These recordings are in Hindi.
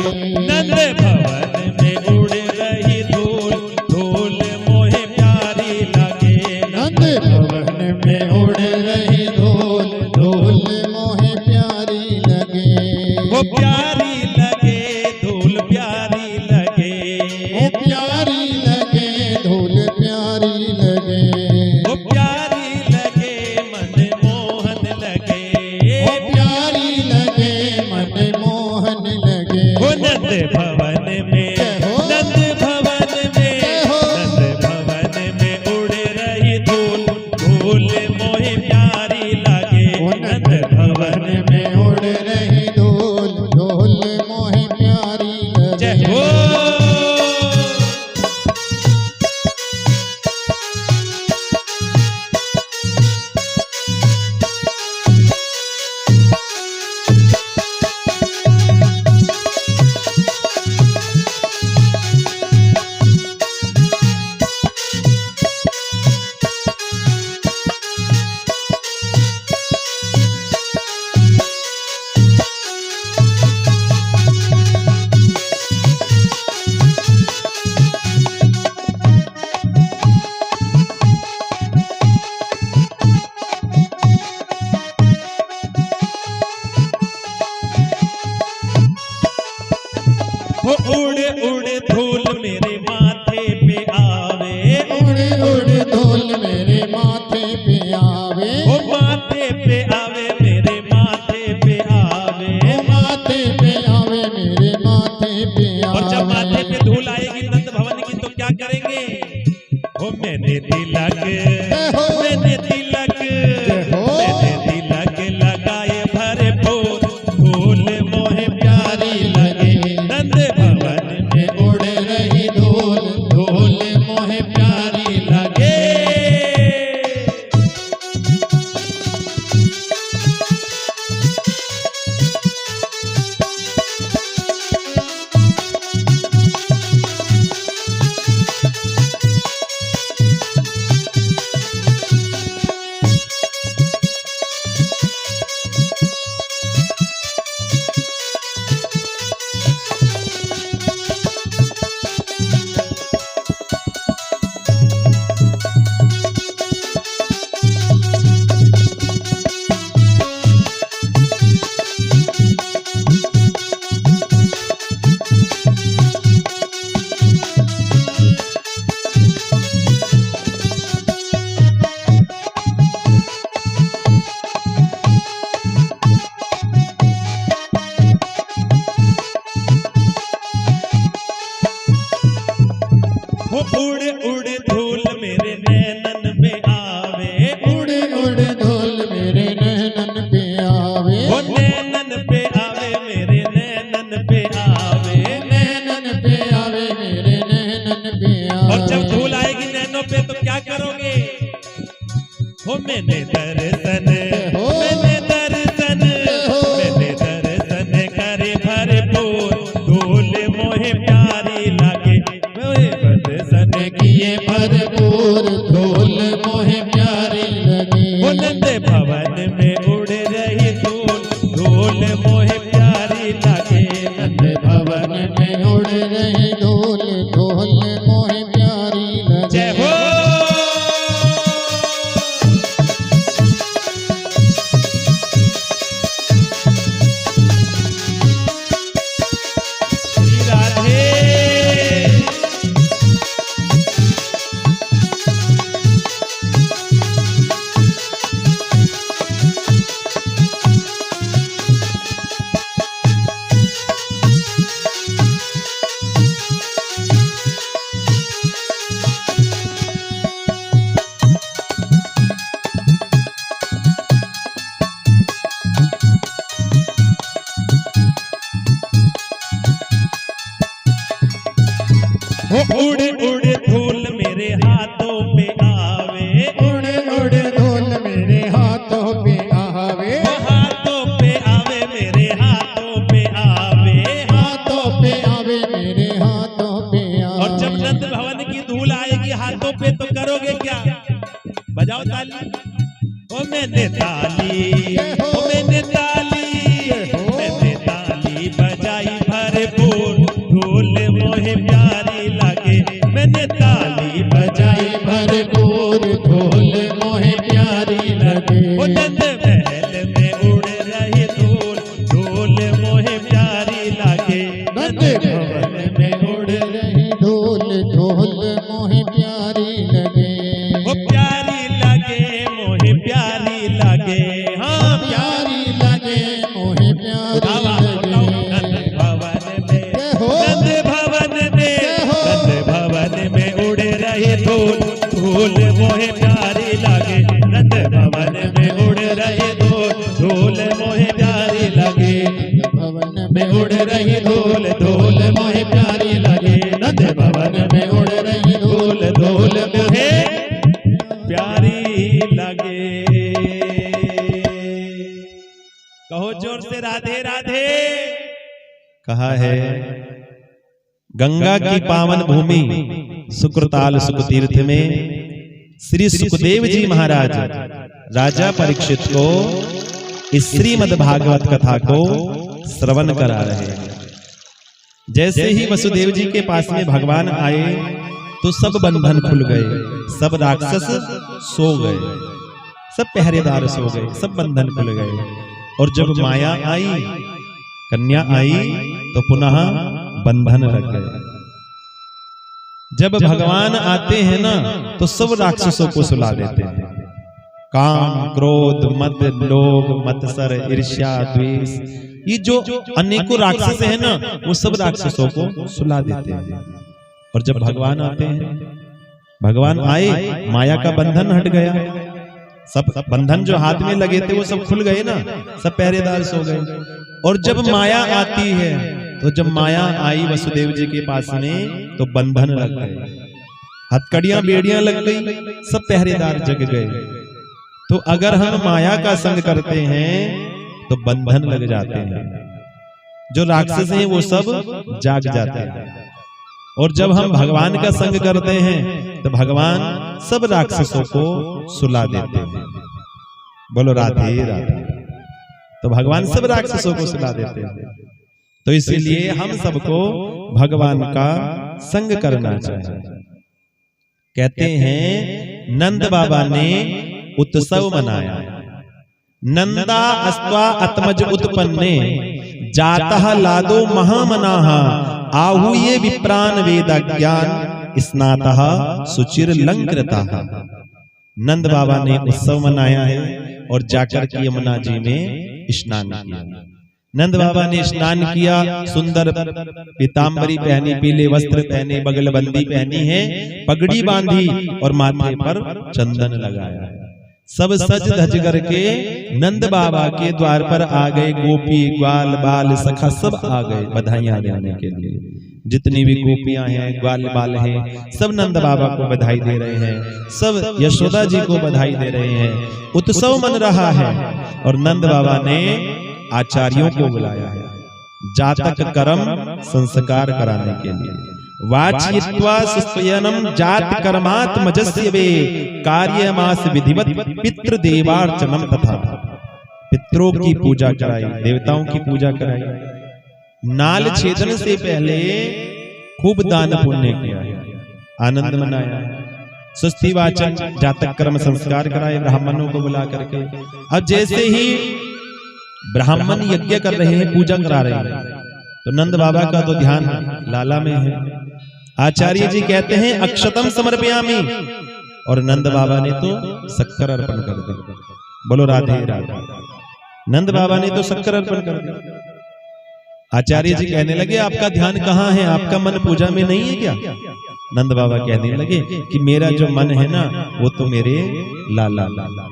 नंद भवन में उड़ रही धूल, धूल मोहे प्यारी लगे। नंद भवन में उड़ रही धूल, धूल मोहे प्यारी लगे। वो प्यारी लगे, धूल प्यारी लगे। वो प्यारी लगे, धूल प्यारी लगे। वो प्यारी लगे, मन मोहन लगे। वो प्यारी लगे, मन मोहन लगे। वो नंद भवन में, नंद भवन में, नंद भवन में उड़ रही धूल, धूल मोहे प्यारी लगे। नंद भवन में उड़ रही धूल, धूल मोहे प्यारी लगे। जय हो। वो उड़ उड़ धूल मेरे माथे पे आवे। उड़ उड़ धूल मेरे माथे पे आवे। वो माथे पे आवे, मेरे माथे पे आवे। वो माथे पे आवे, मेरे माथे पे आवे। और जब माथे पे धूल आएगी नंद भवन की तो क्या करेंगे? वो मैंने तिलक, मैंने तिलक, मैंने तिलक लगाए भरपूर, धूल मोहे प्यारी लगे। नंद भवन में उड़ रही धूल, धूल मोहे प्यारी लगे। वो उड़ उड़ धूल मेरे नैनन में आवे। उड़ उड़ धूल मेरे नैनन पे आवे। वो नैनन पे आवे, मेरे नैनन पे आवे। नैनन पे आवे, मेरे नैनन पे आवे। और जब धूल आएगी नैनों पे तो क्या करोगे? हो मैंने दर्शन, मैंने दर्शन, मैंने दर्शन करे भरपूर, धूल मोहे प्यारी लगे। दर्शन किए भरपूर, धूल मोहे प्यारी लगे। वो नंद भवन में उड़ रही धूल, धूल मोहे प्यारी लगे। नंद भवन में उड़ रही धूल, धूल मोहे प्यारी लगे। जय हो। श्री राधे। वो उड़ उड़ धूल मेरे हाथों पे आवे। उड़ उड़ धूल मेरे हाथों पे आवे। वो हाथों पे आवे, मेरे हाथों पे आवे। हाथों पे आवे, मेरे हाथों पे आवे। और जब नंद भवन की धूल आएगी हाथों पे तो करोगे क्या? बजाओ ताली। ओ मैंने ताली, ओ मैंने ताली, मैंने ताली बजाई भरपूर, मोहे प्यारी लागे। मैंने ताली बजाई भरपूर ढोल मोहे प्यारी लगे। ओ नंद महल में उड़ रही धूल, धूल मोहे प्यारी लागे। नंद भवन में उड़ रही धूल, धूल मोहे प्यारी लगे। ओ प्यारी लागे मोहे प्यारी लागे। हाँ प्यारी लगे मोहे प्यारी लगे। नंद भवन में, नंद भवन में उड़ रही धूल, धूल मोहे प्यारी लागे। नंद भवन में उड़ रही धूल, धूल मोहे प्यारी लागे। भवन में उड़ रही धूल, धूल मोहे प्यारी लागे। नंद भवन में उड़ रही धूल, धूल मोहे प्यारी लागे। कहो जोर से राधे राधे। कहा है गंगा की पावन भूमि सुकृताल सुखतीर्थ में श्री सुखदेव जी महाराज राजा परीक्षित को इस श्रीमद् भागवत कथा को श्रवण करा रहे हैं। जैसे ही वसुदेव जी के पास में भगवान आए तो सब बंधन खुल गए, सब राक्षस सो गए, सब पहरेदार सो गए, सब बंधन खुल गए। और जब माया आई, कन्या आई, तो पुनः बंधन लग गए। जब भगवान आते हैं ना तो सब राक्षसों को सुला देते हैं। काम, क्रोध, मद, लोभ, मत्सर, ईर्ष्या, द्वेष, ये जो अनेकों राक्षस हैं ना, वो सब राक्षसों को सुला देते हैं। और जब भगवान आते हैं, भगवान आए, माया का बंधन हट गया, सब बंधन जो हाथ में लगे थे वो सब खुल गए ना, सब पहरेदार सो गए। और जब माया आती है, तो जब माया आई वसुदेव जी के पास में तो बंधन लग गए, हथकड़ियां बेड़ियां लग गई, सब पहरेदार जग गए। तो अगर हम माया का संग करते हैं तो बंधन लग जाते हैं, जो राक्षस हैं वो सब जाग जाते हैं। और जब हम भगवान का संग करते हैं तो भगवान सब राक्षसों को सुला देते हैं। बोलो राधे राधे। तो भगवान सब राक्षसों को सुला देते हैं। तो इसीलिए हम सबको भगवान का संग करना चाहिए। कहते हैं नंद बाबा ने उत्सव मनाया। नंदा अस्त्वा अत्मज उत्पन्ने जातः लादो महामनाहा आहूये विप्रान वेद ज्ञान स्नातः सुचिर लंकृतः। नंद बाबा ने उत्सव मनाया है और जाकर के यमुना जी में स्नान किया। नंद बाबा ने स्नान किया, सुंदर पीतांबरी पहनी, पीले वस्त्र पहने, बगलबंदी पहनी है, पगड़ी बांधी और माथे पर चंदन लगाया। सब सज धज करके नंद बाबा के द्वार पर आ गए। गोपी, ग्वाल, बाल, सखा सब आ गए बधाइयां देने के लिए। जितनी भी गोपियां हैं, ग्वाल बाल हैं, सब नंद बाबा को बधाई दे रहे हैं, सब यशोदा जी को बधाई दे रहे हैं। उत्सव मन रहा है और नंद बाबा ने आचार्यों को बुलाया है जातक कर्म संस्कार कराने के लिए। वाचयित्वा सुस्वयनम जात कर्मात्मजस्य वे कार्यमास विधिवत पितृ देवार्चनम तथा। पितरों की पूजा कराई, देवताओं की पूजा कराई। नाल छेदन से पहले खूब दान पुण्य किया, आनंद मनाया। सुस्ति वाचन जातक कर्म संस्कार कराए ब्राह्मणों को बुला करके। अब जैसे ही ब्राह्मण यज्ञ कर रहे हैं, पूजा करा रहे हैं, तो नंद बाबा का तो ध्यान लाला में है। आचार्य जी कहते हैं अक्षतम समर्पयामि, और नंद बाबा ने तो शक्कर अर्पण कर दी। बोलो राधे राधे। नंद बाबा ने तो शक्कर अर्पण कर दी। आचार्य जी कहने लगे आपका ध्यान कहाँ है, आपका मन पूजा में नहीं है क्या? नंद बाबा कहने लगे कि मेरा जो मन है ना वो तो मेरे लाला लाला।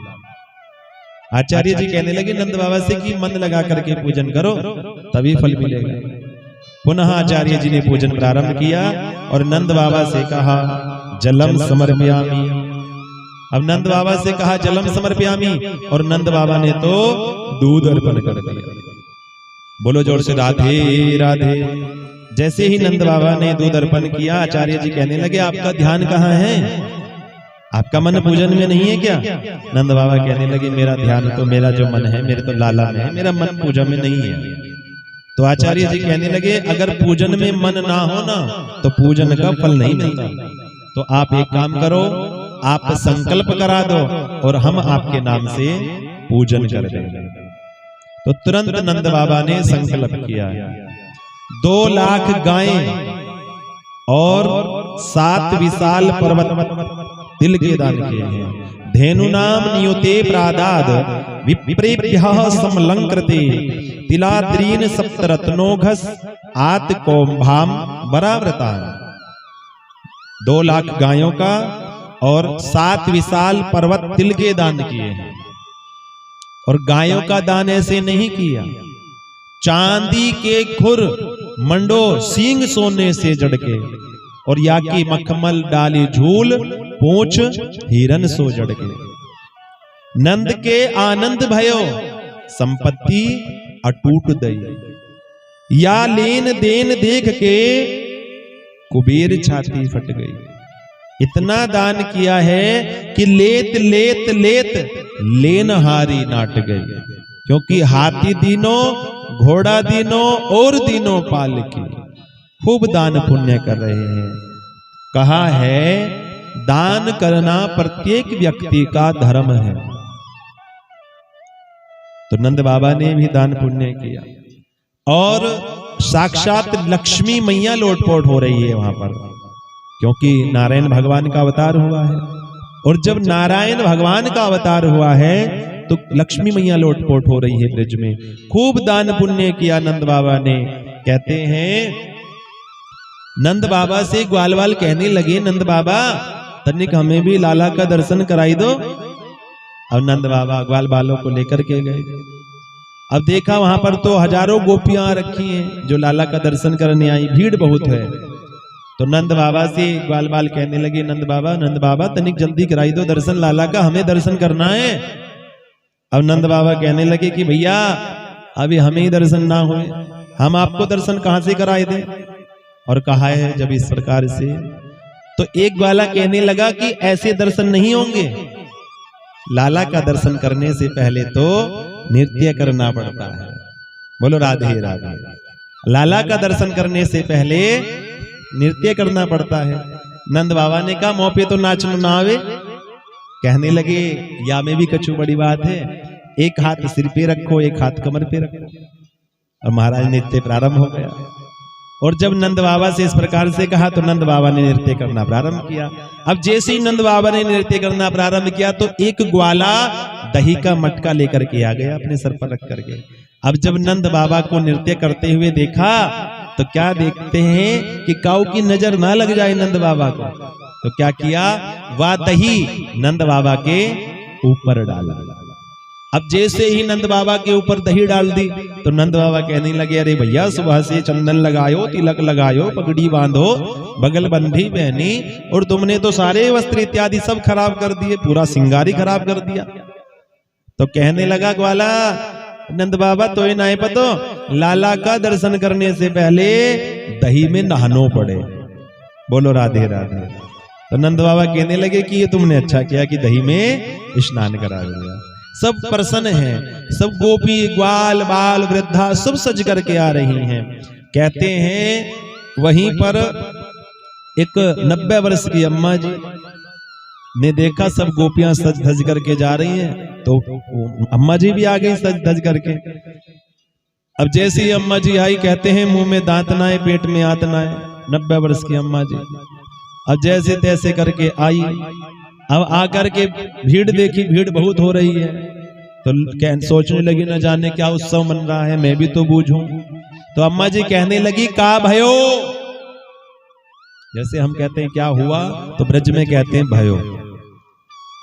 आचार्य जी कहने लगे नंद बाबा से कि मन लगा करके पूजन करो तभी फल मिलेगा। पुनः आचार्य जी ने पूजन प्रारंभ किया और नंद बाबा से कहा जलम समर्पयामि। अब नंद बाबा से कहा जलम समर्पयामि और नंद बाबा ने तो दूध अर्पण कर दिया। बोलो जोर से राधे राधे। जैसे ही नंद बाबा ने दूध अर्पण किया, आचार्य जी कहने लगे आपका ध्यान कहाँ है, आपका मन पूजन में नहीं है क्या? नंद बाबा कहने लगे मेरा ध्यान तो, मेरा जो मन है मेरे तो लाला में है, मेरा मन पूजा में नहीं है। तो आचार्य जी कहने लगे अगर पूजन में मन ना हो ना तो पूजन का फल नहीं मिलता। तो आप एक काम करो, आप संकल्प करा दो और हम आपके नाम से पूजन कर देंगे। तो तुरंत नंद बाबा ने संकल्प किया, 2 लाख गायें और 7 विशाल पर्वत तिल के दान किए हैं। धेनु नाम नियुते प्रादाद विप्रेभ्यः समलंकृते तिलाद्रीन सप्तरत्नोघस आत कौम्भाम बरावृता। 2 लाख गायों का और 7 विशाल पर्वत तिल के दान किए हैं। और गायों का दान ऐसे नहीं किया, चांदी के खुर मंडो सींग सोने से जड़के और या की मखमल डाली झूल पूंछ हिरन सो जड़के। नंद के आनंद भयो संपत्ति अटूट दई, या लेन देन देख के कुबेर छाती फट गई। इतना दान किया है कि लेत लेत लेत लेनहारी नाट गई, क्योंकि हाथी दीनों घोड़ा दीनों और दीनों पाल की खूब दान पुण्य कर रहे हैं। कहा है दान करना प्रत्येक व्यक्ति का धर्म है। तो नंद बाबा ने भी दान पुण्य किया और साक्षात लक्ष्मी मैया लोटपोट हो रही है वहां पर, क्योंकि नारायण भगवान का अवतार हुआ है। और जब नारायण भगवान का अवतार हुआ है तो लक्ष्मी मैया लोटपोट हो रही है ब्रज में। खूब दान पुण्य किया नंद बाबा ने। कहते हैं नंद बाबा से ग्वालवाल कहने लगे, नंद बाबा तनिक हमें भी लाला का दर्शन कराई दो। अब नंद बाबा ग्वाल बालों को लेकर के गए। अब देखा वहां पर तो हजारों गोपियां रखी हैं जो लाला का दर्शन करने आई, भीड़ बहुत है। तो नंद बाबा से ग्वाल बाल कहने लगे, नंद बाबा तनिक जल्दी कराई दो दर्शन लाला का, हमें दर्शन करना है। अब नंद बाबा कहने लगे कि भैया अभी हमें ही दर्शन ना हुए, हम आपको दर्शन कहां से कराए दें। और कहा है जब इस प्रकार से, तो एक ग्वाला कहने लगा कि ऐसे दर्शन नहीं होंगे, लाला का दर्शन करने से पहले तो नृत्य करना पड़ता है। बोलो राधे राधे। लाला का दर्शन करने से पहले नृत्य करना पड़ता है। नंद बाबा ने कहा मोह पे तो नाचना ना आवे। कहने लगे या में भी कछु बड़ी बात है, एक हाथ सिर पे रखो एक हाथ कमर पे रखो। और महाराज नृत्य प्रारंभ हो गया। और जब नंद बाबा से इस प्रकार से कहा तो नंद बाबा ने नृत्य करना प्रारंभ किया। अब जैसे ही नंद बाबा ने नृत्य करना प्रारंभ किया तो एक ग्वाला दही का मटका लेकर के आ गया अपने सर पर रख करके। अब जब नंद बाबा को नृत्य करते हुए देखा तो क्या देखते हैं कि काऊ की नजर ना लग जाए नंद बाबा को, तो क्या किया, वह दही नंद बाबा के ऊपर डाला। अब जैसे ही नंद बाबा के ऊपर दही डाल दी तो नंद बाबा कहने लगे, अरे भैया सुबह से चंदन लगायो, तिलक लगायो, पगड़ी बांधो, बगल बंधी पहनी और तुमने तो सारे वस्त्र इत्यादि सब खराब कर दिए, पूरा सिंगार ही खराब कर दिया। तो कहने लगा ग्वाला, नंद बाबा तो ये नाय पतो, लाला का दर्शन करने से पहले दही में नहानो पड़े। बोलो राधे राधे। तो नंद बाबा कहने लगे कि ये तुमने अच्छा किया कि दही में स्नान करा दिया। सब प्रसन्न हैं, सब गोपी ग्वाल बाल वृद्धा सब सज करके आ रही हैं। कहते हैं वहीं पर एक 90 वर्ष की अम्मा जी ने देखा सब गोपियां सज धज करके जा रही हैं, तो अम्मा जी भी आ गई सज धज करके। अब जैसे ही अम्मा जी आई, कहते हैं मुंह में दांत ना है पेट में आत ना है, 90 वर्ष की अम्मा जी। अब जैसे तैसे करके आई, अब आकर के भीड़ देखी, भीड़ बहुत हो रही है, तो सोचने लगी न जाने क्या उत्सव मन रहा है, मैं भी तो बूझूं। तो अम्मा जी कहने लगी, का भयो। जैसे हम कहते हैं क्या हुआ, तो ब्रज में कहते हैं भयो।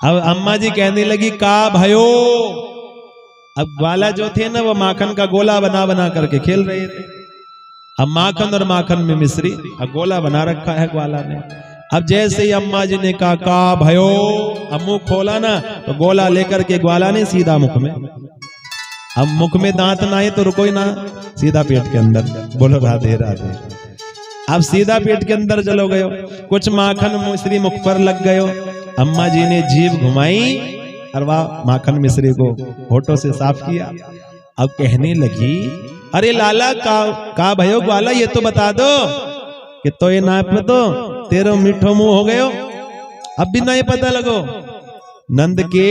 अब अम्मा जी कहने लगी, का भयो। अब ग्वाला जो थे ना वो माखन का गोला बना बना करके खेल रहे थे। अब माखन और माखन में मिश्री, अब गोला बना रखा है ग्वाला ने। अब जैसे ही अम्मा जी ने कहा का भयो, अब मुंह खोला ना तो गोला लेकर के ग्वाला ने सीधा मुख में। अब मुख में दांत ना है तो रुको ही ना, सीधा पेट के अंदर। बोलो राधे राधे। अब सीधा पेट के अंदर चलो गयो, कुछ माखन मिश्री मुख पर लग गयो। अम्मा जी ने जीभ घुमाई और वह माखन मिश्री को होठों से साफ किया। अब कहने लगी, अरे लाला का भयो ग्वाला, ये तो बता दो कि तो ये ना पतो तेरो मीठो मुंह हो गयो, अब भी नहीं पता लगो। नंद के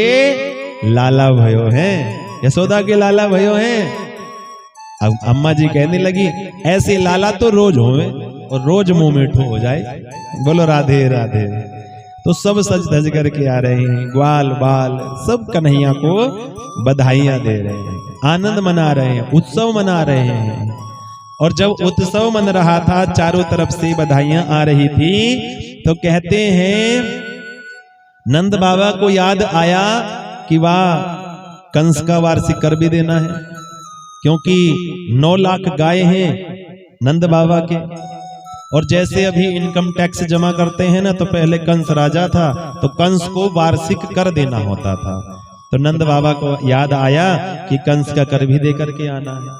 लाला भयो हैं, यशोदा के लाला भयो हैं। अब अम्मा जी कहने लगी, ऐसे लाला तो रोज होवे और रोज मुंह मीठो हो जाए। बोलो राधे राधे। तो सब सज धज करके आ रहे हैं, ग्वाल बाल सब कन्हैया को बधाइयां दे रहे हैं, आनंद मना रहे हैं, उत्सव मना रहे हैं। और जब उत्सव मन रहा था, चारों तरफ से बधाइयां आ रही थी, तो कहते हैं नंद बाबा को याद आया कि वाह, कंस का वार्षिक कर भी देना है, क्योंकि 9 लाख गाय हैं नंद बाबा के। और जैसे अभी इनकम टैक्स जमा करते हैं ना, तो पहले कंस राजा था, तो कंस को वार्षिक कर देना होता था। तो नंद बाबा को याद आया कि कंस का कर भी दे करके आना है।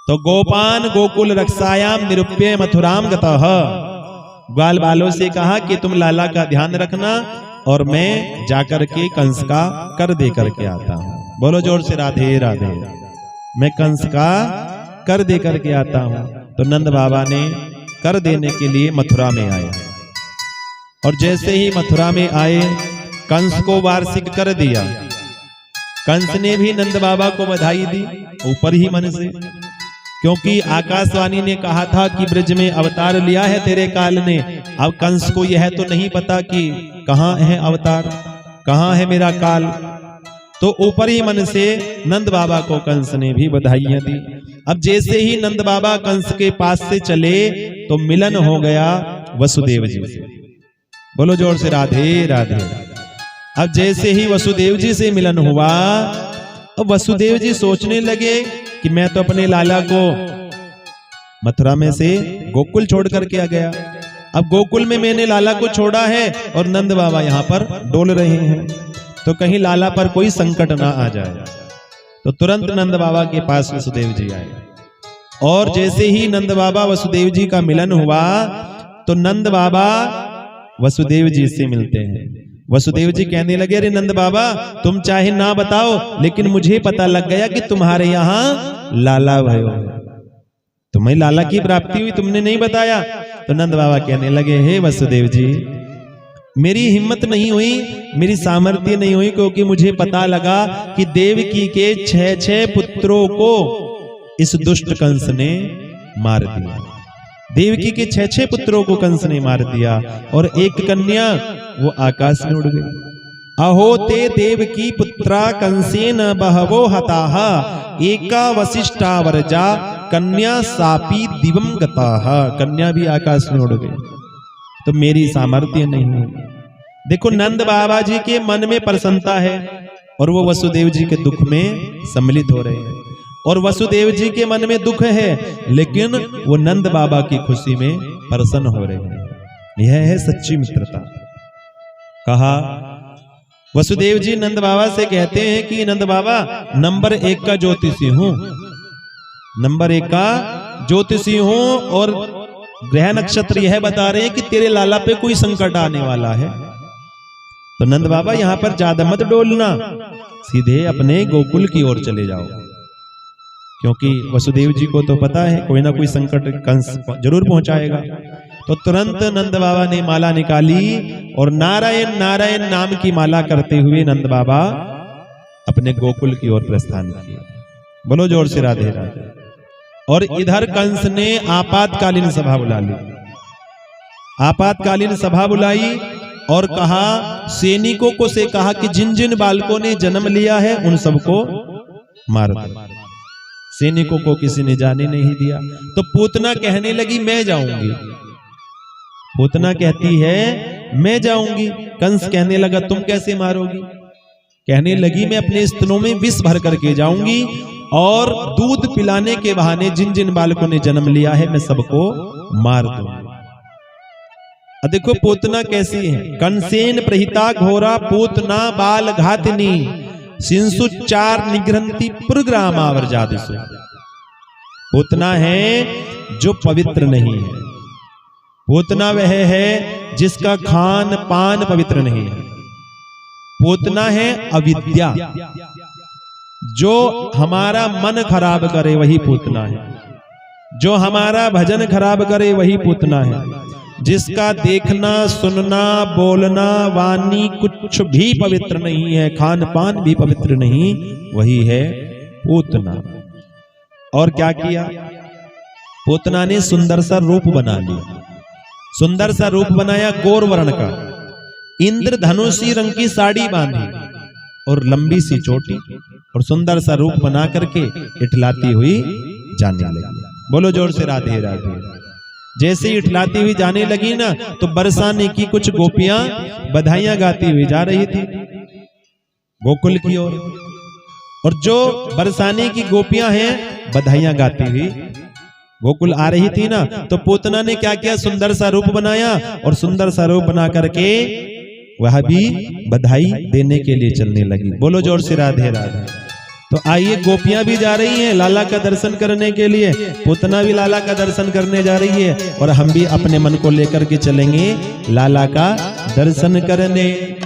तो गोपान गोकुल रक्षायाम निरूप्य मथुराम गतः, ग्वाल बालों से कहा कि तुम लाला का ध्यान रखना और मैं जाकर के कंस का कर दे करके आता हूं। बोलो जोर से राधे राधे। मैं कंस का कर दे करके आता हूं। तो नंद बाबा ने कर देने के लिए मथुरा में आए, और जैसे ही मथुरा में आए, कंस को वार्षिक कर दिया। कंस ने भी नंद बाबा को बधाई दी ऊपर ही मन से, क्योंकि आकाशवाणी ने कहा था कि ब्रज में अवतार लिया है तेरे काल ने। अब कंस को यह तो नहीं पता कि कहां है अवतार, कहां है मेरा काल। तो ऊपर ही मन से नंद बाबा को कंस ने भी बधाइयां दी। अब जैसे ही नंद बाबा कंस के पास से चले, तो मिलन हो गया वसुदेव जी से। बोलो जोर से राधे राधे। अब जैसे ही वसुदेव जी से मिलन हुआ, अब वसुदेव जी सोचने लगे कि मैं तो अपने लाला को मथुरा में से गोकुल छोड़ करके आ गया, अब गोकुल में मैंने लाला को छोड़ा है और नंद बाबा यहाँ पर डोल रहे हैं, तो कहीं लाला पर कोई संकट ना आ जाए। तो तुरंत नंद बाबा के पास वसुदेव जी आए, और जैसे ही नंद बाबा वसुदेव जी का मिलन हुआ, तो नंद बाबा वसुदेव जी से मिलते हैं। वसुदेव जी कहने लगे, अरे नंद बाबा, तुम चाहे ना बताओ, लेकिन मुझे पता लग गया कि तुम्हारे यहाँ लाला भयो, तुम्हें लाला की प्राप्ति हुई, तुमने नहीं बताया। तो नंद बाबा कहने लगे, हे वसुदेव जी, मेरी हिम्मत नहीं हुई, मेरी सामर्थ्य नहीं हुई, क्योंकि मुझे पता लगा कि देवकी के 6 पुत्रों को इस दुष्ट कंस ने मार दिया। देवकी के 6 पुत्रों को कंस ने मार दिया, और एक कन्या वो आकाश में उड़ गई। अहो ते देवकी पुत्रा कंसेन बहवो हताः, एका वसिष्ठा वरजा कन्या सापी दिवम गताः। कन्या भी आकाश में उड़ गई, तो मेरी सामर्थ्य नहीं हुई। देखो, नंद बाबा जी के मन में प्रसन्नता है, और वो वसुदेव जी के दुख में सम्मिलित हो रहे हैं, और वसुदेव जी के मन में दुख है, लेकिन वो नंद बाबा की खुशी में प्रसन्न हो रहे हैं। यह है सच्ची मित्रता। कहा, वसुदेव जी नंद बाबा से कहते हैं कि नंद बाबा, नंबर 1 का ज्योतिषी हूं, नंबर 1 का ज्योतिषी हूं, और ग्रह नक्षत्र यह बता रहे हैं कि तेरे लाला पे कोई संकट आने वाला है। तो नंद बाबा, यहां पर ज्यादा मत डोलना, सीधे अपने गोकुल की ओर चले जाओ, क्योंकि वसुदेव जी को तो पता है कोई ना कोई संकट कंस जरूर पहुंचाएगा। तो तुरंत नंद बाबा ने माला निकाली, और नारायण नारायण नाम की माला करते हुए नंद बाबा अपने गोकुल की ओर प्रस्थान किए। बोलो जोर से राधे राधे। और इधर कंस ने आपातकालीन सभा बुला ली। आपातकालीन सभा बुलाई और कहा, सैनिकों को से कहा कि जिन जिन बालकों ने जन्म लिया है उन सबको मार दो। सैनिकों को किसी ने जाने नहीं दिया। तो पूतना कहने लगी, मैं जाऊंगी। पूतना कहती है, मैं जाऊंगी। कंस कहने लगा, तुम कैसे मारोगी? कहने लगी, मैं अपने स्तनों में विष भर करके जाऊंगी, और दूध पिलाने के बहाने जिन जिन बालकों ने जन्म लिया है मैं सबको मार दूंगी। अब देखो पूतना कैसी है। कंसेन प्रहिता घोरा पूतना बाल घातनी, सिंसुचार निग्रंथि पुरग्रामावर जादिसु। पूतना है जो पवित्र नहीं है। पूतना वह है जिसका खान पान पवित्र नहीं है। पूतना है अविद्या, जो हमारा मन खराब करे वही पूतना है, जो हमारा भजन खराब करे वही पूतना है। जिसका देखना सुनना बोलना वाणी कुछ भी पवित्र नहीं है, खान पान भी पवित्र नहीं, वही है पूतना। और क्या किया, पूतना ने सुंदर सा रूप बना लिया, सुंदर सा रूप बनाया गोर वर्ण का, इंद्रधनुषी रंग की साड़ी बांधी और लंबी सी चोटी, और सुंदर सा रूप बना करके इठलाती हुई जाने लगी। बोलो जोर से राधे राधे। जैसे ही इठलाती हुई जाने लगी ना, तो बरसाने की कुछ गोपियां बधाइयां गाती हुई जा रही थी गोकुल की ओर। और जो बरसाने की गोपियां हैं बधाइयां गाती हुई गोकुल आ रही थी ना, तो पूतना ने क्या किया, सुंदर सा रूप बनाया, और सुंदर सा रूप बना करके वह भी बधाई देने के लिए चलने लगी। बोलो जोर से राधे राधे। तो आइए, गोपियां भी जा रही हैं लाला का दर्शन करने के लिए, पूतना भी लाला का दर्शन करने जा रही है, और हम भी अपने मन को लेकर के चलेंगे लाला का दर्शन करने।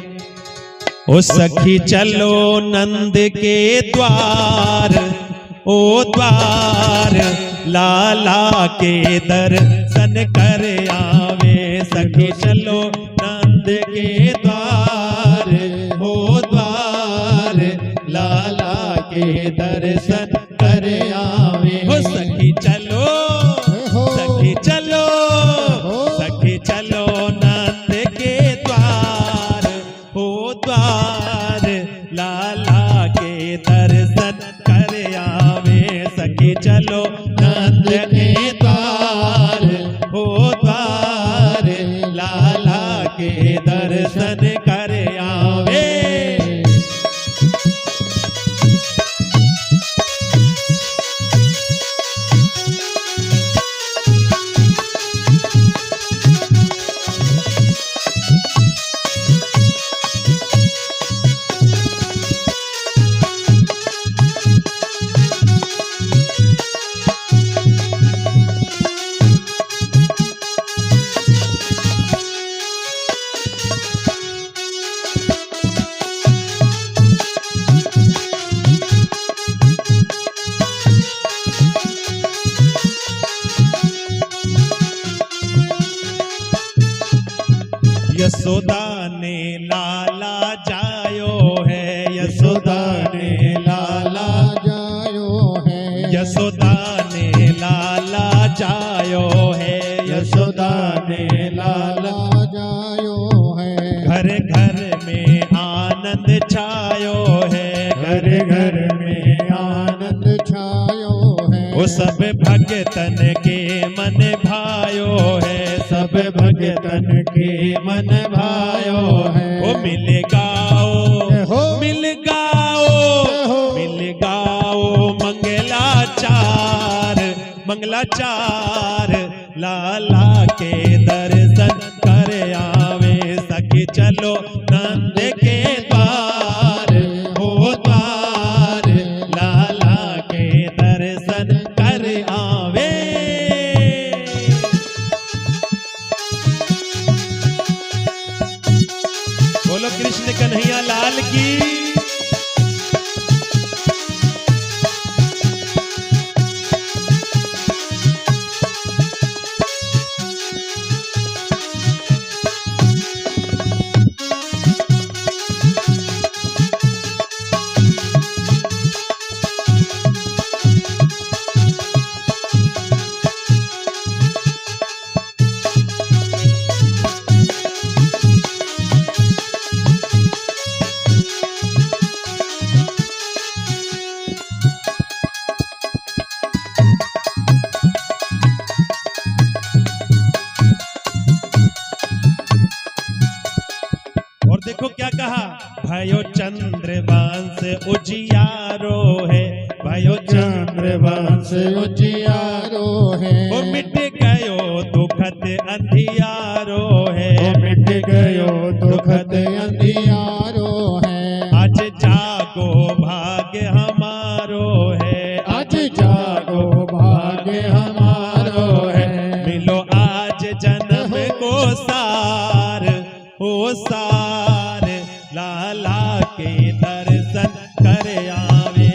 ओ सखी चलो नंद के द्वार, ओ द्वार लाला के दर्शन कर आवे। सखी चलो नंद के द्वार, ओ द्वार लाला के दर्शन कर आवे। हो सखी चलो, सखी चलो, सखी चलो नंद के द्वार, ओ द्वार लाला के दर्शन कर आवे। सखी चलो नंद के द्वार, ओ द्वार लाला के दर्शन कर आवे। यशोदा ने लाला जायो है, यशोदा ने लाला जायो है, यशोदा ने लाला जायो है, यशोदा ने लाला जायो है। घर घर में आनंद छायो है, घर घर में आनंद छायो है। वो सब भगतन के मन भायो है, सब भगतन के मन भायो है। वो मिल गाओ, मिल गाओ, मिल गाओ मंगलाचार, मंगलाचार लाला के दर्शन कर आवे। सखी चलो नंद के द्वार, हो द्वार लाला के दर्शन कर आवे। बोलो कृष्ण कन्हैया लाल की। देखो क्या कहा, भयो चंद्रवंश उजियारो है, भयो चंद्रवंश उजियारो है। वो मिट गयो दुखद अंधियारो है, वो मिट गयो दुखद अंधियारो है। आज जागो भाग्य हमारो है, आज जागो भाग्य हमारो है। मिलो आज जन्म को सार, ओ सार लाला के दर्शन कर आवे।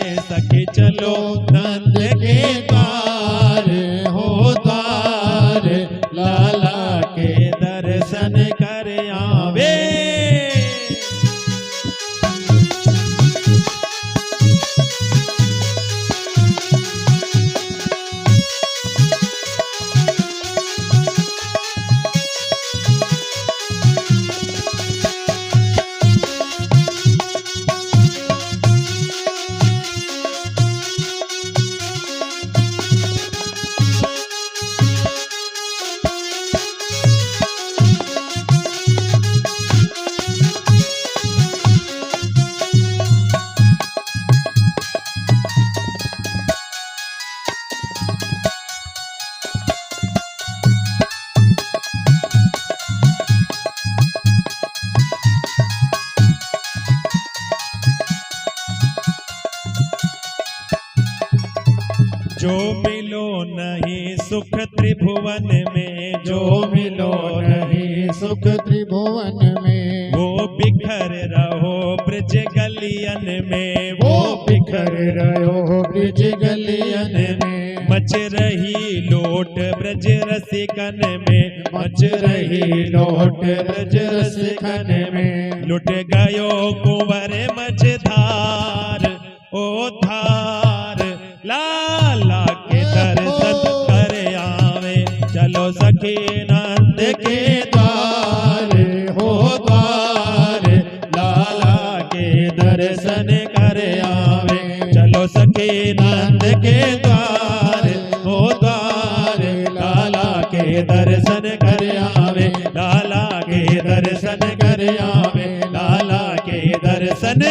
जो मिलो नहीं सुख त्रिभुवन में, जो मिलो नहीं सुख त्रिभुवन में, वो बिखर रहो ब्रज गलियन में, वो बिखर रहो ब्रज गलियन में, मच रही लोट ब्रज रसिकन में, मच रही लोट ब्रज रसिकन में, लुट गयो कुंवर मझधार ओ धार, लाला के दर्शन कर आवे, चलो सखी नंद के द्वार हो द्वार, लाला के दर्शन कर आवे, चलो सखी नंद के द्वार हो द्वार, लाला के दर्शन कर आवे, लाला के दर्शन कर आवे, लाला के दर्शन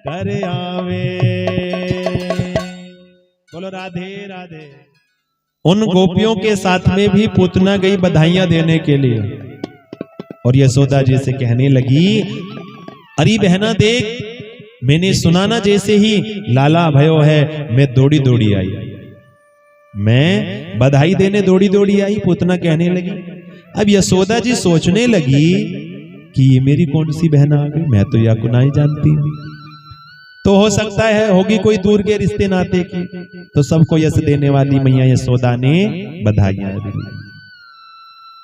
कर आवे। बोलो राधे राधे। उन गोपियों के साथ में भी पूतना गई बधाइयां देने के लिए, और यशोदा जी से कहने लगी, अरे बहना देख, मैंने सुना ना जैसे ही लाला भयो है, मैं दौड़ी दौड़ी आई, मैं बधाई देने दौड़ी दौड़ी आई। पूतना कहने लगी। अब यशोदा जी सोचने लगी कि ये मेरी कौन सी बहन आ गई, मैं तो या को नहीं जानती, तो हो सकता है होगी कोई दूर के रिश्ते नाते की। तो सबको यश देने वाली मैया यशोदा ने बधाइयां दी,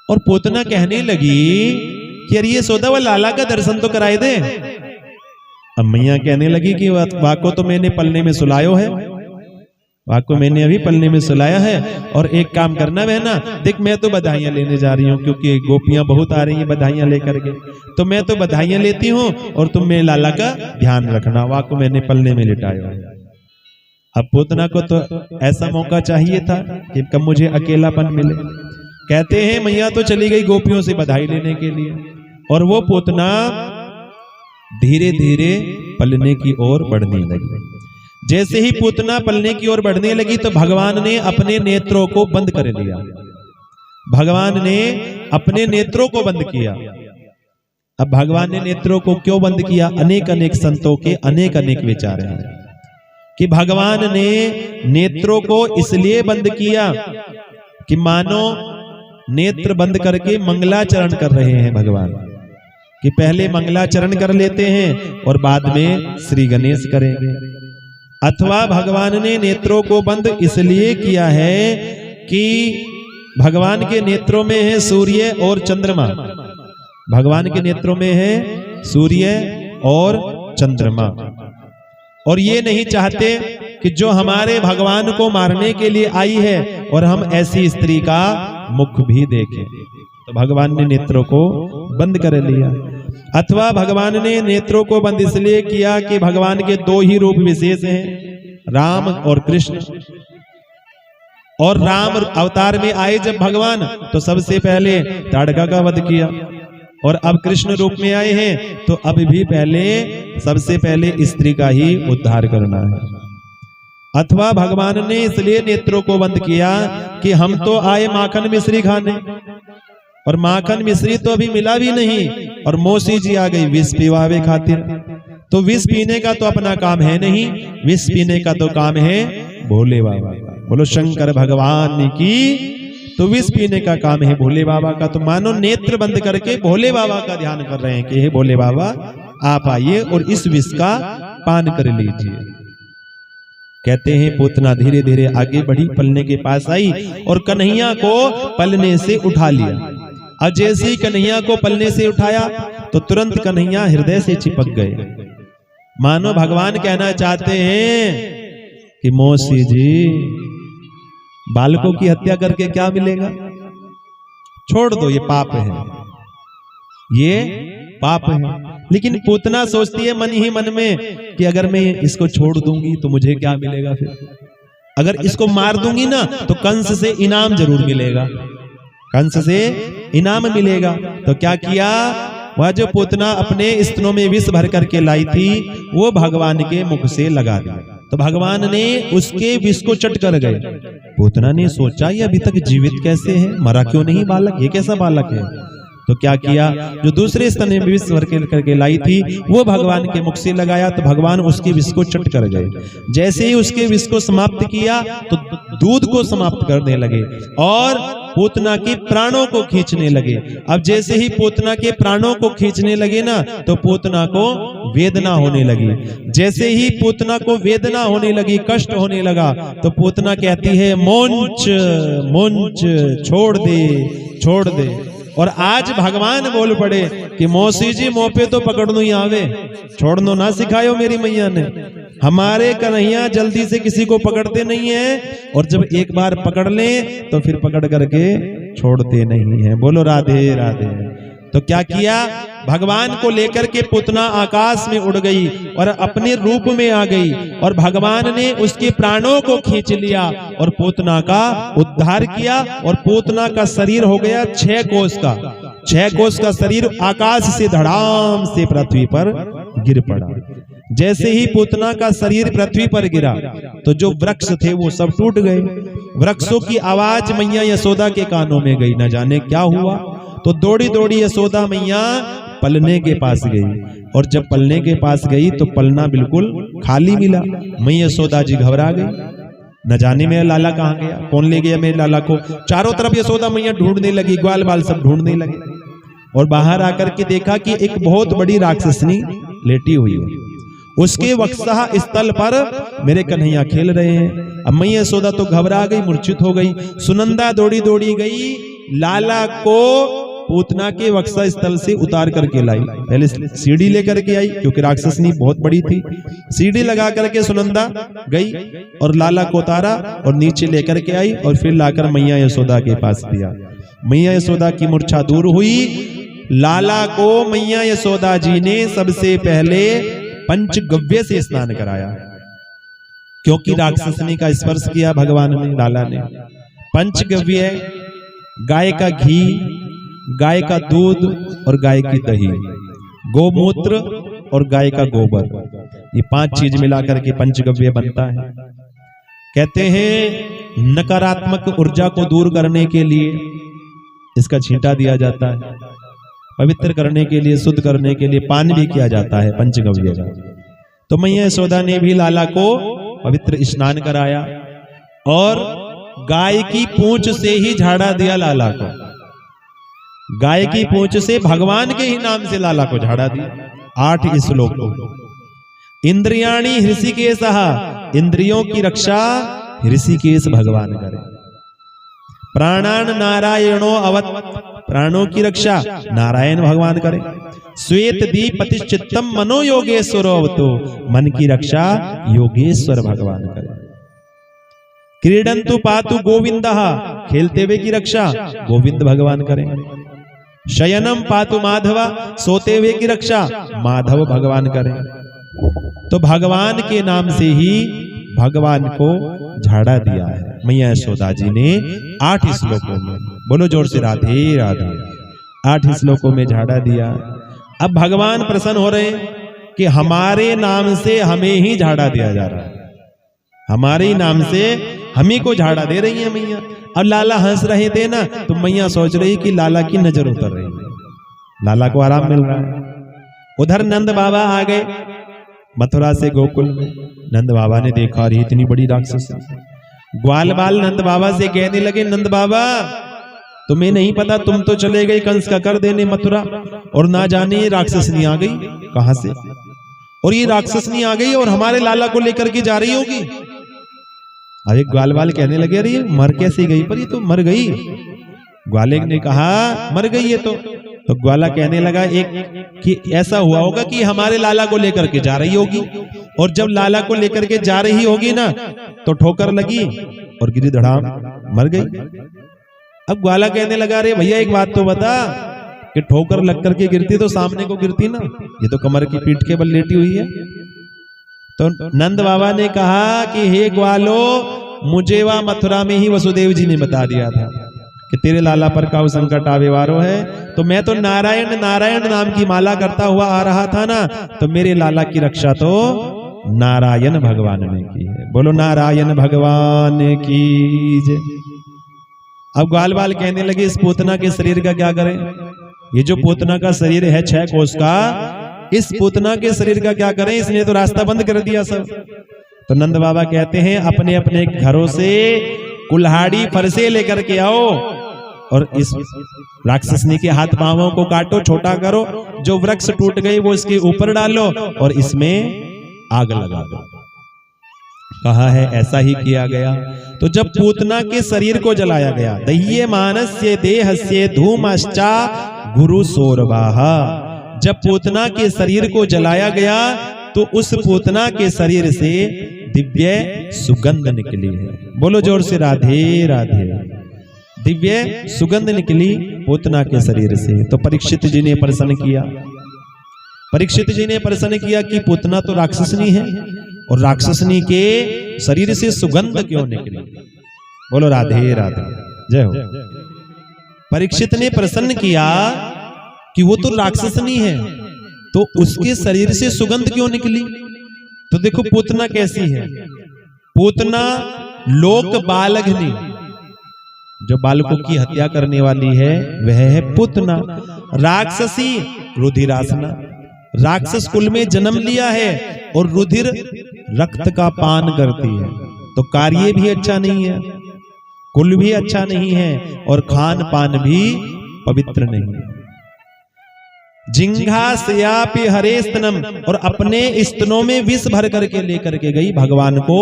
और पूतना कहने लगी कि अरे यशोदा वो लाला का दर्शन तो कराए दे। अब मैया कहने लगी कि वाको तो मैंने पलने में सुलायो है, वाको मैंने अभी पलने में सुलाया है, और एक काम करना बहना, देख मैं तो बधाइयां लेने जा रही हूँ, क्योंकि गोपियां बहुत आ रही हैं बधाइयां लेकर के, तो मैं तो बधाइयां लेती हूँ, और तुम मेरे लाला का ध्यान रखना, वाको मैंने पलने में लिटाया। अब पूतना को तो ऐसा मौका चाहिए था कि कब मुझे अकेलापन मिले। कहते हैं मैया तो चली गई गोपियों से बधाई लेने के लिए, और वो पूतना धीरे धीरे पलने की ओर बढ़ने लगी। जैसे ही पूतना पलने की ओर बढ़ने लगी तो भगवान ने अपने नेत्रों को बंद कर लिया। भगवान ने अपने नेत्रों को बंद किया। अब भगवान ने नेत्रों को क्यों बंद किया? अनेक अनेक संतों के अनेक अनेक विचार हैं कि भगवान ने नेत्रों को इसलिए बंद किया कि मानो नेत्र बंद करके मंगलाचरण कर रहे हैं भगवान, कि पहले मंगलाचरण कर लेते हैं और बाद में श्री गणेश करेंगे। अथवा भगवान ने नेत्रों को बंद इसलिए किया है कि भगवान के नेत्रों में है सूर्य और चंद्रमा, भगवान के नेत्रों में है सूर्य और चंद्रमा, और ये नहीं चाहते कि जो हमारे भगवान को मारने के लिए आई है और हम ऐसी स्त्री का मुख भी देखें, तो भगवान ने नेत्रों को बंद कर लिया। अथवा भगवान ने नेत्रों को बंद इसलिए किया कि भगवान के दो ही रूप विशेष हैं, राम और कृष्ण। और राम अवतार में आए जब भगवान, तो सबसे पहले ताड़का का वध किया, और अब कृष्ण रूप में आए हैं तो अब भी पहले सबसे पहले स्त्री का ही उद्धार करना है। अथवा भगवान ने इसलिए नेत्रों को बंद किया कि हम तो आए माखन मिश्री खाने, और माखन मिश्री तो अभी मिला भी नहीं, और मौसी जी आ गई विष पिवावे खातिर। तो विष पीने का तो अपना काम है नहीं, विष पीने का तो काम है भोले बाबा का। बोलो शंकर भगवान की। तो विष पीने का काम है भोले बाबा का। तो मानो नेत्र बंद करके भोले बाबा का ध्यान कर रहे हैं कि हे भोले बाबा आप आइए और इस विष का पान कर लीजिए। कहते हैं पूतना धीरे धीरे आगे बढ़ी, पलने के पास आई और कन्हैया को पलने से उठा लिया। और जैसे ही कन्हैया को पलने से उठाया तो तुरंत कन्हैया हृदय से चिपक गए। मानो भगवान कहना चाहते हैं कि मौसी जी बालकों की हत्या करके क्या मिलेगा, छोड़ दो, ये पाप है, ये पाप है। लेकिन पूतना सोचती है मन ही मन में कि अगर मैं इसको छोड़ दूंगी तो मुझे क्या मिलेगा, फिर अगर इसको मार दूंगी ना तो कंस से इनाम जरूर मिलेगा, कंस से इनाम मिलेगा। तो क्या किया, वह जो पूतना अपने स्तनों में विष भर करके लाई थी वो भगवान के मुख से लगा दिया। तो भगवान ने उसके विष को चट कर गए। पूतना ने सोचा ये अभी तक जीवित कैसे है, मरा क्यों नहीं बालक, ये कैसा बालक है। तो क्या किया, जो दूसरे स्तन में विष भर के करके लाई थी वो भगवान के मुख से लगाया तो भगवान उसके विष को चट कर गए। जैसे ही उसके विष को समाप्त किया तो दूध को समाप्त करने लगे और पूतना के प्राणों को खींचने लगे। अब जैसे ही पूतना के प्राणों को खींचने लगे ना तो पूतना को वेदना होने लगी। जैसे ही पूतना को वेदना होने लगी, कष्ट होने लगा, तो पूतना कहती है मुंच मुंच, छोड़ दे छोड़ दे। और आज भगवान बोल पड़े कि मौसी जी मोह पे तो पकड़नो ही आवे, छोड़नो ना सिखायो मेरी मैया ने। हमारे कन्हैया जल्दी से किसी को पकड़ते नहीं है और जब एक बार पकड़ ले तो फिर पकड़ करके छोड़ते नहीं है। बोलो राधे राधे। तो क्या किया, भगवान को लेकर के पूतना आकाश में उड़ गई और अपने रूप में आ गई और भगवान ने उसके प्राणों को खींच लिया और पूतना का उद्धार किया और पूतना का शरीर हो गया 6 कोस का। 6 कोस का शरीर आकाश से धड़ाम से पृथ्वी पर गिर पड़ा। जैसे ही पूतना का शरीर पृथ्वी पर गिरा तो जो वृक्ष थे वो सब टूट गए। वृक्षों की आवाज मैया यशोदा के कानों में गई, न जाने क्या हुआ। तो दौड़ी दौड़ी यशोदा मैया पलने के पास गई और जब पलने के पास गई तो पलना बिल्कुल खाली मिला। मैया यशोदा जी घबरा गई, न जाने मेरा लाला कहाँ गया, कौन ले गया मेरे लाला को। चारों तरफ यशोदा मैया ढूंढने लगी, ग्वाल बाल सब ढूंढने लगे और बाहर आकर के देखा कि एक बहुत बड़ी राक्षसनी लेटी हुई है। उसके वक्षः स्थल पर मेरे कन्हैया खेल रहे हैं। अब मैया यशोदा तो घबरा गई, मूर्छित हो गई। सुनंदा दौड़ी दौड़ी गई, लाला को पूतना के वक्षा स्थल से उतार करके लाई। पहले सीढ़ी लेकर के आई क्योंकि राक्षसनी बहुत बड़ी थी। सीढ़ी लगा करके सुनंदा गई और लाला को उतारा और नीचे लेकर के आई और फिर लाकर मैया यशोदा के पास दिया। मैया यशोदा की मूर्छा दूर हुई। लाला को मैया यशोदा जी ने सबसे पहले पंचगव्य से स्नान कराया क्योंकि राक्षसनी का स्पर्श किया भगवान ने, लाला ने। पंचगव्य गाय का घी, गाय का दूध और गाय की दही, गोमूत्र और गाय का गोबर, ये 5 चीज मिलाकर के पंचगव्य बनता है। कहते हैं नकारात्मक ऊर्जा को दूर करने के लिए इसका छींटा दिया जाता है, पवित्र करने के लिए, शुद्ध करने के लिए पान भी किया जाता है पंचगव्य का। तो मैया यशोदा ने भी लाला को पवित्र स्नान कराया और गाय की पूंछ से ही झाड़ा दिया लाला को। गाय की पूंछ से भगवान के ही नाम से लाला को झाड़ा दिया। 8 श्लोकों। इंद्रियाणि हृषिकेशः, इंद्रियों की रक्षा हृषिकेश भगवान करे। प्राणान नारायणो अवत, प्राणों की रक्षा नारायण भगवान करे। श्वेत दीपतिश्चित्तम मनो योगेश्वरो अवतो, मन की रक्षा योगेश्वर भगवान करे। क्रीडंतु पातु गोविंदः, खेलते हुए की रक्षा गोविंद भगवान करें। शयनम पातु माधव, सोते हुए की रक्षा माधव भगवान करें। तो भगवान के नाम से ही भगवान को झाड़ा दिया है मैया यशोदा जी ने 8 श्लोकों में। बोलो जोर से राधे राधे। 8 श्लोकों में झाड़ा दिया। अब भगवान प्रसन्न हो रहे कि हमारे नाम से हमें ही झाड़ा दिया जा रहा है, हमारे ही नाम से हमी को झाड़ा दे रही है मैया। अब लाला हंस रहे थे ना तो मैया सोच रही कि लाला की नजर उतर रही है, लाला को आराम मिल रहा है। उधर नंद बाबा आ गए मथुरा से गोकुल में। नंद बाबा ने देखा रही इतनी बड़ी राक्षस। ग्वाल बाल नंद बाबा से कहने लगे, नंद बाबा तुम्हें नहीं पता, तुम तो चले गए कंस का कर देने मथुरा और ना जाने ये राक्षसनी आ गई कहां से, और ये राक्षसनी आ गई और हमारे लाला को लेकर के जा रही होगी। अरे ग्वाल बाल कहने लगे, अरे मर कैसे गई, पर ये तो मर गई। ग्वाले ने कहा मर गई है तो ग्वाला कहने लगा एक कि ऐसा हुआ होगा कि हमारे लाला को लेकर के जा रही होगी, और जब लाला को लेकर के जा रही होगी ना तो ठोकर लगी और गिरी धड़ाम मर गई। अब ग्वाला कहने लगा, अरे भैया एक बात तो बता कि ठोकर लग करके गिरती तो सामने को गिरती ना, ये तो कमर की पीठ के बल लेटी हुई है। तो नंद बाबा ने कहा कि हे ग्वालो, मुझे वह मथुरा में ही वसुदेव जी ने बता दिया था कि तेरे लाला पर काऊ संकट आवे वारो है, तो मैं तो नारायण नारायण नाम की माला करता हुआ आ रहा था ना, तो मेरे लाला की रक्षा तो नारायण भगवान ने की है। बोलो नारायण भगवान की जय। अब ग्वाल बाल कहने लगे, इस पूतना के शरीर का क्या करें, ये जो पूतना का शरीर है 6 कोस का, इस पूतना के शरीर का क्या करें, इसने तो रास्ता बंद कर दिया सब। तो नंद बाबा कहते हैं अपने अपने घरों से कुल्हाड़ी फरसे लेकर के आओ और इस राक्षसनी के हाथ पांवों को काटो, छोटा करो, जो वृक्ष टूट गई वो इसके ऊपर डालो और इसमें आग लगा दो। कहा है ऐसा ही किया गया। तो जब पूतना के शरीर को जलाया गया, दह्ये मानस्य देहस्य धूमश्चा गुरु सोरवाहा, जब पूतना के शरीर को जलाया गया तो उस पूतना के शरीर से दिव्य सुगंध निकली है। बोलो जोर से राधे राधे। दिव्य सुगंध निकली पूतना के शरीर से। तो परीक्षित जी ने प्रश्न किया, परीक्षित जी ने प्रश्न किया कि पूतना तो राक्षसनी है और राक्षसनी के शरीर से सुगंध क्यों निकली। बोलो राधे राधे, जय हो। परीक्षित ने प्रश्न किया कि वो तो राक्षसनी है तो उसके शरीर से सुगंध क्यों निकली। तो देखो पूतना कैसी है, पूतना लोक बालघनी, जो बालकों की हत्या करने वाली है वह है पूतना। राक्षसी रुधिरासना, राक्षस कुल में जन्म लिया है और रुधिर रक्त का पान करती है, तो कार्य भी अच्छा नहीं है, कुल भी अच्छा नहीं है और खान पान भी पवित्र नहीं है। जिंघासयापि हरे स्तनम, और अपने स्तनों में विष भर करके लेकर के गई भगवान को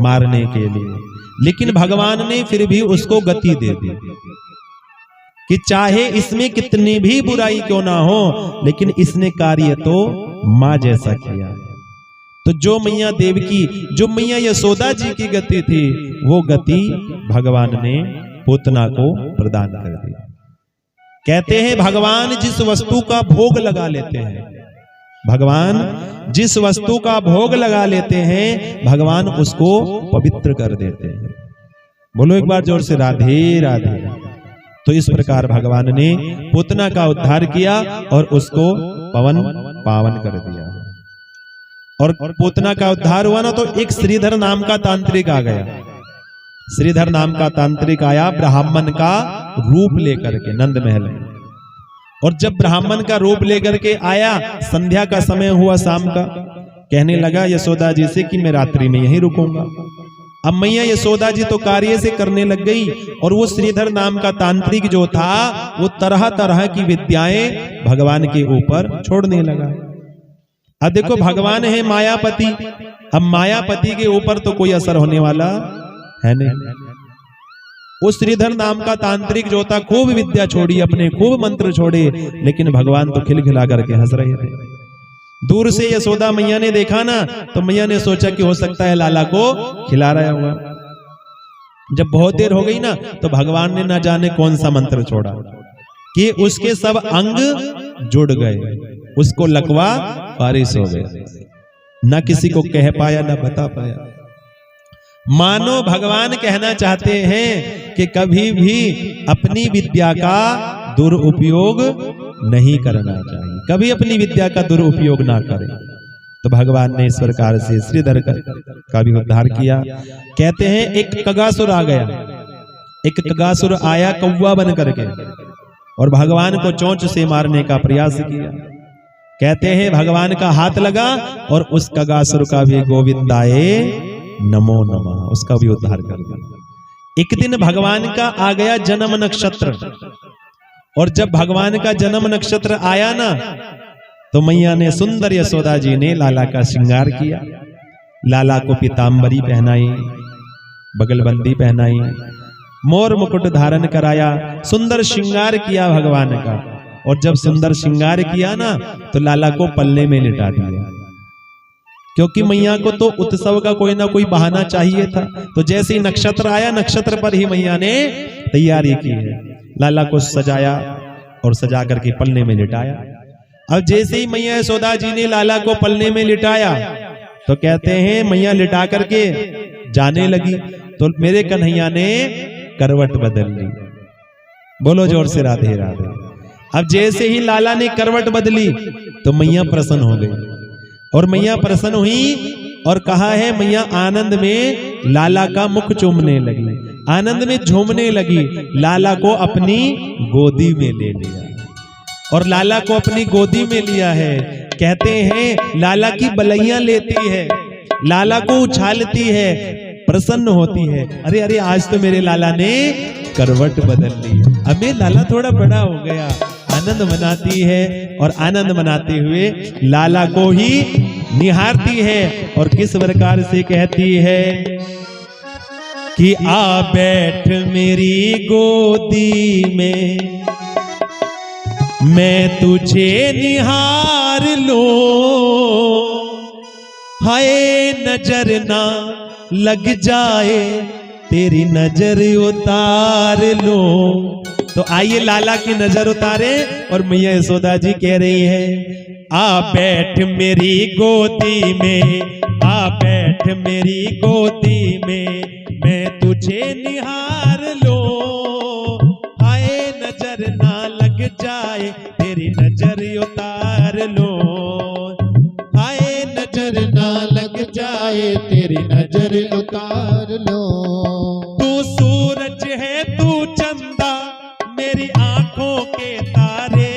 मारने के लिए, लेकिन भगवान ने फिर भी उसको गति दे दी कि चाहे इसमें कितनी भी बुराई क्यों ना हो, लेकिन इसने कार्य तो मां जैसा किया। तो जो मैया देवकी, जो मैया यशोदा जी की गति थी, वो गति भगवान ने पूतना को प्रदान कर दी। कहते हैं भगवान जिस वस्तु का भोग लगा लेते हैं, भगवान जिस वस्तु का भोग लगा लेते हैं, भगवान उसको पवित्र कर देते हैं। बोलो एक बार जोर से राधे राधे। तो इस प्रकार भगवान ने पूतना का उद्धार किया और उसको पवन पावन कर दिया। और पूतना का उद्धार हुआ ना, तो एक श्रीधर नाम का तांत्रिक आ गया। श्रीधर नाम का तांत्रिक आया ब्राह्मण का रूप लेकर के नंद महल में। और जब ब्राह्मण का रूप लेकर के आया, संध्या का समय हुआ शाम का, कहने लगा यशोदा जी से कि मैं रात्रि में यहीं रुकूंगा। अब मैया यशोदा जी तो कार्य से करने लग गई और वो श्रीधर नाम का तांत्रिक जो था वो तरह तरह की विद्याएं भगवान के ऊपर छोड़ने लगा। अब देखो भगवान है मायापति, अब मायापति के ऊपर तो कोई असर होने वाला है नहीं। उस श्रीधर नाम का तांत्रिक जो था खूब विद्या छोड़ी, अपने खूब मंत्र छोड़े, लेकिन भगवान तो खिलखिला करके हंस रहे थे। दूर से यशोदा मैया ने देखा ना, तो मैया ने सोचा कि हो सकता है लाला को खिला रहा होगा। जब बहुत देर हो गई ना, तो भगवान ने ना जाने कौन सा मंत्र छोड़ा कि उसके सब अंग जुड़ गए, उसको लकवा बारिश हो गए, ना किसी को कह पाया ना बता पाया। मानो भगवान कहना चाहते हैं कि कभी भी अपनी विद्या का दुरुपयोग नहीं करना चाहिए, कभी अपनी विद्या का दुरुपयोग ना करें। तो भगवान ने इस प्रकार से श्रीधर का भी उद्धार किया। कहते हैं एक कगासुर आ गया, एक कगासुर आया कौवा बन करके और भगवान को चोंच से मारने का प्रयास किया। कहते हैं भगवान का हाथ लगा और उस कगासुर का भी गोविंदाए नमो नमः, उसका भी उद्धार कर दिया। एक दिन भगवान का आ गया जन्म नक्षत्र, और जब भगवान का जन्म नक्षत्र आया ना, तो मैया ने सुंदर यशोदा जी ने लाला का श्रृंगार किया। लाला को पीतांबरी पहनाई, बगलबंदी पहनाई, मोर मुकुट धारण कराया, सुंदर श्रृंगार किया भगवान का। और जब सुंदर श्रृंगार किया ना, तो लाला को पल्ले में लिटा दिया, क्योंकि मैया को तो उत्सव का कोई ना कोई बहाना चाहिए था। तो जैसे ही नक्षत्र आया, नक्षत्र पर ही मैया ने तैयारी की है। लाला को सजाया और सजा करके पलने में लिटाया। अब जैसे ही मैया यशोदा जी ने लाला को पलने में लिटाया, तो कहते हैं मैया लिटा करके जाने लगी, तो मेरे कन्हैया ने करवट बदल ली। बोलो जोर से राधे राधे। अब जैसे ही लाला ने करवट बदली, तो मैया प्रसन्न हो गई। और मैया प्रसन्न हुई और कहा है मैया आनंद में लाला का मुख चूमने लगी, आनंद में झूमने लगी, लाला को अपनी गोदी में ले लिया। और लाला को अपनी गोदी में लिया है। कहते हैं लाला की बलैया लेती है, लाला को उछालती है, प्रसन्न होती है। अरे अरे आज तो मेरे लाला ने करवट बदल ली, हमें लाला थोड़ा बड़ा हो गया। आनंद मनाती है और आनंद मनाते हुए लाला को ही निहारती है और किस प्रकार से कहती है कि आ बैठ मेरी गोदी में, मैं तुझे निहार लूं, हाय नजर ना लग जाए तेरी नजर उतार लो। तो आइए लाला की नजर उतारे और मैया यशोदा जी कह रही है आ बैठ मेरी गोदी में, आ बैठ मेरी गोदी में, मैं तुझे निहार लो, हाय नजर ना लग जाए तेरी नजर उतार लो, हाय नजर ना लग जाए तेरी नजर उतार लो। तू सूरज है तू चंदा मेरी आंखों के तारे,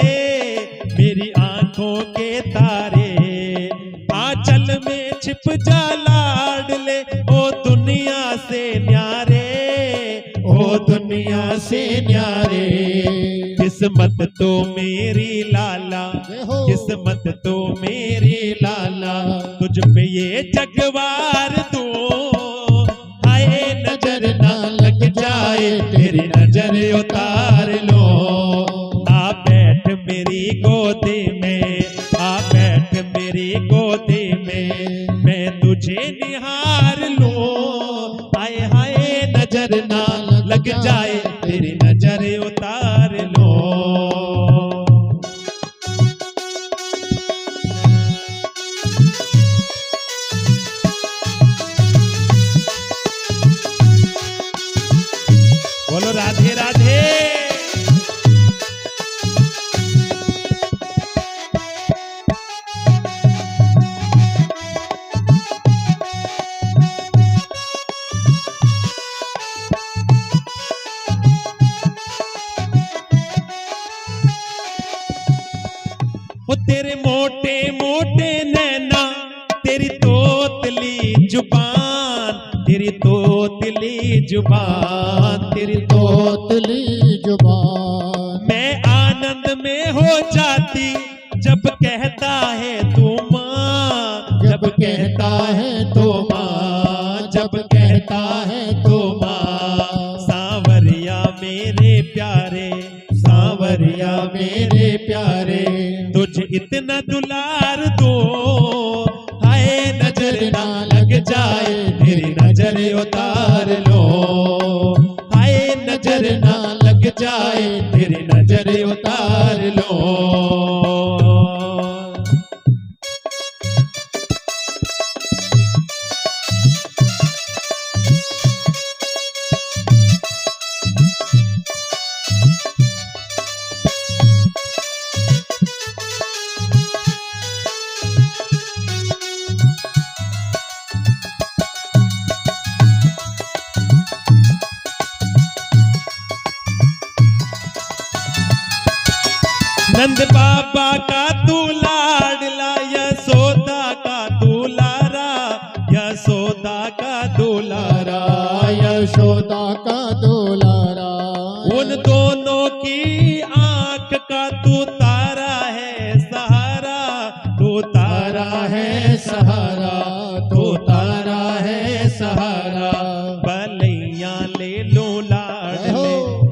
मेरी आंखों के तारे, आंचल में छिप जा लाडले ओ दुनिया से न्यारे, ओ दुनिया से न्यारे। किस्मत तो मेरी लाला, किस्मत तो मेरी लाला, तुझ पे ये जगवार दो, हाय नजर ना लग जाए तेरी नजर उतार लो। आ बैठ मेरी गोदी में, आ बैठ मेरी गोदी में, मैं तुझे निहार लूं, हाय हाय नजर ना लग जाए तेरी नजर उतार लो। बोलो राधे राधे। वो तेरे मोटे मोटे नैना, तेरी तोतली जुबान, तेरी तोतली जुबान, तेरी तोतली जुबान, मैं आनंद में हो जाती जब कहता है तू माँ, जब कहता है तो माँ, जब कहता है तो माँ। सांवरिया मेरे प्यारे, सांवरिया मेरे प्यारे, तुझे इतना दुलार दो, हाय नजर ना लग जाए तेरी नजर उतार लो, हाय नजर ना लग जाए तेरी नजर उतार लो। नंद बाबा का तू लाडला, यशोदा का दुलारा, यशोदा का दुलारा, यशोदा का दुलारा। उन दोनों की आंख का तू तारा है सहारा, तू तारा है सहारा, तू तारा है सहारा। बलैया ले लो लाडले,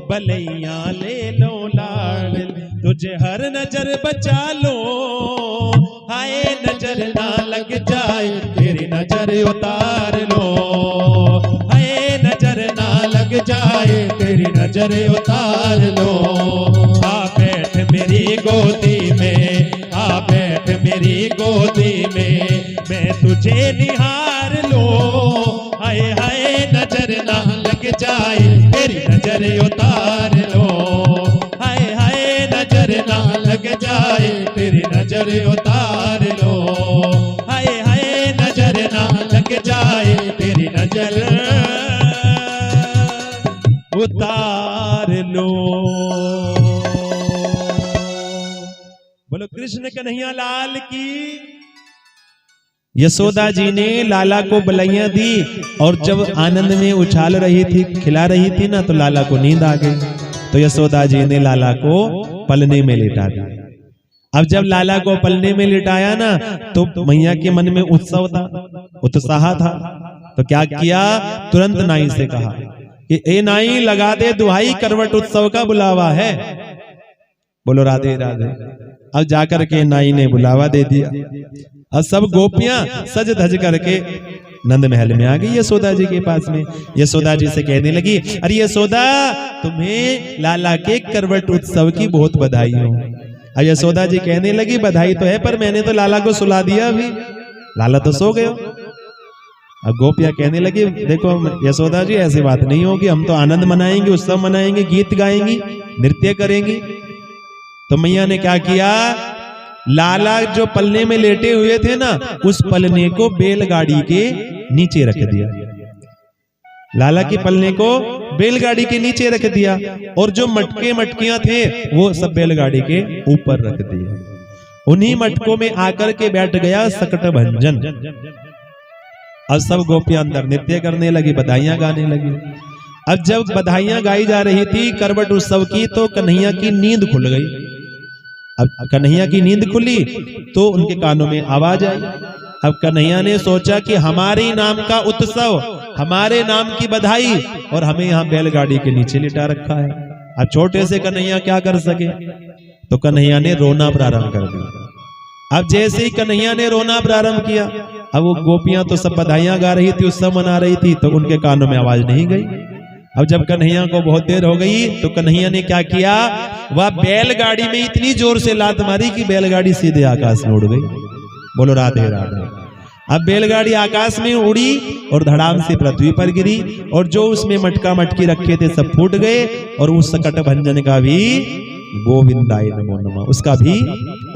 बलैया ले लो लाडले, तुझे हर नजर बचा लो, हाय नजर ना लग जाए तेरी नजर उतार लो, हाय नजर ना लग जाए तेरी नजर उतार लो। आ बैठ मेरी गोदी में, आ बैठ मेरी गोदी में, मैं तुझे निहार लो, हाय हाय नजर ना लग जाए तेरी नजर उतार लो, हाय हाय नजर ना लग जाए तेरी नजर उतार लो, हाय हाय नजर ना लग जाए तेरी नजर उतार लो। कृष्ण कन्हैया लाल की। यशोदा जी ने लाला को बलैया दी और जब आनंद में उछाल रही थी, खिला रही थी ना, तो लाला को नींद आ गई। तो यशोदा जी ने लाला को पलने में लिटा दिया। अब जब लाला को पलने में लिटाया ना, तो मैया के मन में उत्सव था, उत्साह था। तो क्या किया, तुरंत नाई से कहा कि ए नाई, लगा दे दुहाई, करवट उत्सव का बुलावा है। बोलो राधे राधे। अब जाकर के नाई ने बुलावा दे दिया। अब सब गोपियां सज धज करके नंद महल में आ गई यशोदा जी के पास में। यशोदा जी से कहने लगी, अरे यशोदा, तुम्हें लाला के करवट उत्सव की बहुत बधाई हो। अब यशोदा जी कहने लगी, बधाई तो है, पर मैंने तो लाला को सुला दिया, अभी लाला तो सो गए। अब गोपियां कहने लगी, देखो यशोदा जी, ऐसी बात नहीं होगी, हम तो आनंद मनाएंगे, उत्सव मनाएंगे, गीत गाएंगी, नृत्य करेंगी। तो मैया ने क्या किया, लाला जो पलने में लेटे हुए थे ना, उस पलने को बैलगाड़ी के नीचे रख दिया। लाला की पलने को बैलगाड़ी के नीचे रख दिया और जो मटके मटकियां थे वो सब बैलगाड़ी के ऊपर रख दिए। उन्हीं मटकों में आकर के बैठ गया सकट भंजन। अब सब गोपियां अंदर नृत्य करने लगी, बधाइयां गाने लगी। अब जब बधाइयां गाई जा रही थी करवट उत्सव की, तो कन्हैया की नींद खुल गई। अब कन्हैया की नींद खुली तो उनके कानों में आवाज आई। अब कन्हैया ने सोचा कि हमारे नाम का उत्सव, हमारे नाम की बधाई, और हमें यहाँ बैलगाड़ी के नीचे लिटा रखा है। अब छोटे से कन्हैया क्या कर सके, तो कन्हैया ने रोना प्रारंभ कर दिया। अब जैसे ही कन्हैया ने रोना प्रारंभ किया, अब वो गोपियां तो सब बधाइयां गा रही थी, उत्सव मना रही थी, तो उनके कानों में आवाज नहीं गई। अब जब कन्हैया को बहुत देर हो गई, तो कन्हैया ने क्या किया, वह बैलगाड़ी में इतनी जोर से लात मारी कि बैलगाड़ी सीधे आकाश में उड़ गई। बोलो राधे राधे। अब बैलगाड़ी आकाश में उड़ी और धड़ाम से पृथ्वी पर गिरी, और जो उसमें मटका मटकी रखे थे सब फूट गए, और उस सकट भंजन का भी, गोविंदाय नमो नमः, उसका भी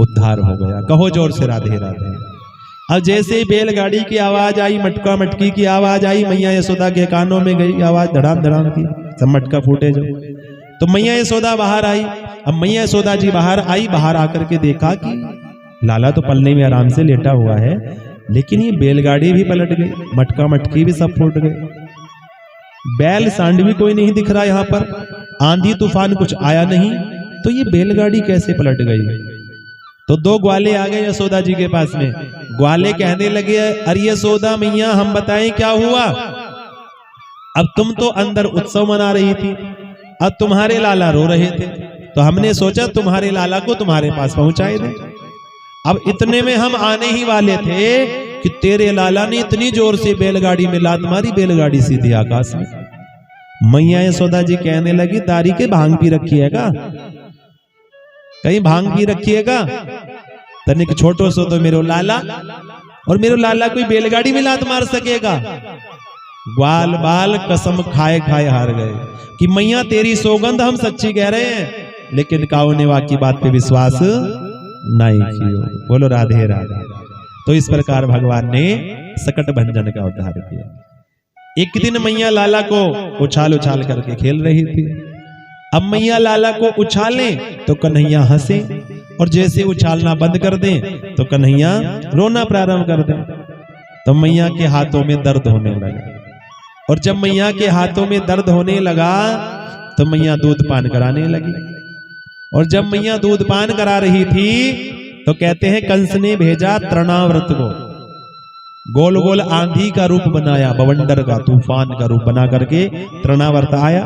उद्धार हो गया। कहो जोर से राधे राधे। अब जैसे ही बैलगाड़ी की आवाज आई, मटका मटकी की आवाज आई, मैया यशोदा के कानों में गई आवाज धड़ाम धड़ाम की, सब मटका फूटे जो। तो मैया यशोदा बाहर आई। अब मैया यशोदा जी बाहर आई, बाहर आकर के देखा कि लाला तो पलने में आराम से लेटा हुआ है, लेकिन ये बैलगाड़ी भी पलट गई, मटका मटकी भी सब फूट गए, बैल सांड भी कोई नहीं दिख रहा यहाँ पर, आंधी तूफान कुछ आया नहीं, तो ये बैलगाड़ी कैसे पलट गई। तो दो ग्वाले आ गए यशोदा जी के पास में। ग्वाले कहने लगे, अरे यशोदा मैया, हम बताएं क्या हुआ। अब तुम तो अंदर उत्सव मना रही थी, अब तुम्हारे लाला रो रहे थे, तो हमने सोचा तुम्हारे लाला को तुम्हारे पास पहुंचाए दे। अब इतने में हम आने ही वाले थे कि तेरे लाला ने इतनी जोर से बैलगाड़ी में लात मारी, बैलगाड़ी सीधी आकाश में। मैया यशोदा जी कहने लगी, दारी के भांग पी रखी है का, कहीं भांग पी रखिएगा, तनिक छोटो सो तो मेरो लाला, और मेरो लाला कोई बैलगाड़ी में लात मार सकेगा। ग्वाल बाल कसम खाए खाए हार गए कि मैया तेरी सौगंध हम सच्ची कह रहे हैं, लेकिन काऊ ने वाकी बात पे विश्वास नहीं किया। बोलो राधे राधे। तो इस प्रकार भगवान ने सकट भंजन का उद्धार किया। एक दिन मैया लाला को उछाल उछाल करके खेल रही थी। अब मैया लाला को उछाले तो कन्हैया हंसे, और जैसे उछालना बंद कर दे तो कन्हैया रोना प्रारंभ कर दे। तो मैया के हाथों में दर्द होने लगा, और जब मैया के हाथों में दर्द होने लगा तो मैया दूध पान कराने लगी। और जब मैया दूध पान करा रही थी तो कहते हैं कंस ने भेजा तृणाव्रत को, गोल गोल आंधी का रूप बनाया, बवंडर का, तूफान का रूप बना करके तृणावर्त आया।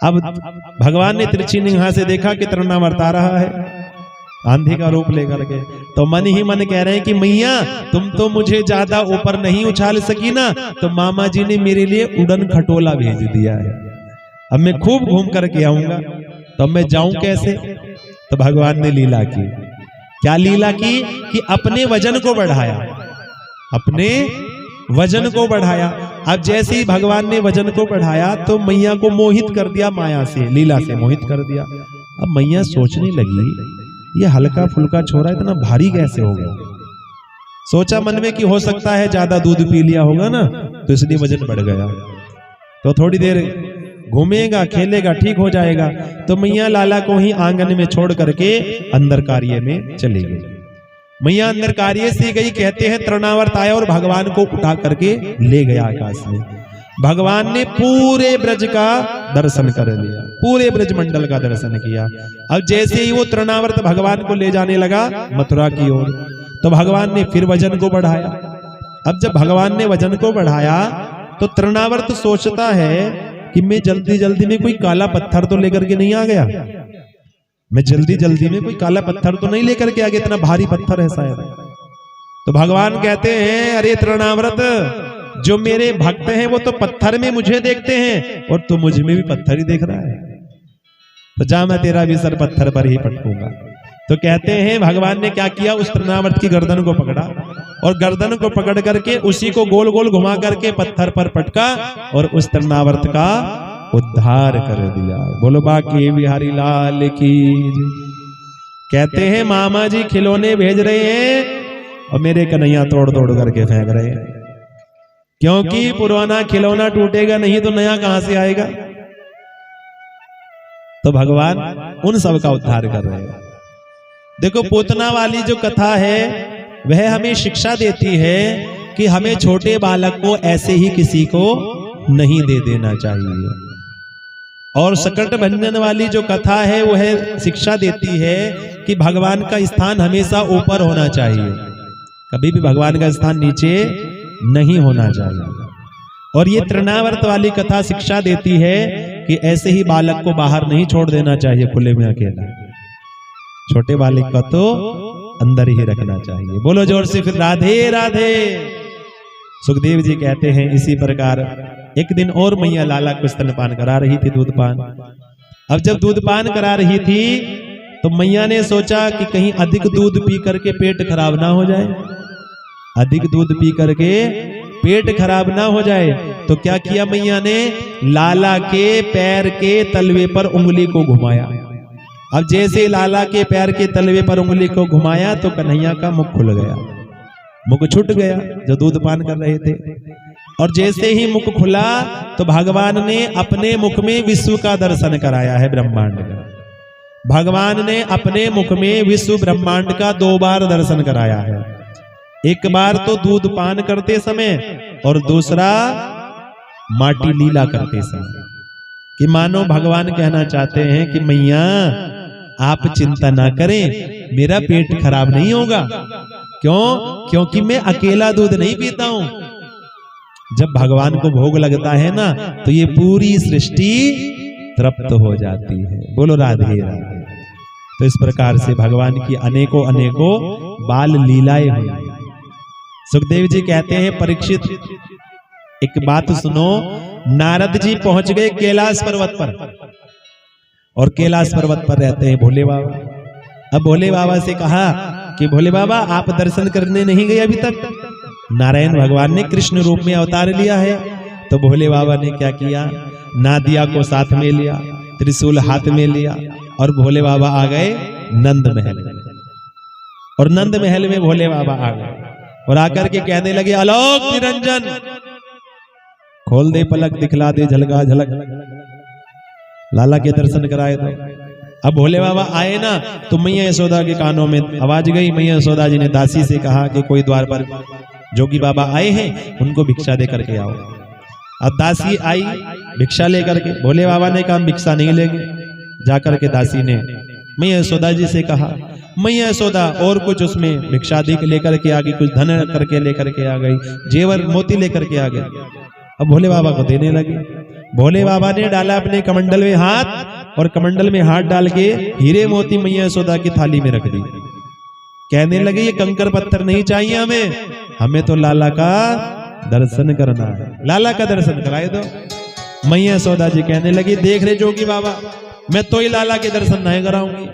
अब भगवान ने तिरछी निगाह से देखा कि तृणावर्त आ रहा है आंधी का रूप लेकर के, तो मन ही मन कह रहे हैं कि मैया तुम तो मुझे ज्यादा ऊपर नहीं उछाल सकी ना, तो मामा जी ने मेरे लिए उड़न खटोला भेज दिया है, अब मैं खूब घूम करके आऊंगा। तो मैं जाऊं कैसे। तो भगवान ने लीला की। क्या लीला की कि अपने वजन को बढ़ाया, अपने वजन को बढ़ाया। अब जैसे ही भगवान ने वजन को बढ़ाया तो मैया को मोहित कर दिया, माया से, लीला से मोहित कर दिया। अब मैया सोचने लगी ये हल्का फुल्का छोरा इतना भारी कैसे हो गया। सोचा मन में कि हो सकता है ज्यादा दूध पी लिया होगा ना, तो इसलिए वजन बढ़ गया। तो थोड़ी देर घूमेगा खेलेगा ठीक हो जाएगा। तो मैया लाला को ही आंगन में छोड़ करके अंदर कार्य में चली गई। मैया अंदर कार्य से गई, कहते हैं तृणावर्त आया और भगवान को उठा करके ले गया आकाश में। भगवान ने पूरे ब्रज का दर्शन कर लिया, पूरे ब्रज मंडल का दर्शन किया। अब जैसे ही वो तृणावर्त भगवान को ले जाने लगा मथुरा की ओर, तो भगवान ने फिर वजन को बढ़ाया। अब जब भगवान ने वजन को बढ़ाया तो तृणावर्त सोचता है कि मैं जल्दी जल्दी में कोई काला पत्थर तो लेकर के नहीं आ गया, मैं जल्दी जल्दी में कोई काला पत्थर तो नहीं लेकर के आ गया, इतना भारी पत्थर है शायद। तो भगवान कहते हैं अरे तृणावर्त, जो मेरे भक्त हैं वो तो पत्थर में मुझे देखते हैं और तू मुझ में भी पत्थर ही देख रहा है, तो जा मैं तेरा भी सर पत्थर पर ही पटकूंगा। तो कहते हैं भगवान ने क्या किया, उस तृणावर्त की गर्दन को पकड़ा और गर्दन को पकड़ करके उसी को गोल गोल घुमा करके पत्थर पर पटका और उस तृणावर्त का उद्धार कर दिया। बोलो बाकी बिहारी लाल की। कहते हैं मामा जी खिलौने भेज रहे हैं और मेरे कन्हैया तोड़ तोड़ करके फेंक रहे हैं, क्योंकि पुराना खिलौना टूटेगा नहीं तो नया कहां से आएगा। तो भगवान उन सब का उद्धार कर रहे हैं। देखो पूतना वाली जो कथा है वह हमें शिक्षा देती है कि हमें छोटे बालक को ऐसे ही किसी को नहीं दे देना चाहिए। और सकट भंजन वाली जो कथा है वह शिक्षा देती है कि भगवान का स्थान हमेशा ऊपर होना चाहिए, कभी भी भगवान का स्थान नीचे नहीं होना चाहिए। और ये तृणावर्त वाली कथा शिक्षा देती है कि ऐसे ही बालक को बाहर नहीं छोड़ देना चाहिए खुले में अकेला, छोटे बालक का तो अंदर ही रखना चाहिए। बोलो जोर से फिर राधे राधे। सुखदेव जी कहते हैं इसी प्रकार एक दिन और मैया लाला को स्तनपान करा रही थी, दूध पान। अब जब दूध पान करा रही थी तो मैया ने सोचा कि कहीं अधिक दूध पी करके पेट खराब ना हो जाए, अधिक दूध पी करके पेट खराब ना हो जाए। तो क्या किया मैया ने, लाला के पैर के तलवे पर उंगली को घुमाया। अब जैसे लाला के पैर के तलवे पर उंगली को घुमाया तो कन्हैया का मुख खुल गया, मुख छूट गया जो दूध पान कर रहे थे। और जैसे ही मुख खुला तो भगवान ने अपने मुख में विश्व का दर्शन कराया है, ब्रह्मांड का। भगवान ने अपने मुख में विश्व ब्रह्मांड का 2 बार दर्शन कराया है। एक बार तो दूध पान करते समय और दूसरा माटी लीला करते समय, कि मानो भगवान कहना चाहते हैं कि मैया आप चिंता ना करें, मेरा पेट खराब नहीं होगा। क्यों? क्योंकि मैं अकेला दूध नहीं पीता हूं। जब भगवान को भोग लगता है ना तो ये पूरी सृष्टि तृप्त हो जाती है। बोलो राधे राधे। तो इस प्रकार से भगवान की अनेकों अनेकों बाल लीलाएं हुई। सुखदेव जी कहते हैं परीक्षित एक बात सुनो, नारद जी पहुंच गए कैलाश पर्वत पर और कैलाश पर्वत पर रहते हैं भोले बाबा। अब भोले बाबा से कहा कि भोले बाबा आप दर्शन करने नहीं गए अभी तक, नारायण भगवान ने कृष्ण रूप में अवतार लिया है। तो भोले बाबा ने क्या किया, नादिया को साथ में लिया, त्रिशूल हाथ में लिया और भोले बाबा आ गए नंद महल में। और नंद महल में भोले बाबा आ गए और आकर के कहने लगे आलोक निरंजन खोल दे पलक दिखला दे झलका झलक, लाला के दर्शन कराए। तो अब भोले बाबा आए ना तो मैया यशोदा के कानों में आवाज गई। मैया यशोदा जी ने दासी से कहा कि कोई द्वार पर जोगी बाबा आए हैं, उनको भिक्षा दे करके आओ। अब दासी आई भिक्षा लेकर के। भोले बाबा ने कहा भिक्षा नहीं लेंगे। जाकर के दासी ने मैया यशोदा जी से कहा। मैया यशोदा और कुछ उसमें भिक्षा अधिक लेकर के आ गई, कुछ धन करके लेकर के आ गई, जेवर मोती लेकर के आ गई। अब भोले बाबा को देने लगे। भोले बाबा ने डाला अपने कमंडल में हाथ और कमंडल में हाथ डाल के हीरे मोती मैया यशोदा की थाली में रख दी। कहने लगे ये कंकर पत्थर नहीं चाहिए हमें, हमें तो लाला का दर्शन करना है, लाला का दर्शन कराए दो। मैया यशोदा जी कहने लगी देख रहे जोगी बाबा, मैं तो ही लाला के दर्शन नहीं कराऊंगी,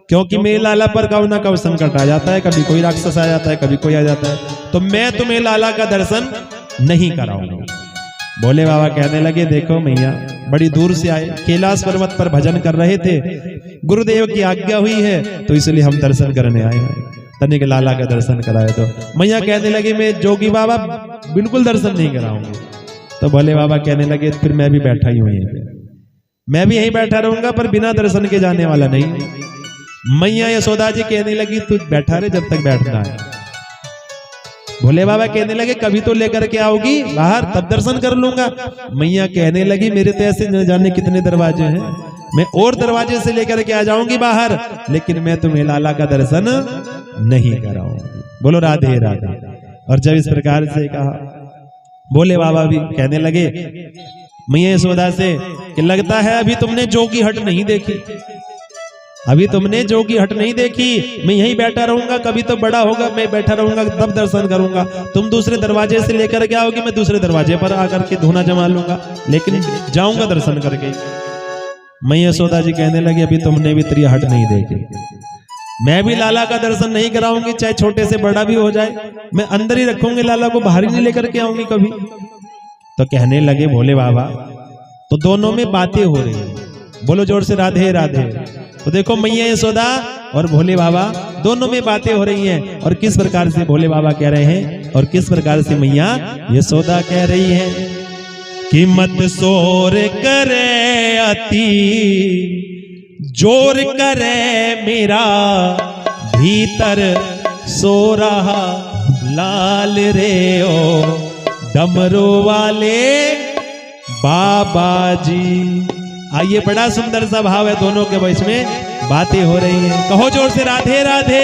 क्योंकि मेरे लाला पर कब ना कब संकट आ जाता है, कभी कोई राक्षस आ जाता है, कभी कोई आ जाता है, तो मैं तुम्हें लाला का दर्शन नहीं कराऊंगा। भोले बाबा कहने लगे देखो मैया बड़ी दूर से आए, कैलाश पर्वत पर भजन कर रहे थे, गुरुदेव की आज्ञा हुई है तो इसलिए हम दर्शन करने आए हैं, तनिक लाला का दर्शन कराए। तो मैया कहने लगे मैं जोगी बाबा बिल्कुल दर्शन नहीं कराऊंगी। तो भोले बाबा कहने लगे फिर मैं भी बैठा ही हूं यहीं पे, मैं भी यहीं बैठा रहूंगा पर बिना दर्शन के जाने वाला नहीं। मैया यशोदा जी कहने लगी तू बैठा रहे जब तक बैठना है। भोले बाबा कहने लगे कभी तो लेकर के आओगी बाहर तब दर्शन कर लूंगा। मैया कहने लगी मेरे तो ऐसे न जाने कितने दरवाजे हैं, मैं और दरवाजे से लेकर के आ जाऊंगी बाहर, लेकिन मैं तुम्हें लाला का दर्शन नहीं कराऊंगी। बोलो राधे राधे। और जब इस प्रकार से कहा भोले बाबा भी कहने लगे मैया यशोदा से कि लगता है अभी तुमने जोगी हट नहीं देखी, अभी तुमने जोगी हट नहीं देखी। मैं यहीं बैठा रहूंगा, कभी तो बड़ा होगा मैं बैठा रहूंगा तब दर्शन करूंगा। तुम दूसरे दरवाजे से लेकर के आओगे, मैं दूसरे दरवाजे पर आकर के धूना जमा लूंगा, लेकिन जाऊंगा दर्शन करके। मैया यशोदा जी कहने लगी अभी तुमने भी त्रिया हट नहीं देखी, मैं भी लाला का दर्शन नहीं कराऊंगी, चाहे छोटे से बड़ा भी हो जाए, मैं अंदर ही रखूंगी, लाला को बाहर ही नहीं लेकर के आऊंगी कभी। तो कहने लगे भोले बाबा तो दोनों में बातें हो रही है। बोलो जोर से राधे राधे। तो देखो मैया यशोदा और भोले बाबा दोनों में बातें हो रही हैं। और किस प्रकार से भोले बाबा कह रहे हैं और किस प्रकार से मैया यशोदा कह रही है कि मत शोर करे अति जोर करे मेरा भीतर सो रहा लाल रे ओ डमरू वाले बाबा जी। आइए बड़ा सुंदर सा भाव है, दोनों के बीच में बातें हो रही हैं। कहो जोर से राधे राधे।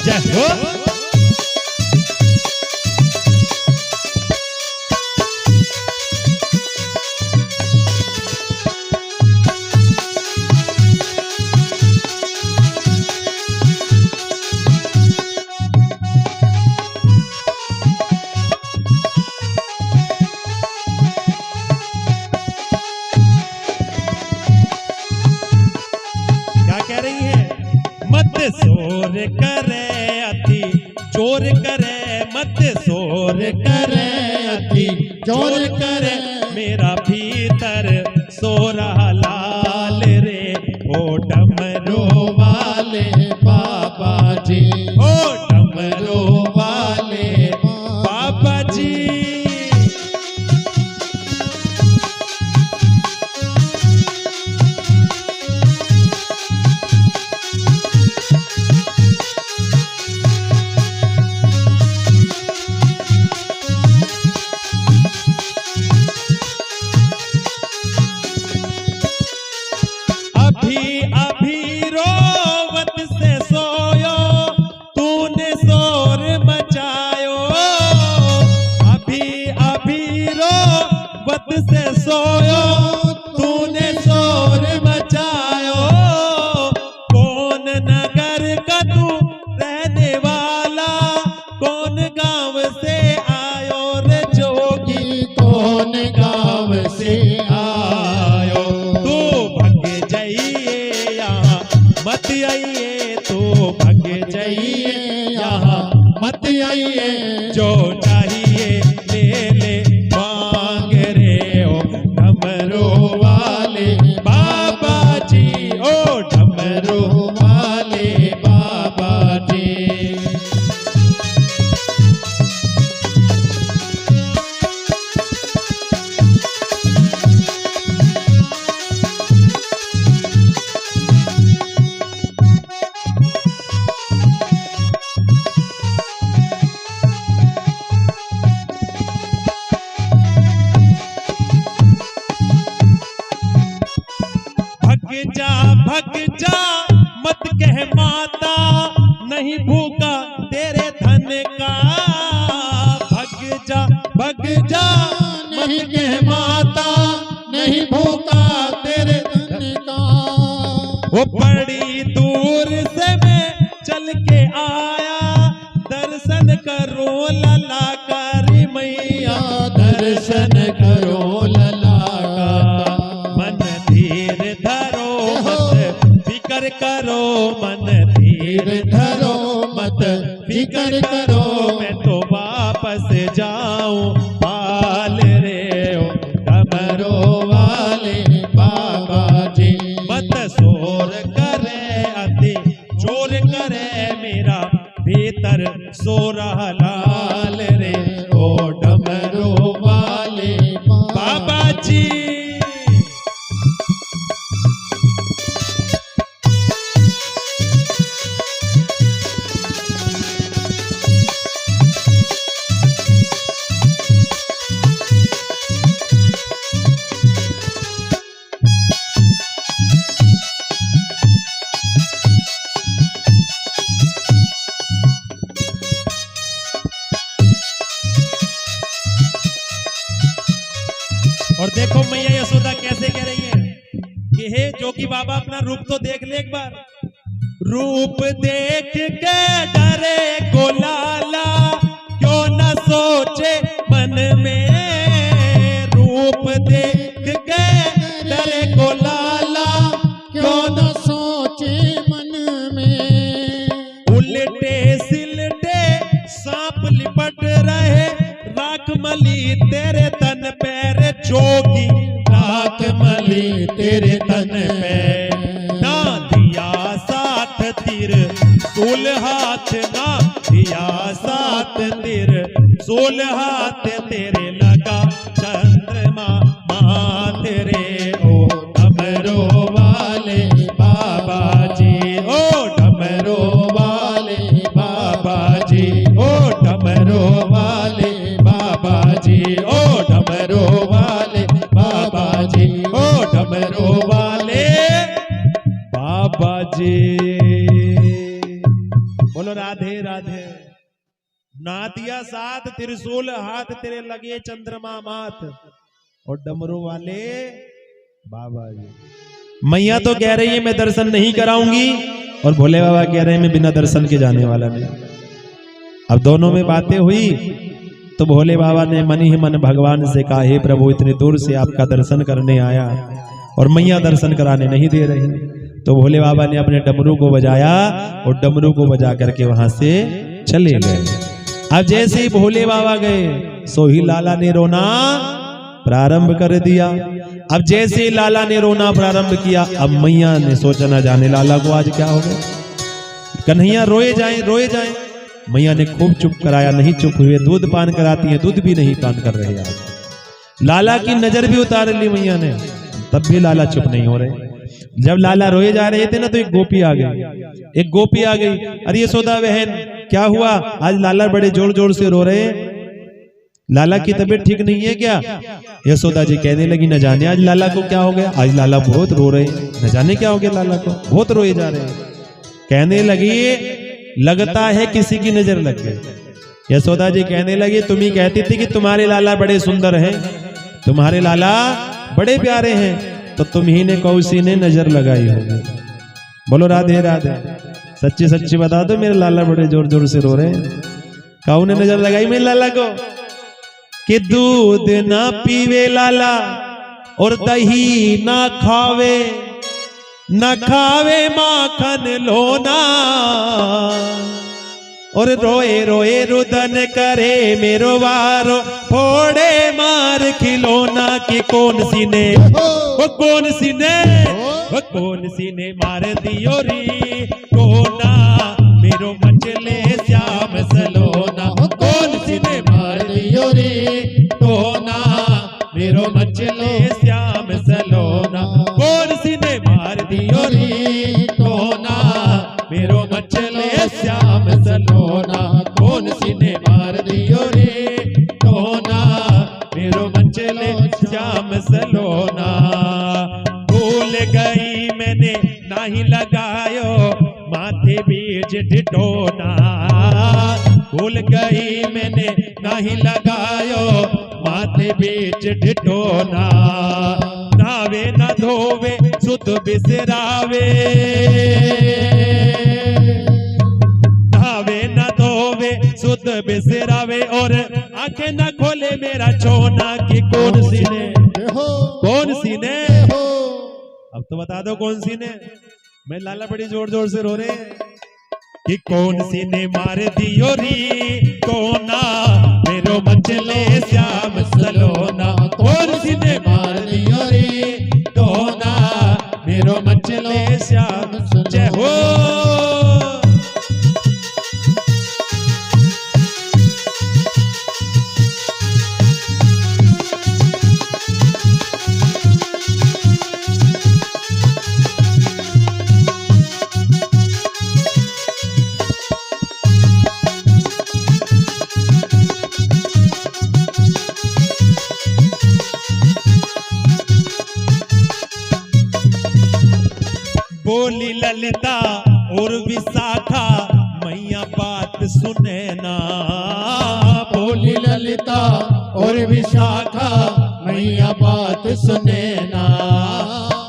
जय हो। शोर करे अति जोर करे, मत शोर करे अति जोर करे मेरा भीतर सो रहा लाल रे ओ डमरू वाले बाबा जी, ओ डमरू वाले बाबा जी। से सोयो तूने शोर मचायो, कौन नगर का तू रहने वाला, कौन गांव से आयो रे जोगी, कौन गांव से आयो। तू भग जाइए यहाँ मत आइए, तू भग जाइए यहाँ मत आइए, जो चाहिए ले ले भग जा मत कह माता नहीं भूखा तेरे धन का, भग जा नहीं कह माता नहीं भूखा तेरे धन का। वो बड़ी दूर से मैं चल के आया, दर्शन करो लला कारी मैया, दर्शन करो लला का। मन धीर धरो फिकर करो, मन धीर धरो मत फिकर करो, मैं तो वापस जाऊं पाल रे ओ डमरू वाले बाबा जी। मत शोर करे अति जोर करे मेरा भीतर ये है जो कि बाबा अपना रूप तो देख ले एक बार। रूप देख के डरे को लाला, क्यों न सोचे मन में। रूप देख के डरे को लाला, क्यों न सोचे मन में। उल्टे सिलटे सांप लिपट रहे, राख मली तेरे तन पैर जोगी। राख मली तेरे तन पे, ना दिया साथ तीर सूल हाथ, ना दिया साथ तीर सूल हाथ। तेरे लगा चंद्रमा माँ तेरे, ओ डमरू वाले बाबा जी, ओ डमरू वाले बाबा जी, ओ डमरू वाले बाबा जी, ओ डमरू वाले बाबा जी, ओ डमरू वाले बाबा जी। बोलो राधे राधे। नातिया साथ त्रिशूल हाथ, तेरे लगे चंद्रमा माथ, और डमरू वाले बाबा जी। मैया तो कह रही है मैं दर्शन नहीं कराऊंगी, और भोले बाबा कह रहे हैं मैं बिना दर्शन के जाने वाला नहीं। अब दोनों में बातें हुई तो भोले बाबा ने मन ही मन भगवान से कहा, हे प्रभु इतने दूर से आपका दर्शन करने आया और मैया दर्शन कराने नहीं दे रही। तो भोले बाबा ने अपने डमरू को बजाया और डमरू को बजा करके वहां से चले गए। अब जैसे ही भोले बाबा गए सो ही लाला ने रोना प्रारंभ कर दिया। अब जैसे ही लाला ने रोना प्रारंभ किया, अब मैया ने सोचा ना जाने लाला को आज क्या हो गया, कन्हैया रोए जाएं। मैया ने खूब चुप कराया, नहीं चुप हुए। दूध पान कराती है, दूध भी नहीं पान कर रहे आज। लाला की नजर भी उतार ली मैया ने, तब भी लाला चुप नहीं हो रहे। जब लाला रोए जा रहे थे ना तो एक गोपी आ गई। अरे यशोदा बहन क्या हुआ, आज लाला बड़े जोर जोर से रो रहे हैं, लाला की तबीयत ठीक नहीं है क्या? यशोदा जी कहने लगी न जाने आज लाला को क्या हो गया, आज लाला बहुत रो रहे हैं, न जाने क्या हो गया लाला को, बहुत रोए जा रहे हैं। कहने लगी लगता है किसी की नजर लग गई। यशोदा जी कहने लगी तुम ही कहती थी कि तुम्हारे लाला बड़े सुंदर हैं, तुम्हारे लाला बड़े प्यारे हैं, तो तुम ही ने कौसी ने नजर लगाई होगी। बोलो राधे राधे। सच्ची सच्ची बता दो मेरे लाला बड़े जोर जोर से रो रहे हैं। कौन ने नजर लगाई मेरे लाला को कि दूध ना पीवे लाला और दही ना खावे, न खावे माखन लोना, और रोए रोए रुदन करे मेरो वारो, फोड़े मार खिलौना की कौन सी ने, वो कौन सी ने, वो कौन सी ने मार दियो री कोना, मेरो मचले श्याम सलोना, कौन सी ने मार दियो री कोना, मेरो मचले श्याम सलोना, कौन सी ने मार दियो री कोना, मेरो मचले श्याम सलोना, कौन सी ने मार दियो रे कोना, मेरो मचले श्याम सलोना। भूल गई मैंने नाही लगायो माथे बीच ढिढोना, भूल गई मैंने नाही लगायो माथे बीच ढिढोना, नावे न धोवे सुध बिसरावे, नावे न धोवे सुध बिसरावे, और आंखें न खोले मेरा चोना की कौन सी ने, कौन सी ने, अब तो बता दो कौन सी ने। मैं लाला बड़ी जोर जोर से रो रहे हैं कि कौन सी ने मार दियो री कोना, मेरो मचले श्याम सलोना, कौन सी ने मार दियो री कोना, मेरो मचले श्याम। जय हो। बोली ललिता और विशाखा मैया बात सुने ना, बोली ललिता और विशाखा मैया बात सुने ना,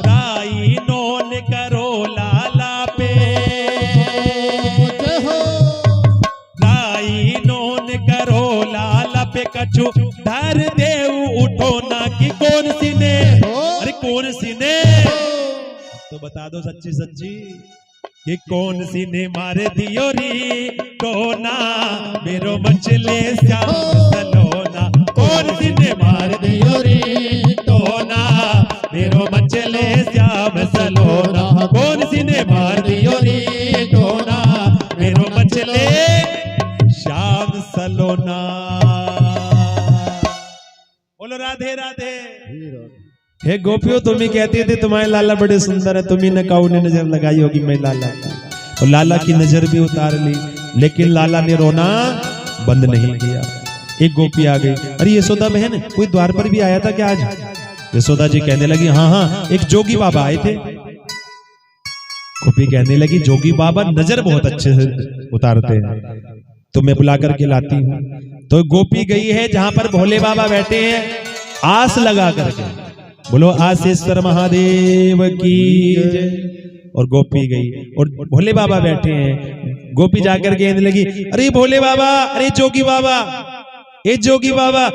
राई बिच्छू धर देव उठो ना कि कौन सी ने, अरे कौन सी ने, तो बता दो सच्ची सच्ची कि कौन सी ने मार दियो री टोना मेरो मचले श्याम सलोना, कौन सी ने मार दियो री टोना मेरो मचले श्याम सलोना, कौन सी ने मार दियो री टोना मेरो मचले श्याम सलोना। बोलो राधे राधे। हे गोपियों, तुम ही कहती थी तुम्हारे लाला बड़े सुंदर है, तुम ही ने काऊ ने नजर लगाई होगी मैं लाला का, और लाला की नजर भी उतार ली, लेकिन लाला ने रोना बंद नहीं किया। एक गोपी आ गई, अरे यशोदा बहन कोई द्वार पर भी आया था क्या आज? यशोदा जी कहने लगी हाँ हाँ एक जोगी बाबा आए थे। गोपी कहने लगी जोगी बाबा नजर बहुत अच्छे से उतारते हैं, तो मैं बुला करके लाती हूँ। तो गोपी गई है जहां पर भोले बाबा बैठे हैं, आस लगा करके, बोलो आसेश्वर महादेव की जय। और गोपी गई और भोले बाबा बैठे हैं। गोपी जाकर कहने लगी अरे भोले बाबा, अरे जोगी बाबा, ए जोगी बाबा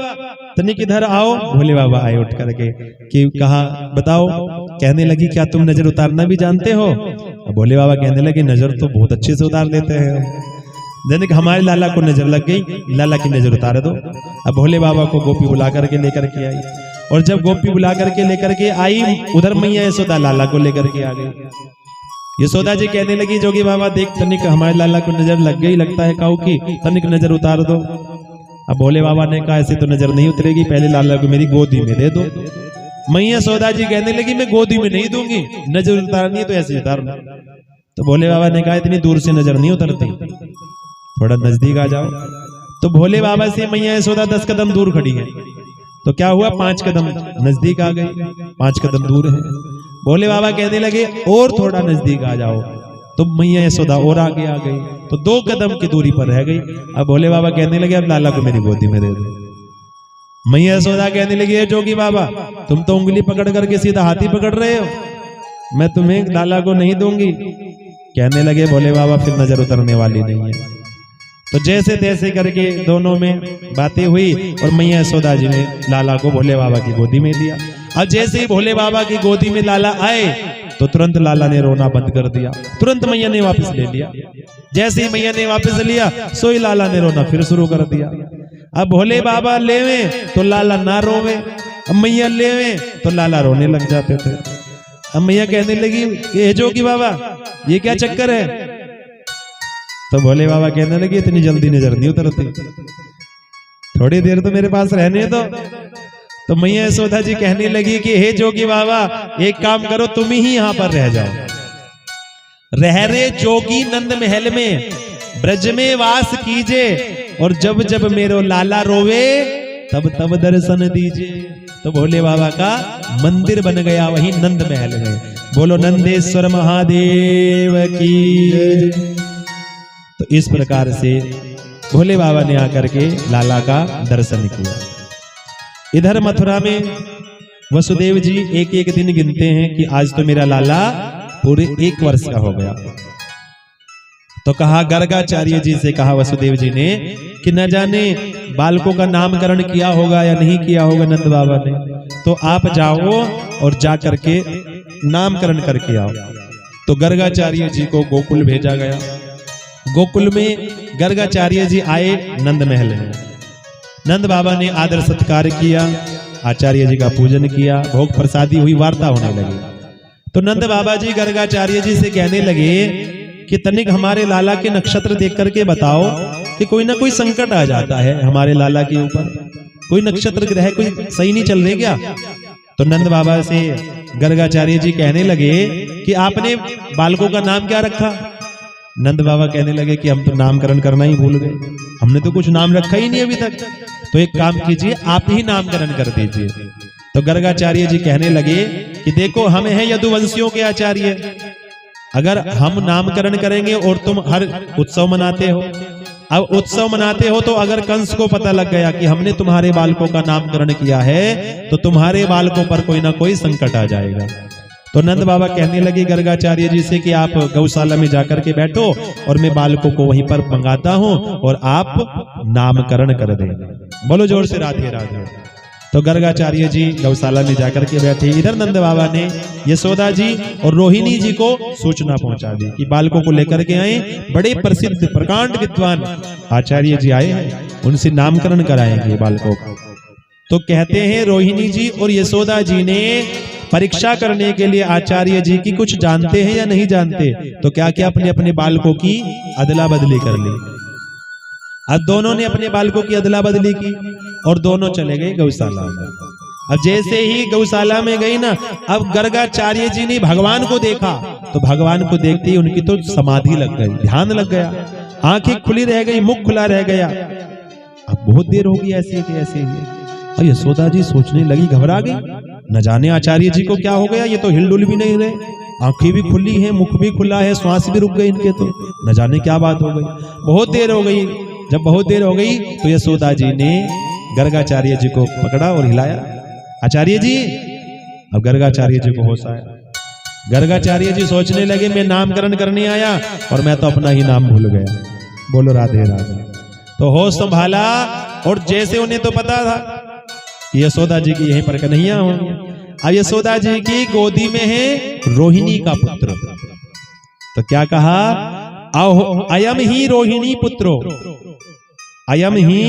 तनिक इधर आओ। भोले बाबा आए उठ करके कि कहा बताओ। कहने लगी क्या तुम नजर उतारना भी जानते हो? भोले बाबा कहने लगे नजर तो बहुत अच्छे से उतार लेते हैं। दैनिक हमारे लाला को नजर लग गई, लाला की नजर उतार दो। अब भोले बाबा को गोपी बुला करके लेकर के आई, और जब गोपी बुला करके लेकर के आई, उधर मैया यशोदा लाला को लेकर के आ गई। यशोदा जी कहने लगी जोगी बाबा देख तनिक हमारे लाला को नजर लग गई, लगता है काऊ की, तनिक नजर उतार दो। अब भोले बाबा ने कहा ऐसे तो नजर नहीं उतरेगी, पहले लाला को मेरी गोदी में दे दो। मैया यशोदा जी कहने लगी मैं गोदी में नहीं दूंगी, नजर उतारनी है तो ऐसे उतारना। तो भोले बाबा ने कहा इतनी दूर से नजर नहीं उतरती, थोड़ा नजदीक आ जाओ। तो भोले बाबा से मैया यशोदा 10 कदम दूर खड़ी है, तो क्या हुआ 5 कदम नजदीक आ गई, 5 कदम दूर है। भोले बाबा कहने लगे और थोड़ा नजदीक आ जाओ, तो मैया यशोदा और आगे आ गई, तो 2 कदम की दूरी पर रह गई। अब भोले बाबा कहने लगे अब लाला को मेरी गोदी में दे दो। मैया यशोदा कहने लगी जोगी बाबा तुम तो उंगली पकड़ करके सीधा हाथी पकड़ रहे हो, मैं तुम्हें लाला को नहीं दूंगी। कहने लगे भोले बाबा फिर नजर उतरने वाली नहीं है। तो जैसे तैसे करके दोनों में बातें हुई और मैया यशोदा जी ने लाला को भोले बाबा की गोदी में दिया। अब जैसे ही भोले बाबा की गोदी में लाला आए तो तुरंत लाला ने रोना बंद कर दिया, तुरंत मैया ने वापस ले लिया। जैसे ही मैया ने वापस लिया सोई लाला ने रोना फिर शुरू कर दिया। अब भोले बाबा लेवे तो लाला ना रोवे, अब मैया लेवे तो लाला रोने लग जाते थे। अब मैया कहने लगी ये जोगी बाबा ये क्या चक्कर है? तो भोले बाबा कहने लगे इतनी जल्दी नजर नहीं उतरती, थोड़ी देर तो मेरे पास रहने दो। तो मैया यशोदा जी कहने लगी कि हे जोगी बाबा एक काम करो तुम ही यहाँ पर रह जाओ, रह रे जोगी नंद महल में ब्रज में वास कीजिए, और जब जब मेरो लाला रोवे तब तब दर्शन दीजिए। तो भोले बाबा का मंदिर बन गया वही नंद महल में। बोलो नंदेश्वर महादेव की। तो इस प्रकार से भोले बाबा ने आकर के लाला का दर्शन किया। इधर मथुरा में वसुदेव जी एक एक दिन गिनते हैं कि आज तो मेरा लाला पूरे 1 वर्ष का हो गया। तो कहा गर्गाचार्य जी से कहा वसुदेव जी ने कि न जाने बालकों का नामकरण किया होगा या नहीं किया होगा नंद बाबा ने, तो आप जाओ और जा करके नामकरण करके आओ। तो गर्गाचार्य जी को गोकुल भेजा गया। गोकुल में गर्गाचार्य जी आए नंद महल में। नंद बाबा ने आदर सत्कार किया, आचार्य जी का पूजन किया, भोग प्रसादी हुई, वार्ता होने लगी। तो नंद बाबा जी गर्गाचार्य जी से कहने लगे कि तनिक हमारे लाला के नक्षत्र देख करके बताओ कि कोई ना कोई संकट आ जाता है हमारे लाला के ऊपर, कोई नक्षत्र ग्रह कोई सही नहीं चल रहे क्या? तो नंद बाबा से गर्गाचार्य जी कहने लगे कि आपने बालकों का नाम क्या रखा? नंद बाबा कहने लगे कि हम तो नामकरण करना ही भूल गए, हमने तो कुछ नाम रखा ही नहीं अभी तक। तो एक काम कीजिए आप ही नामकरण कर दीजिए। तो गर्गाचार्य जी कहने लगे कि देखो हम हैं यदुवंशियों के आचार्य, अगर हम नामकरण करेंगे और तुम हर उत्सव मनाते हो, अब उत्सव मनाते हो तो अगर कंस को पता लग गया कि हमने तुम्हारे बालकों का नामकरण किया है तो तुम्हारे बालकों पर कोई ना कोई संकट आ जाएगा। तो नंद बाबा कहने लगे गर्गाचार्य जी से कि आप गौशाला में जाकर के बैठो और मैं बालकों को वहीं पर मंगाता हूं और आप नामकरण कर दें। बोलो जोर से राधे राधे। तो गर्गाचार्य जी गौशाला में जाकर के बैठे। इधर नंद बाबा ने यशोदा जी और रोहिणी जी को सूचना पहुंचा दी कि बालकों को लेकर के आए। बड़े प्रसिद्ध प्रकांड विद्वान आचार्य जी आए हैं, उनसे नामकरण कराएंगे बालकों का। तो कहते हैं रोहिणी जी और यशोदा जी ने परीक्षा करने के लिए आचार्य जी की कुछ जानते हैं या नहीं जानते, तो क्या क्या अपने अपने बालकों की अदला बदली कर ली। अब दोनों ने अपने बालकों की अदला बदली की और दोनों चले गए गौशाला में। अब जैसे ही गौशाला में गई ना, अब गर्गाचार्य जी ने भगवान को देखा, तो भगवान को देखते ही उनकी तो समाधि लग गई, ध्यान लग गया, आंखें खुली रह गई, मुख खुला रह गया। अब बहुत देर हो गई ऐसे ही ऐसे ही। और यशोदा जी सोचने लगी, घबरा गई, न जाने आचार्य जी को क्या हो गया, ये तो हिलडुल भी नहीं रहे, आंखें भी खुली हैं, मुख भी खुला है, श्वास भी रुक गई इनके, तो न जाने क्या बात हो गई। बहुत देर हो गई। जब बहुत देर हो गई तो यशोदा जी ने गर्गाचार्य जी को पकड़ा और हिलाया, आचार्य जी। अब गर्गाचार्य जी को होश आया। गर्गाचार्य जी सोचने लगे, मैं नामकरण करने आया और मैं तो अपना ही नाम भूल गया। बोलो राधे राधे। तो होश संभाला और जैसे उन्हें तो पता था कि यशोदा जी की यहीं पर कन्हैया होंगे। अब यशोदा जी की गोदी में है रोहिणी का पुत्र। तो क्या कहा, अयम ही रोहिणी पुत्रो, अयम ही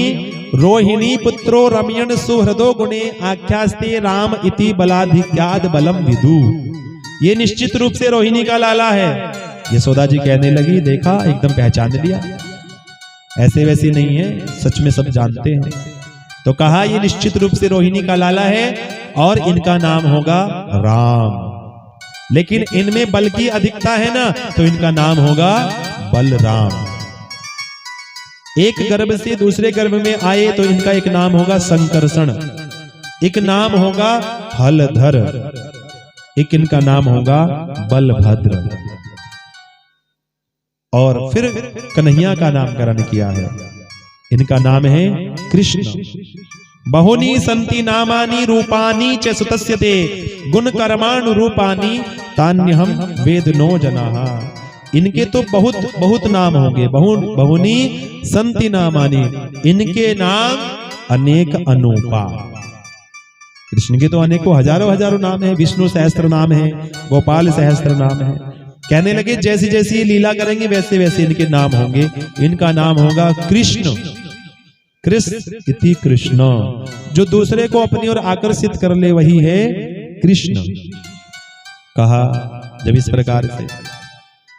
रोहिणी पुत्रो रमयण सुहृदो गुणे आख्यास्ते राम इति बलाधिक्याद बलम विदु। ये निश्चित रूप से रोहिणी का लाला है। यशोदा जी कहने लगी, देखा एकदम पहचान लिया, ऐसे वैसे नहीं है, सच में सब जानते हैं। तो कहा ये निश्चित रूप से रोहिणी का लाला है और इनका नाम होगा राम। लेकिन इनमें बल की अधिकता है ना, तो इनका नाम होगा बलराम। एक गर्भ से दूसरे गर्भ में आए तो इनका एक नाम होगा संकर्षण, एक नाम होगा हलधर, एक इनका नाम होगा बलभद्र। और फिर कन्हैया का नामकरण किया है, इनका नाम है कृष्ण। बहुनी संति नामानि रूपानि च सुतस्यते गुण कर्माणु रूपानि तान्यहम वेदनो जनाः। इनके तो बहुत बहुत नाम होंगे, बहुनी संति नामानि, इनके नाम अनेक अनूपा। कृष्ण के तो अनेकों हजारों हजारों नाम है, विष्णु सहस्त्र नाम है, गोपाल सहस्त्र नाम है। कहने लगे जैसी जैसी ये लीला करेंगे वैसे वैसे इनके नाम होंगे। इनका नाम होगा कृष्ण, कृष्ण इति कृष्ण, जो दूसरे को अपनी ओर आकर्षित कर ले वही है कृष्ण। कहा जब इस प्रकार से,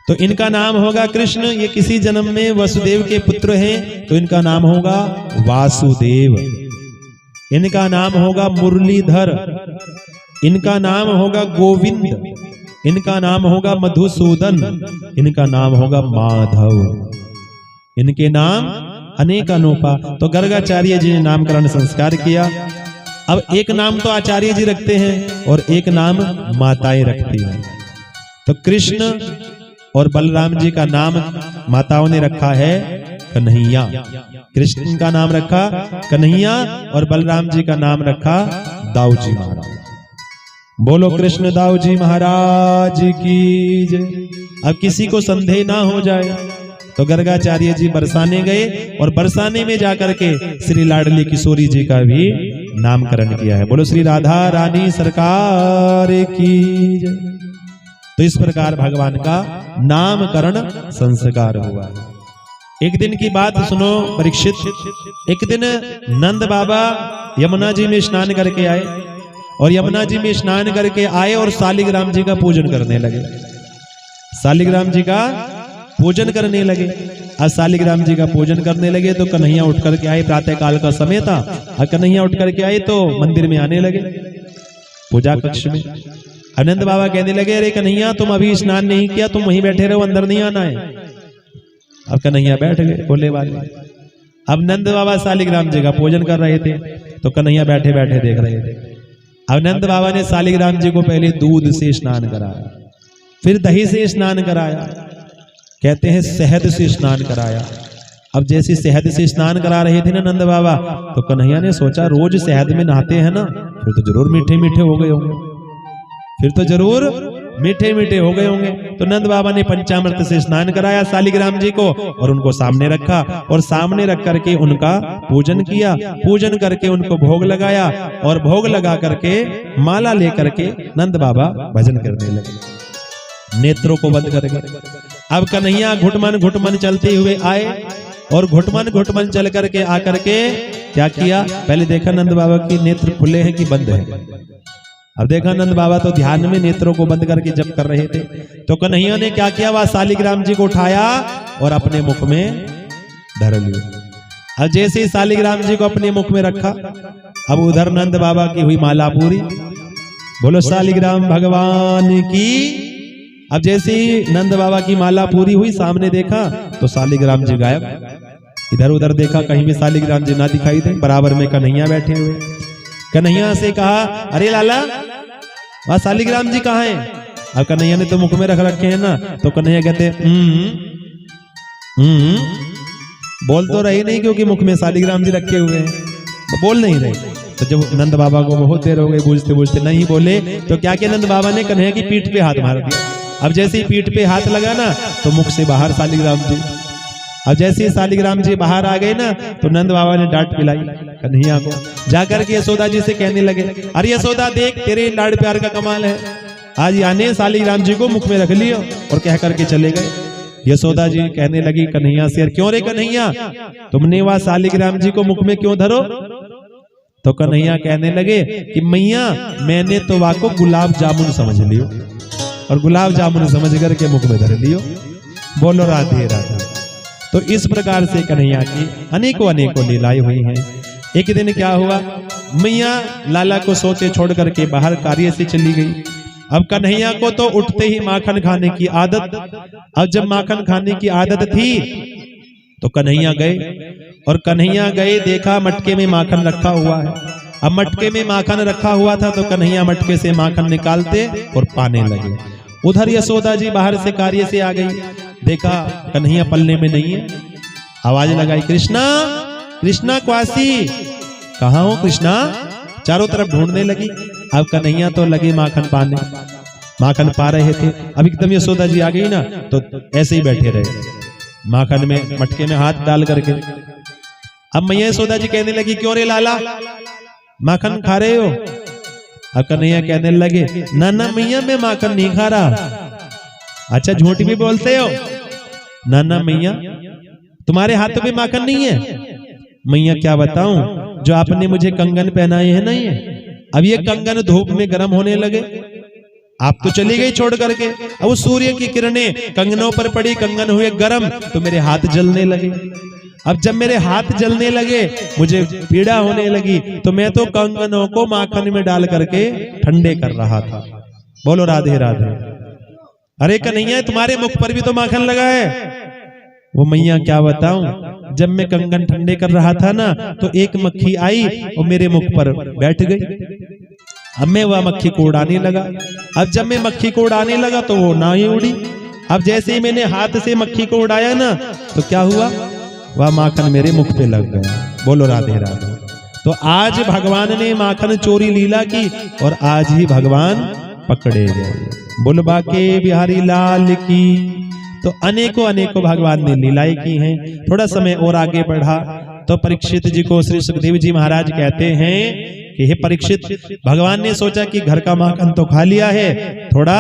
तो इनका नाम होगा कृष्ण। ये किसी जन्म में वसुदेव के पुत्र हैं, तो इनका नाम होगा वासुदेव। इनका नाम होगा मुरलीधर, इनका नाम होगा गोविंद, इनका नाम होगा मधुसूदन, इनका नाम होगा माधव। इनके नाम अनेक अनूपा। तो गर्गाचार्य जी ने नामकरण संस्कार किया। अब एक नाम तो आचार्य जी रखते हैं और एक नाम माताएं रखती हैं। तो कृष्ण और बलराम जी का नाम माताओं ने रखा है कन्हैया। कृष्ण का नाम रखा कन्हैया और बलराम जी का नाम रखा दाऊ जी महाराज। बोलो कृष्ण दाऊ जी महाराज की जय। अब किसी को संदेह ना हो जाए तो गर्गाचार्य जी बरसाने गए और बरसाने में जाकर के श्री लाडली किशोरी जी का भी नामकरण किया है। बोलो श्री राधा रानी सरकार की जय। तो इस प्रकार भगवान का नामकरण संस्कार हुआ। एक दिन की बात सुनो परीक्षित। एक दिन नंद बाबा यमुना जी में स्नान करके आए और यमुना जी में स्नान करके आए और शालिग्राम जी का पूजन करने लगे। शालिग्राम जी का पूजन करने लगे। अब शालिग्राम जी का पूजन करने लगे तो कन्हैया उठ करके आए। प्रातः काल का समय था और कन्हैया उठ करके आए तो मंदिर में आने लगे पूजा कक्ष में। आनंद बाबा कहने लगे अरे कन्हैया तुम अभी स्नान नहीं किया, तुम वहीं बैठे रहो, अंदर नहीं आना है। अब कन्हैया बैठ गए बोले वाले। अब नंद बाबा शालिग्राम जी का पूजन कर रहे थे तो कन्हैया बैठे बैठे देख रहे थे। अब नंद बाबा ने शालिग्राम जी को पहले दूध से स्नान कराया, फिर दही से स्नान कराया, कहते हैं शहद से स्नान कराया। अब जैसे शहद से स्नान करा रहे थे ना नंद बाबा, तो कन्हैया ने सोचा रोज शहद में नहाते हैं ना, फिर तो जरूर मीठे मीठे हो गए होंगे, फिर तो जरूर मीठे मीठे हो गए होंगे। तो नंद बाबा ने पंचामृत से स्नान कराया शालिग्राम जी को और उनको सामने रखा और सामने रख करके उनका पूजन किया। पूजन करके उनको भोग लगाया और भोग लगा करके माला लेकर के नंद बाबा भजन करने लगे, नेत्रों को बंद करके। अब कन्हैया घुटमन चलते हुए आए और घुटमन चल करके आकर के क्या किया, पहले देखा नंद बाबा की नेत्र खुले हैं कि बंद है। अब देखा नंद बाबा तो ध्यान में नेत्रों को बंद करके जप कर रहे थे। तो कन्हैया ने क्या किया, वह शालिग्राम जी को उठाया और अपने मुख में धर लिया। अब जैसे ही शालिग्राम जी को अपने मुख में रखा, अब उधर नंद बाबा की हुई माला पूरी। बोलो शालिग्राम भगवान की। अब जैसे ही नंद बाबा की माला पूरी हुई, सामने देखा तो शालिग्राम जी गायब। इधर उधर देखा, कहीं भी शालिग्राम जी ना दिखाई दे। बराबर में कन्हैया बैठे हुए। कन्हैया से कहा, अरे लाला वह शालिग्राम जी कहाँ हैं? अब कन्हैया ने तो मुख में रख रखे हैं ना। तो कन्हैया कहते बोल तो रही नहीं, क्योंकि मुख में शालिग्राम जी रखे हुए हैं, तो बोल नहीं रहे। तो जब नंद बाबा को बहुत देर हो गई बूझते बूझते नहीं बोले, तो क्या किया नंद बाबा ने कन्हैया की पीठ पे हाथ मार दिया। अब जैसे ही पीठ पे हाथ लगा ना, तो मुख से बाहर शालिग्राम जी। अब जैसे ही शालिग्राम जी बाहर आ गए ना, तो नंद बाबा ने डांट पिलाई कन्हैया को। जाकर के यशोदा जी से कहने लगे, अरे यशोदा देख, तेरे लाड़ प्यार का कमाल है, आज यानी शालिग्राम जी को मुख में रख लियो। और कह करके चले गए। यशोदा जी कहने लगी कन्हैया से, क्यों रे कन्हैया, तुमने वह शालिग्राम जी को मुख में क्यों धरो? तो कन्हैया कहने लगे कि मैया, मैंने तो वह को गुलाब जामुन समझ लियो और गुलाब जामुन समझ करके मुख में धर लियो। बोलो राधे राधे। तो इस प्रकार से कन्हैया की अनेकों लीलाएं हुई हैं। एक दिन क्या हुआ, मैया लाला को सोते छोड़ करके बाहर कार्य से चली गई। अब कन्हैया को तो उठते ही माखन खाने की आदत। अब जब माखन खाने की आदत थी तो कन्हैया गए, और कन्हैया गए देखा मटके में माखन रखा हुआ है। अब मटके में माखन रखा हुआ था तो कन्हैया मटके से माखन निकालते और पाने लगे। उधर यशोदा जी बाहर से कार्य से आ गई, देखा कन्हैया पल्ले में नहीं है। आवाज लगाई, कृष्णा कृष्णा क्वासी, कहाँ हो कृष्णा? चारों तरफ ढूंढने लगी। अब कन्हैया तो लगे माखन पाने, माखन पा रहे थे। अब एकदम यशोदा जी आ गई ना, तो ऐसे ही बैठे रहे माखन में मटके में हाथ डाल करके। अब मैया यशोदा जी कहने लगी, क्यों रे लाला माखन खा रहे हो? अब कन्हैया कहने लगे, ना ना मैया मैं माखन नहीं खा रहा। अच्छा झूठ भी बोलते हो? ना ना मैया तुम्हारे हाथों में माखन नहीं है। मैया क्या बताऊं, जो आपने मुझे कंगन पहनाए हैं ना, ये अब ये कंगन धूप में गर्म होने लगे। आप तो चली गई छोड़ करके, अब सूर्य की किरणें कंगनों पर पड़ी, कंगन हुए गर्म, तो मेरे हाथ जलने लगे। अब जब मेरे हाथ जलने लगे, मुझे पीड़ा होने लगी, तो मैं तो कंगनों को माखन में डाल करके ठंडे कर रहा था। बोलो राधे राधे। अरे कन्हैया तुम्हारे मुख पर भी तो माखन लगा है। वो मैया क्या बताऊं, जब मैं कंगन ठंडे कर रहा था ना, तो एक मक्खी आई और मेरे मुख पर बैठ गई। अब मैं वह मक्खी को उड़ाने लगा। अब जब मैं मक्खी को उड़ाने लगा तो वो ना ही उड़ी। अब जैसे ही मैंने हाथ से मक्खी को उड़ाया ना, तो क्या हुआ, वह माखन मेरे मुख पे लग गया। बोलो राधे राधे। तो आज भगवान ने माखन चोरी लीला की और आज ही भगवान पकड़े गए। बुलबा के बिहारी लाल की। तो अनेकों भगवान ने लीलाएं की हैं। थोड़ा समय और आगे बढ़ा तो परीक्षित जी को श्री सुखदेव जी महाराज कहते हैं कि हे परीक्षित, भगवान ने सोचा कि घर का माखन तो खा लिया है, थोड़ा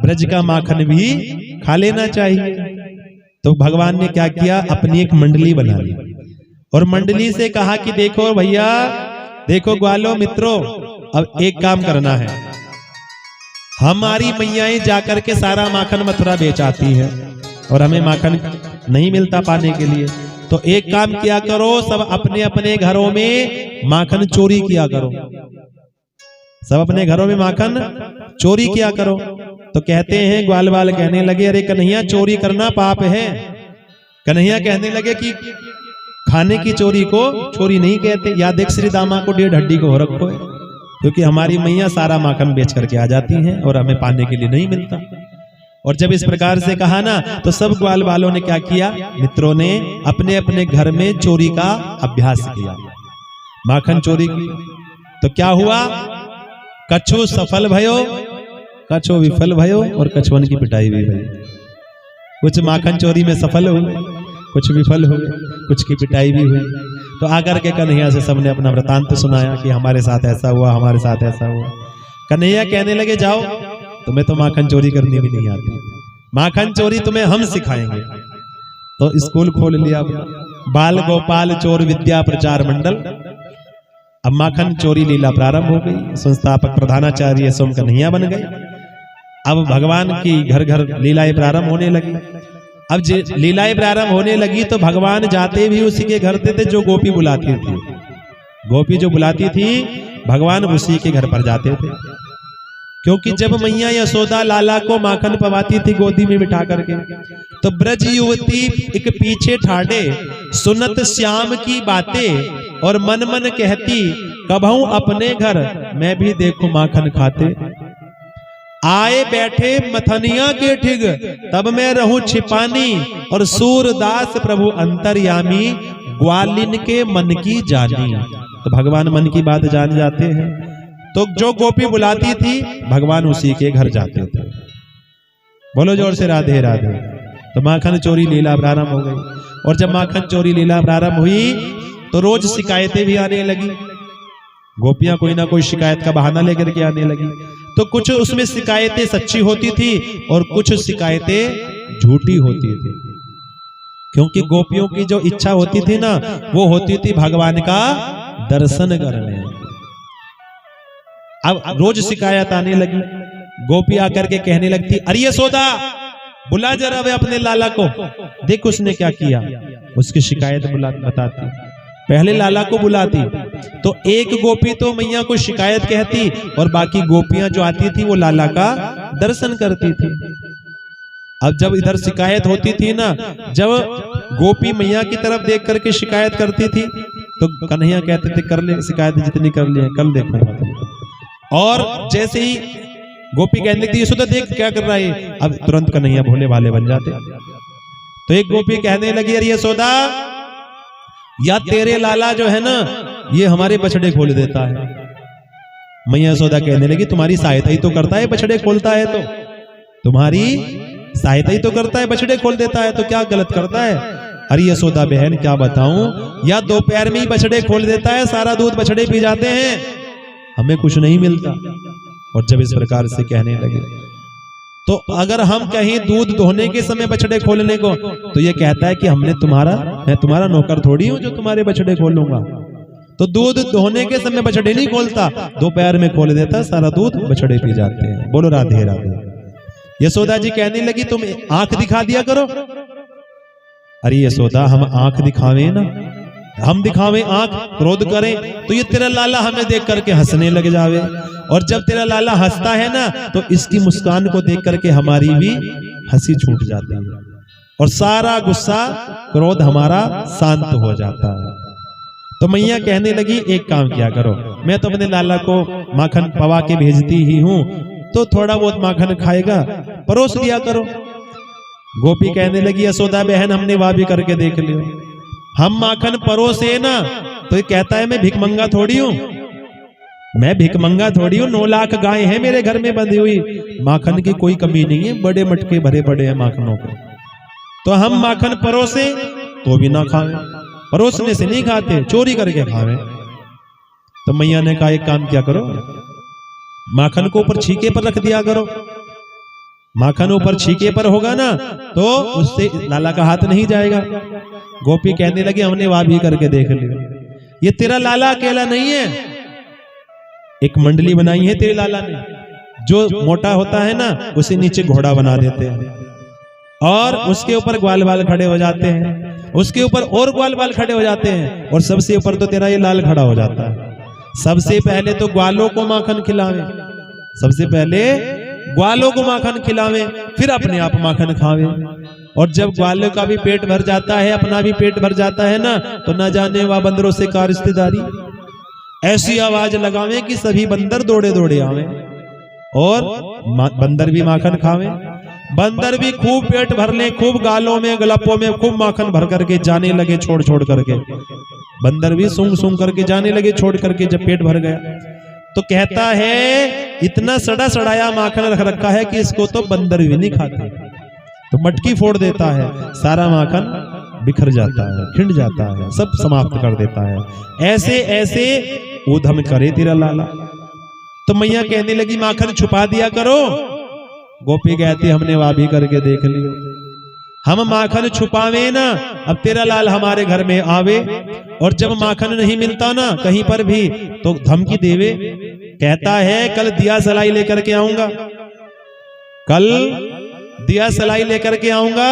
ब्रज का माखन भी खा लेना चाहिए। तो भगवान ने क्या किया, अपनी एक मंडली बना ली और मंडली से कहा कि देखो भैया, देखो ग्वालों मित्रों, अब एक काम करना है, हमारी मैयाएं जाकर के सारा माखन मथुरा बेच आती है और हमें माखन नहीं मिलता पाने के लिए। तो एक काम किया करो, सब अपने अपने घरों में माखन चोरी किया करो, सब अपने घरों में माखन चोरी किया करो। तो कहते हैं ग्वाल बाल कहने लगे, अरे कन्हैया चोरी करना पाप है। कन्हैया कहने लगे कि खाने की चोरी को चोरी नहीं कहते। या देख श्री दामा को 1.5 हड्डी को हो रखो है, क्योंकि हमारी मैया सारा माखन बेच करके आ जाती हैं और हमें पाने के लिए नहीं मिलता। और जब इस प्रकार से कहा ना, तो सब ग्वाल वालों ने क्या किया, मित्रों ने अपने अपने घर में चोरी का अभ्यास किया, माखन चोरी की। तो क्या हुआ, कछु सफल भयो कछो विफल भयो और कछुअन की पिटाई भी भई। कुछ माखन चोरी में सफल हुए, कुछ विफल हुए, कुछ की पिटाई भी हुई। तो आकर के कन्हैया से सबने अपना वृतांत सुनाया कि हमारे साथ ऐसा हुआ, हमारे साथ ऐसा हुआ। कन्हैया कहने लगे जाओ, तुम्हें तो माखन चोरी करनी भी नहीं आती, माखन चोरी तुम्हें हम सिखाएंगे। तो स्कूल खोल लिया बाल गोपाल चोर विद्या प्रचार मंडल। अब माखन चोरी लीला प्रारंभ हो गई। संस्थापक प्रधानाचार्य सोम कन्हैया बन गए। अब भगवान की घर घर लीलाएं प्रारंभ होने लगी। अब लीलाएं प्रारंभ होने लगी तो भगवान जाते भी उसी के घर थे जो गोपी बुलाती थी। गोपी जो बुलाती थी भगवान उसी के घर पर जाते थे, क्योंकि जब मैया यशोदा लाला को माखन पवाती थी गोदी में बिठा करके, तो ब्रज युवती एक पीछे ठाड़े सुनत श्याम की बातें और मन मन कहती कबहू अपने घर मैं भी देखूं माखन खाते। आए बैठे मथनिया के ठिग तब मैं रहूं छिपानी और सूरदास प्रभु अंतर्यामी ग्वालिन के मन की जानी। तो भगवान मन की बात जान जाते हैं। तो जो गोपी बुलाती थी भगवान उसी के घर जाते थे। बोलो जोर से राधे राधे। तो माखन चोरी लीला प्रारंभ हो गई। और जब माखन चोरी लीला प्रारंभ हुई तो रोज शिकायतें भी आने लगी। गोपियां कोई ना कोई शिकायत का बहाना लेकर के आने लगी। तो कुछ उसमें शिकायतें सच्ची होती थी और कुछ शिकायतें झूठी होती थी, क्योंकि गोपियों की जो इच्छा होती थी ना वो होती थी भगवान का दर्शन करने। अब रोज शिकायत आने लगी। गोपी आकर के कहने लगती अरे यशोदा बुला जरा वे अपने लाला को, देख उसने क्या किया। उसकी शिकायत बताती। पहले लाला को बुलाती तो एक गोपी तो मैया को शिकायत कहती और बाकी गोपियां जो आती थी वो लाला का दर्शन करती थी। अब जब इधर शिकायत होती थी ना, जब गोपी मैया की तरफ देख करके शिकायत करती थी तो कन्हैया कहते थे कर ले शिकायत जितनी कर ले कल देखूंगा। और जैसे ही गोपी कहने लगती यशोदा देख क्या कर रहा है, अब तुरंत कन्हैया भोले भाले बन जाते। तो एक गोपी कहने लगी अरे यशोदा या तेरे लाला जो है ना ये हमारे बछड़े खोल देता है। मैया यशोदा कहने लगी तुम्हारी सहायता ही तो करता है, बछड़े खोलता है तो तुम्हारी सहायता ही तो करता है, बछड़े खोल देता है तो क्या गलत करता है। अरे यशोदा बहन क्या बताऊं, या दोपहर में ही बछड़े खोल देता है, सारा दूध बछड़े पी जाते हैं, हमें कुछ नहीं मिलता। और जब इस प्रकार से कहने लगे तो अगर हम कहीं दूध दोहने के समय बछड़े खोलने को तो ये कहता है कि मैं तुम्हारा नौकर थोड़ी हूं जो तुम्हारे बछड़े खोलूंगा। तो दूध दोहने के समय बछड़े नहीं खोलता, दोपहर में खोल देता, सारा दूध बछड़े पी जाते हैं। बोलो राधे राधे। यशोदा जी कहने लगी तुम आंख दिखा दिया करो। अरे यशोदा हम आंख दिखावे ना, हम दिखावे आंख क्रोध करें तो ये तेरा लाला हमें देख करके हंसने लग जावे, और जब तेरा लाला हंसता है ना तो इसकी मुस्कान को देख करके हमारी भी हंसी छूट जाती है और सारा गुस्सा क्रोध हमारा शांत हो जाता है। तो मैया कहने लगी एक काम किया करो, मैं तो अपने लाला को माखन पवा के भेजती ही हूं, तो थोड़ा बहुत माखन खाएगा, परोस दिया करो। गोपी कहने लगी यशोदा बहन हमने वह भी करके देख लियो, हम माखन परोसे ना तो ये कहता है मैं भिखमंगा थोड़ी हूं, मैं भिखमंगा थोड़ी हूं, 9 लाख गाय हैं मेरे घर में बंधी हुई, माखन की कोई कमी नहीं है, बड़े मटके भरे पड़े हैं माखनों के। तो हम माखन परोसे तो भी ना खावे, परोसने से नहीं खाते, चोरी करके खावे। तो मैया ने कहा एक काम क्या करो, माखन को ऊपर छीके पर रख दिया करो, माखन ऊपर छीके पर होगा ना तो उससे लाला का हाथ नहीं जाएगा। गोपी कहने लगी हमने वह भी करके देख लिया, ये तेरा लाला अकेला नहीं है, एक मंडली बनाई है तेरे लाला ने, जो मोटा होता है ना उसे नीचे घोड़ा बना देते हैं और उसके ऊपर ग्वाल बाल खड़े हो जाते हैं, उसके ऊपर और ग्वाल बाल खड़े हो जाते हैं, और सबसे ऊपर तो तेरा ये लाल खड़ा हो जाता है। सबसे पहले तो ग्वालों को माखन खिलावे, सबसे पहले ग्वालों को माखन खिलावे, फिर अपने आप माखन खावे। और जब ग्वालों का भी पेट भर जाता है, अपना भी पेट भर जाता है ना, तो न जाने वह बंदरों से का रिश्तेदारी, ऐसी आवाज लगावे कि सभी बंदर दौड़े दौड़े आवे और बंदर भी माखन खावे। बंदर भी खूब पेट भर ले, खूब गालों में गलपों में खूब माखन भर करके जाने लगे छोड़ छोड़ करके, बंदर भी सूंघ सूंघ करके जाने लगे छोड़ करके। जब पेट भर गया तो कहता है इतना सड़ा सड़ाया माखन रख रखा है कि इसको तो बंदर भी नहीं खाते। तो मटकी फोड़ देता है, सारा माखन बिखर जाता है, खिंड जाता है, सब समाप्त कर देता है। ऐसे ऐसे ऊधम करे तेरा लाला। तो मैया कहने लगी माखन छुपा दिया करो। गोपी कहती हमने वह भी करके देख लियो, हम माखन छुपावे ना, अब तेरा लाल हमारे घर में आवे और जब माखन नहीं मिलता ना कहीं पर भी तो धमकी देवे। कहता है कल दिया सलाई लेकर के आऊंगा, कल दिया सलाई लेकर के आऊंगा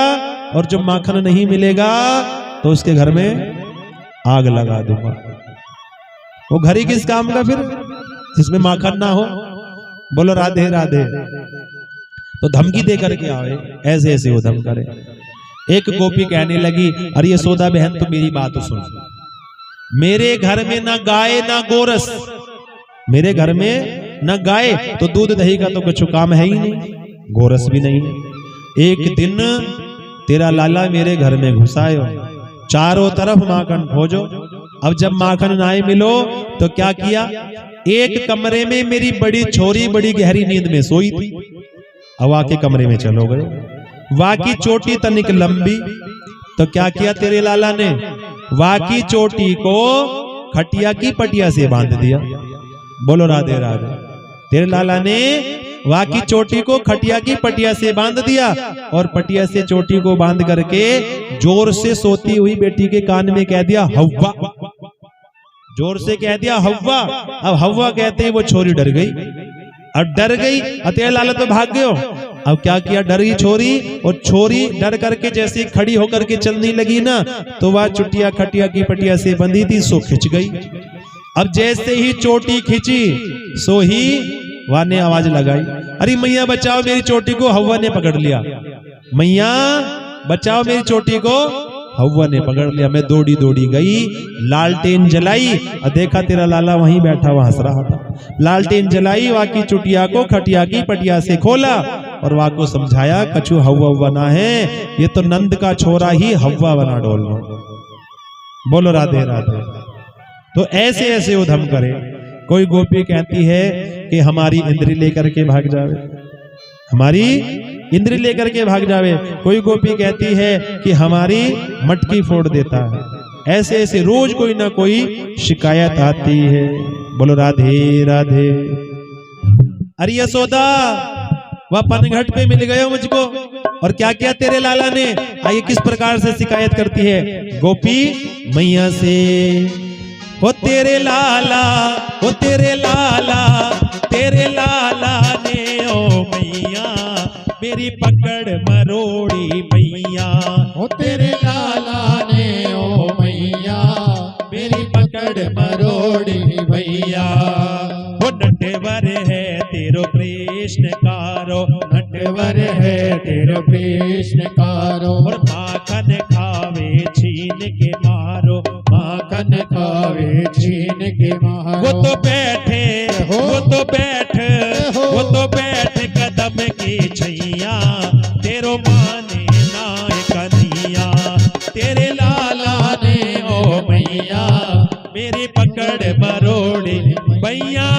और जब माखन नहीं मिलेगा तो उसके घर में आग लगा दूंगा। वो घर ही किस काम का फिर जिसमें माखन ना हो। बोलो राधे राधे। तो धमकी दे करके आवे, ऐसे ऐसे वो धम करे। एक गोपी कहने लगी अरे यशोदा बहन तो मेरी बात सुन, मेरे घर में ना गाय ना गोरस, मेरे घर में ना गाय तो दूध दही का तो कुछ काम है ही नहीं, गोरस भी नहीं। एक दिन तेरा लाला मेरे घर में घुसायो, चारों तरफ माखन खोजो। अब जब माखन ना मिलो तो क्या किया, एक कमरे में मेरी बड़ी छोरी बड़ी गहरी नींद में सोई थी, अब आके कमरे में चलो गए। वाकी चोटी तनिक लंबी, तो क्या किया तेरे लाला ने, वाकी चोटी को खटिया की पटिया से बांध दिया। बोलो राधे राधे। तेरे लाला ने वाकी चोटी को खटिया की पटिया से बांध दिया और पटिया से चोटी को बांध करके जोर से सोती हुई बेटी के कान में कह दिया हव्वा, जोर से कह दिया हव्वा। अब हव्वा कहते ही वो छोरी डर गई, अब डर गई, तेरे लाला तो भाग गयो। अब क्या किया, डरी छोरी, और छोरी डर करके जैसे खड़ी होकर के चलने लगी ना तो वह चुटिया खटिया की पटिया से बंधी थी सो खिंच गई। अब जैसे ही चोटी खिंची सो ही वह ने आवाज लगाई अरे मैया बचाओ मेरी चोटी को, हव्वा ने पकड़ लिया, मैया बचाओ मेरी चोटी को, हव्वा ने पकड़ लिया। मैं दौड़ी दौड़ी गई, लालटेन जलाई और देखा तेरा लाला वहीं बैठा हुआ हंस रहा था। लालटेन जलाई, वाकी चुटिया को खटिया की पटिया से खोला और वाह को समझाया कछु हव्वा बना है, ये तो नंद का छोरा ही हव्वा बना डोलना। बोलो राधे राधे। तो ऐसे ऐसे उधम करे। कोई गोपी कहती है कि हमारी इंद्री लेकर के भाग जावे, हमारी इंद्री लेकर के भाग जावे। कोई गोपी कहती है कि हमारी मटकी फोड़ देता है। ऐसे ऐसे रोज कोई ना कोई शिकायत आती है। बोलो राधे राधे। अरे यशोदा वह पनघट पे मिल गए मुझको, और क्या क्या तेरे लाला ने, आइए किस प्रकार से शिकायत करती है गोपी मैया से। हो तेरे लाला, हो तेरे लाला, तेरे लाला ने ओ मैया मेरी पकड़ मरोड़ी मैया। हो तेरे लाला ने ओ मैया मेरी पकड़ मरोड़ी भैया। वो नटवर है तेरो कृष्ण कारो, नटवर है तेरो कृष्ण कारो, और माखन खावे छीन के मारो, माखन खावे छीन के मारो। वो तो बैठे, वो तो बैठ, वो तो बैठ कदम की छैया, तेरो माने नाय कन्हैया। तेरे लाला ने ओ मैया मेरी पकड़ मरोड़ी भैया।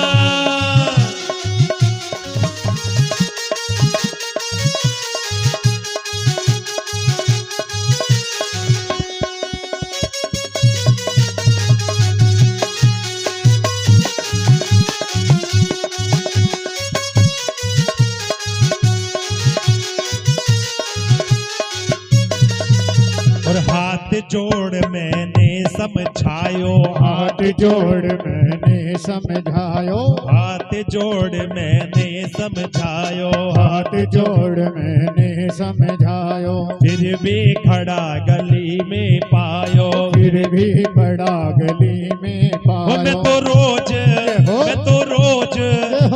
और हाथ जोड़ मैंने समझायो, हाथ जोड़ मैंने समझायो, हाथ जोड़ मैंने समझायो, हाथ जोड़ मैंने समझायो। फिर भी खड़ा गली में पायो, फिर भी बड़ा गली में पायो। मैं तो रोज, मैं तो रोज,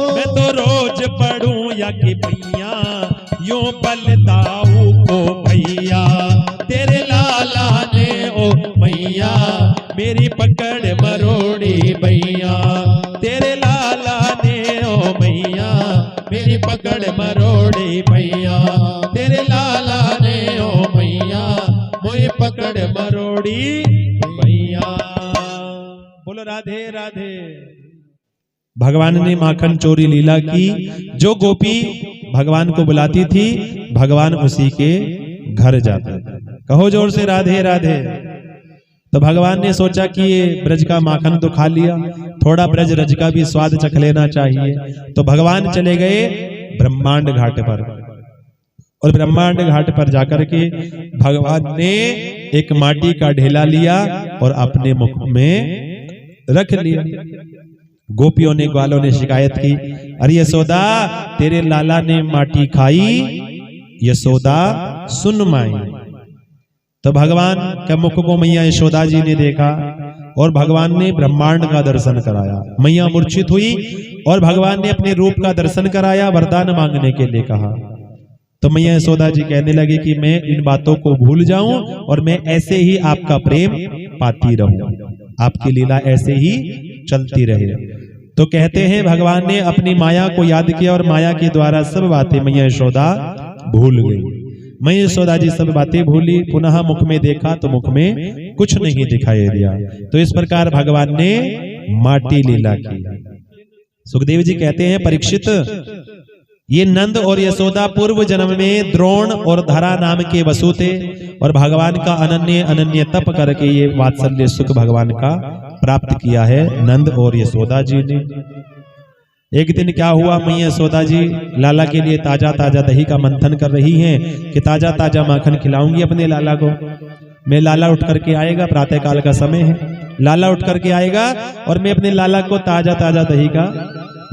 मैं तो रोज पढ़ूं या कि भैया यूं बलदाऊ को भैया। तेरे लाला ने ओ मैया मेरी पकड़ मरोड़ी भैया। तेरे लाला ने ओ मैया मेरी पकड़ मरोड़ी भैया। तेरे लाला ने ओ मैया मोई पकड़ मरोड़ी भैया। बोलो राधे राधे। भगवान ने माखन चोरी लीला की। जो गोपी भगवान को बुलाती थी भगवान उसी के घर जाते। कहो जोर से राधे राधे। तो भगवान ने सोचा कि ये ब्रज का माखन तो खा लिया, थोड़ा ब्रज रज का भी स्वाद चख लेना चाहिए। तो भगवान चले गए ब्रह्मांड घाट पर, और ब्रह्मांड घाट पर जाकर के भगवान ने एक माटी का ढेला लिया और अपने मुख में रख लिया। गोपियों ने, ग्वालों ने शिकायत की, अरे यशोदा तेरे लाला ने माटी खाई, यशोदा सुन माई। तो भगवान के मुख को मैया यशोदा जी ने देखा और भगवान ने ब्रह्मांड का दर्शन कराया। मैया मूर्छित हुई और भगवान ने अपने रूप का दर्शन कराया, वरदान मांगने के लिए कहा। तो मैया यशोदा जी कहने लगी कि मैं इन बातों को भूल जाऊं और मैं ऐसे ही आपका प्रेम पाती रहूं, आपकी लीला ऐसे ही चलती रहे। तो कहते हैं भगवान ने अपनी माया को याद किया और माया के द्वारा सब बातें मैया यशोदा भूल गई। मैया यशोदा जी सब बातें भूली, पुनः मुख में देखा तो मुख में कुछ नहीं दिखाई दिया। तो इस प्रकार भगवान ने माटी लीला की। सुखदेव जी कहते हैं, परीक्षित ये नंद और यशोदा पूर्व जन्म में द्रोण और धरा नाम के वसु थे और भगवान का अनन्य अनन्य तप करके ये वात्सल्य सुख भगवान का प्राप्त किया है नंद और यशोदा जी ने। एक दिन क्या हुआ, मैया यशोदा जी लाला के लिए ताजा ताजा दही का मंथन कर रही हैं कि ताजा ताजा माखन खिलाऊंगी अपने लाला को। मैं लाला उठ करके आएगा, प्रातः काल का समय है, लाला उठ करके आएगा और मैं अपने लाला को ताजा ताजा दही का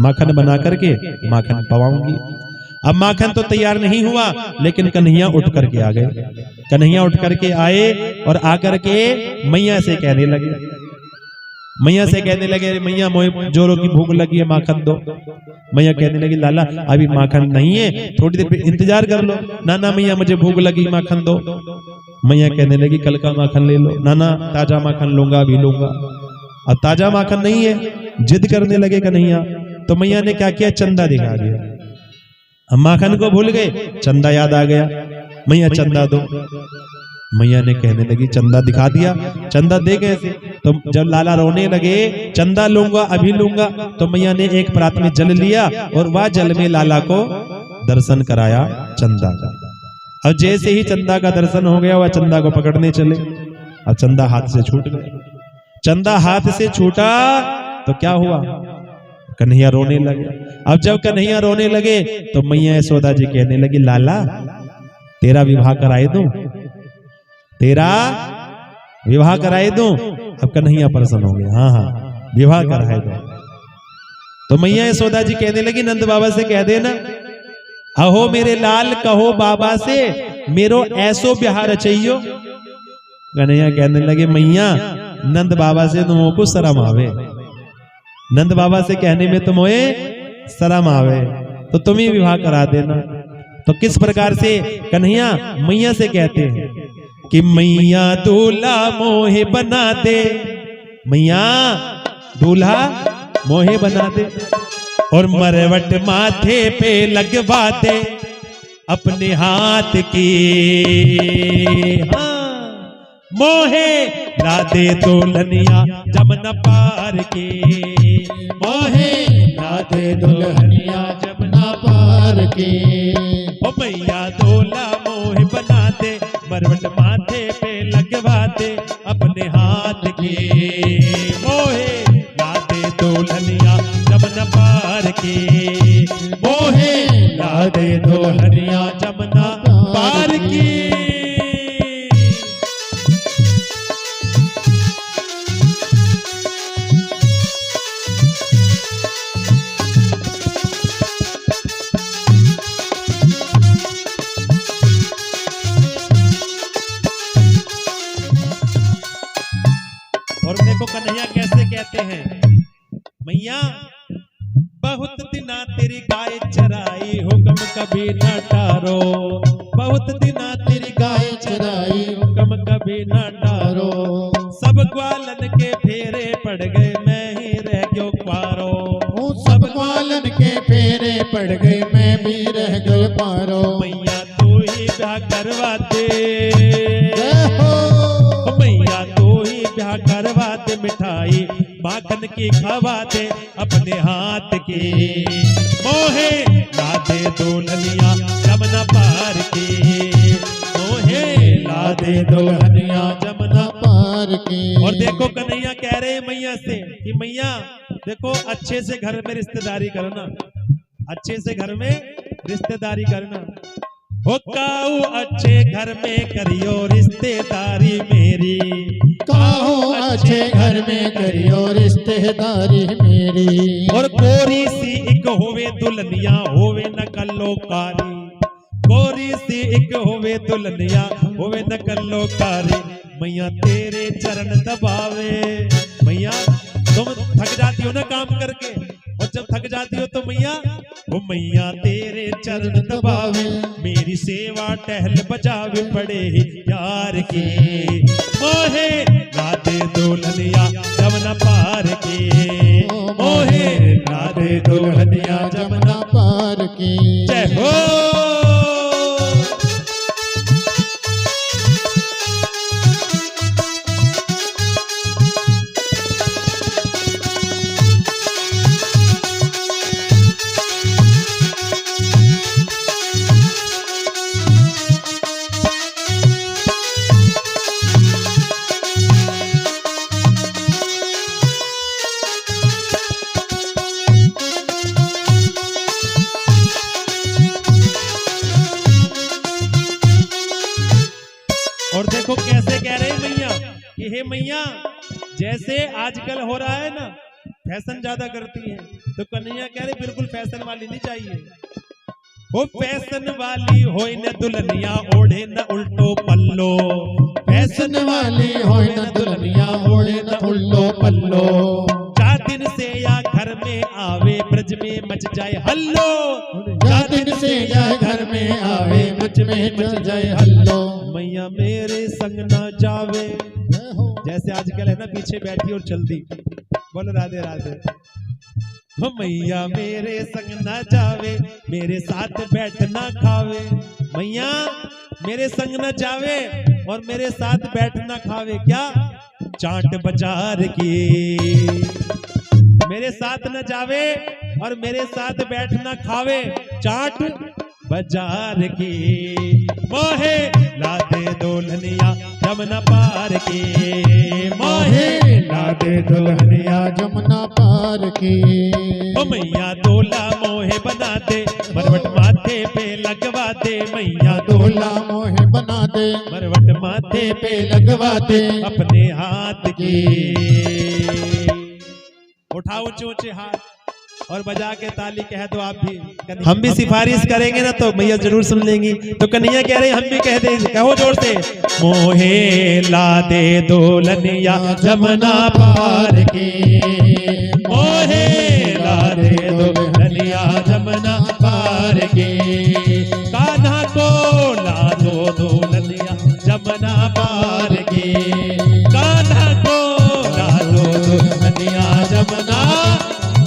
माखन बना करके माखन पवाऊंगी। अब माखन तो तैयार नहीं हुआ, लेकिन कन्हैया उठ करके आ गए। कन्हैया उठ करके आए और आकर के मैया से कहने लगे, मैया मोहे जोरों की भूख लगी है, माखन दो। मैया कहने लगी, लाला अभी माखन नहीं है, थोड़ी देर इंतजार कर लो। नाना मैया मुझे भूख लगी, माखन दो। मैया कहने लगी, कल का माखन ले लो। नाना ताजा माखन लूंगा, अभी लूंगा। अब ताजा माखन नहीं है, जिद करने लगे कन्हैया। तो मैया ने क्या किया, चंदा दिखा दिया। हम माखन को भूल गए, चंदा याद आ गया, मैया चंदा दो। मैया ने कहने लगी, चंदा दिखा दिया, चंदा दे कैसे? तो जब लाला रोने लगे, चंदा लूंगा, अभी लूंगा, तो मैया ने एक परात में जल लिया और वह जल में लाला को दर्शन कराया चंदा का। अब जैसे ही चंदा का दर्शन हो गया, वह चंदा को पकड़ने चले। अब चंदा हाथ से छूट गया। चंदा हाथ से छूटा तो क्या हुआ, कन्हैया रोने लगे। अब जब कन्हैया रोने लगे तो मैया यशोदा जी कहने लगी, लाला तेरा विवाह कराए दूं, तेरा विवाह कराए दूं। अब कन्हैया प्रसन्न हो गया, हाँ हाँ विवाह कराए दो। तो मैया यशोदा जी कहने लगी, नंद बाबा से कह देना, अहो मेरे लाल कहो बाबा से मेरो ऐसो ब्याह रचइयो। कन्हैया कहने लगे, मैया नंद बाबा से तुमको शर्म आवे, नंद बाबा से कहने में तुम्हें शर्म आवे, तो तुम ही विवाह करा देना। तो किस प्रकार से कन्हैया मैया से कहते हैं कि मैया दूल्हा मोहे बना दे, मैया दूल्हा मोहे बना दे और मरवट माथे पे लगवा दे अपने हाथ की। हाँ मोहे ला दे दुल्हनिया जमुना पार के, मोहे ला दे दुल्हनिया जमुना पार के। ओ मैया दूल्हा मोहे बना दे, मरवट माथे पे लगवा दे अपने हाथ के। मोहे ला दे दुल्हनिया जमुना पार के, मोहे ला दे दुल्हनिया जमुना पार की। और देखो कन्हैया कैसे कहते हैं, मैया बहुत दिना तेरी गाय चराई, हुक्म कभी न टारो। बहुत दिना तेरी गाय चराई, हुक्म कभी न टारो। सब ग्वालन के फेरे पड़ गए, मैं ही रह गयो पारो। सब ग्वालन के फेरे पड़ गए, मैं भी रह गयो पारो। मैया तू ही ब्याह करवा दे, मैया तू ही ब्याह करवा दे, मिठाई माखन की खवा दे अपने हाथ की, मोहे ला दे दुल्हनिया जमुना पार की, मोहे ला दे दुल्हनिया जमुना पार की। और देखो कन्हैया कह रहे हैं मैया से कि मैया देखो अच्छे से घर में रिश्तेदारी करना, अच्छे से घर में रिश्तेदारी करना, हो काऊ अच्छे घर में करियो रिश्तेदारी मेरी, काऊ अच्छे घर में करियो रिश्तेदारी मेरी। और कोरी सी एक होवे दुल्हनिया होवे न कल्लोकारी, कोरी सी एक होवे दुल्हनिया होवे न कल्लोकारी, मैया तेरे चरण दबावे। मैया तुम थक जाती हो ना काम करके, और जब थक जाती हो तो मैया वो मैया तेरे चरण दबावे, मेरी सेवा टहल बजावे पड़े यार की, मोहे राधे दुल्हनिया जमुना पार की, मोहे राधे दुल्हनिया जमुना पार की। जय हो। और देखो कैसे कह रहे हैं मैया कि हे मैया जैसे आजकल हो रहा है ना फैशन ज्यादा करती है, तो कन्हैया कह रहे बिल्कुल फैशन वाली नहीं चाहिए, वो फैशन वाली होए न दुल्हनिया ओढ़े न उल्टो पल्लो, फैशन वाली होए न दुल्हनिया ओढ़े न उल्टो पल्लो, जा दिन से या घर में आवे ब्रज में मच जाए हल्लो, जा दिन से या घर में आवे मच में मच जाए हल्लो, मैया मेरे संग ना जावे। जैसे आजकल है ना पीछे बैठी और चलती, बोलो राधे राधे। हो मैया मेरे संग ना जावे, मेरे साथ बैठ ना खावे, मैया मेरे संग ना जावे और मेरे साथ बैठ ना खावे, क्या चाट बाजार की, मेरे साथ न जावे और मेरे साथ बैठ ना खावे, चाट बाजार की, मोहे ला दे दुल्हनिया जमुना पार की, मोहे ला दे दुल्हनिया जमुना पार की। ओ मैया दूल्हा मोहे बना दे मरवट माथे पे लगवा दे, मैया दूल्हा मोहे बना दे मरवट माथे पे लगवा दे अपने हाथ की। उठाओ ऊंचे ऊंचे हाथ और बजा के ताली कह दो आप भी। हम भी सिफारिश करेंगे ना तो मैया जरूर सुन लेंगी। तो कन्हैया कह रहे हैं हम भी कह दे, कहो जोर से, मोहे ला दे दुल्हनिया जमुना पार की, मोहे ला दे दुल्हनिया जमुना पार की, कान्हा को ला दो दुल्हनिया जमुना पार की, कान्हा को ला दो दुल्हनिया जमुना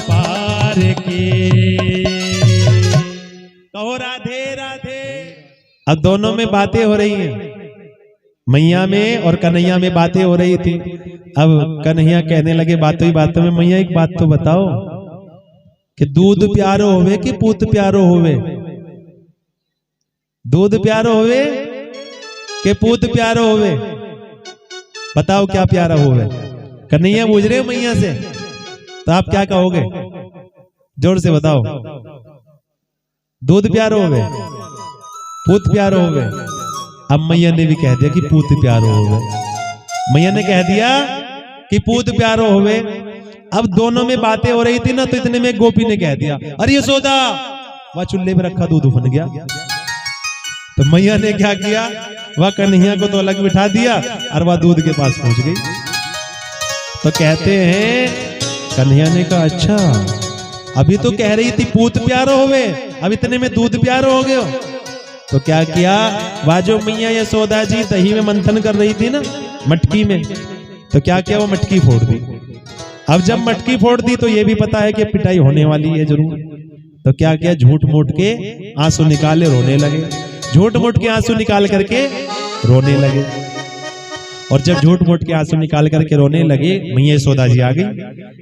पार की। कहो राधे राधे। अब दोनों में बातें हो रही हैं, मैया में और कन्हैया में बातें हो रही थी। अब कन्हैया कहने लगे बातों ही बातों में, मैया एक बात तो बताओ कि दूध प्यारो होवे कि पूत प्यारो होवे, दूध प्यारो होवे कि पूत प्यारो होवे, बताओ क्या प्यारा होवे। कन्हैया पूछ रहे मैया से, तो आप क्या कहोगे, जोर से बताओ। दूध प्यारो होवे, पूत प्यारो होवे। अब मैया ने भी कह दिया कि पूत प्यारो होवे, मैया ने कह दिया कि पूत प्यारो होवे। अब दोनों में बातें हो रही थी ना, तो इतने में गोपी ने कह दिया, अरे यशोदा, वह चूल्हे में रखा दूध उफन गया। तो मैया ने क्या किया, वह कन्हैया को तो अलग बिठा दिया और वह दूध के पास पहुंच गई। तो कहते हैं कन्हैया ने कहा, अच्छा अभी तो कह रही थी पूत प्यारो होवे, अब इतने में दूध प्यारो हो गयो। तो क्या किया, वह जो मैया यशोदा जी दही में मंथन कर रही थी ना मटकी में, तो क्या किया, वो मटकी फोड़ दी। अब जब मटकी फोड़ दी तो ये भी पता है कि पिटाई होने वाली है जरूर। तो क्या किया, झूठ मूठ के आंसू निकाले, रोने लगे, झूठ मूठ के आंसू निकाल करके रोने लगे। और जब झूठ मूठ के आंसू निकाल करके रोने लगे, मैया यशोदा जी आ गई।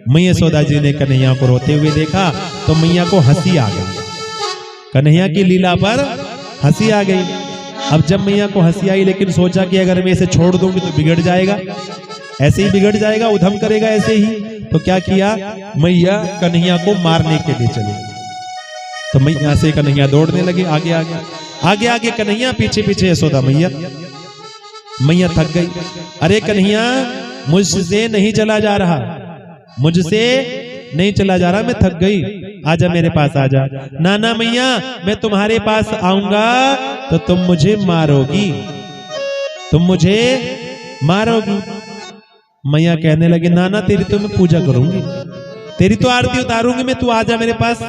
मैया यशोदा जी ने कन्हैया को रोते हुए देखा तो मैया को हंसी आ गई, कन्हैया की लीला पर हंसी आ गई। अब जब मैया को हंसी आई, लेकिन सोचा कि अगर मैं इसे छोड़ दूंगी तो बिगड़ जाएगा, ऐसे ही बिगड़ जाएगा, उधम करेगा ऐसे ही। तो क्या किया, मैया कन्हैया को मारने के लिए चली। तो मैया से कन्हैया दौड़ने लगे, आगे आगे आगे आगे कन्हैया, पीछे पीछे यशोदा मैया। मैया थक गई, अरे कन्हैया मुझसे नहीं चला जा रहा, मुझसे नहीं चला जा रहा, मैं थक गई, आजा मेरे पास आजा। नाना मैया मैं तुम्हारे पास आऊंगा तो तुम मुझे मारोगी, तुम मुझे मारोगी। मैया कहने लगे, नाना तेरी तो मैं पूजा करूंगी, तेरी तो आरती उतारूंगी मैं, तू आजा मेरे पास,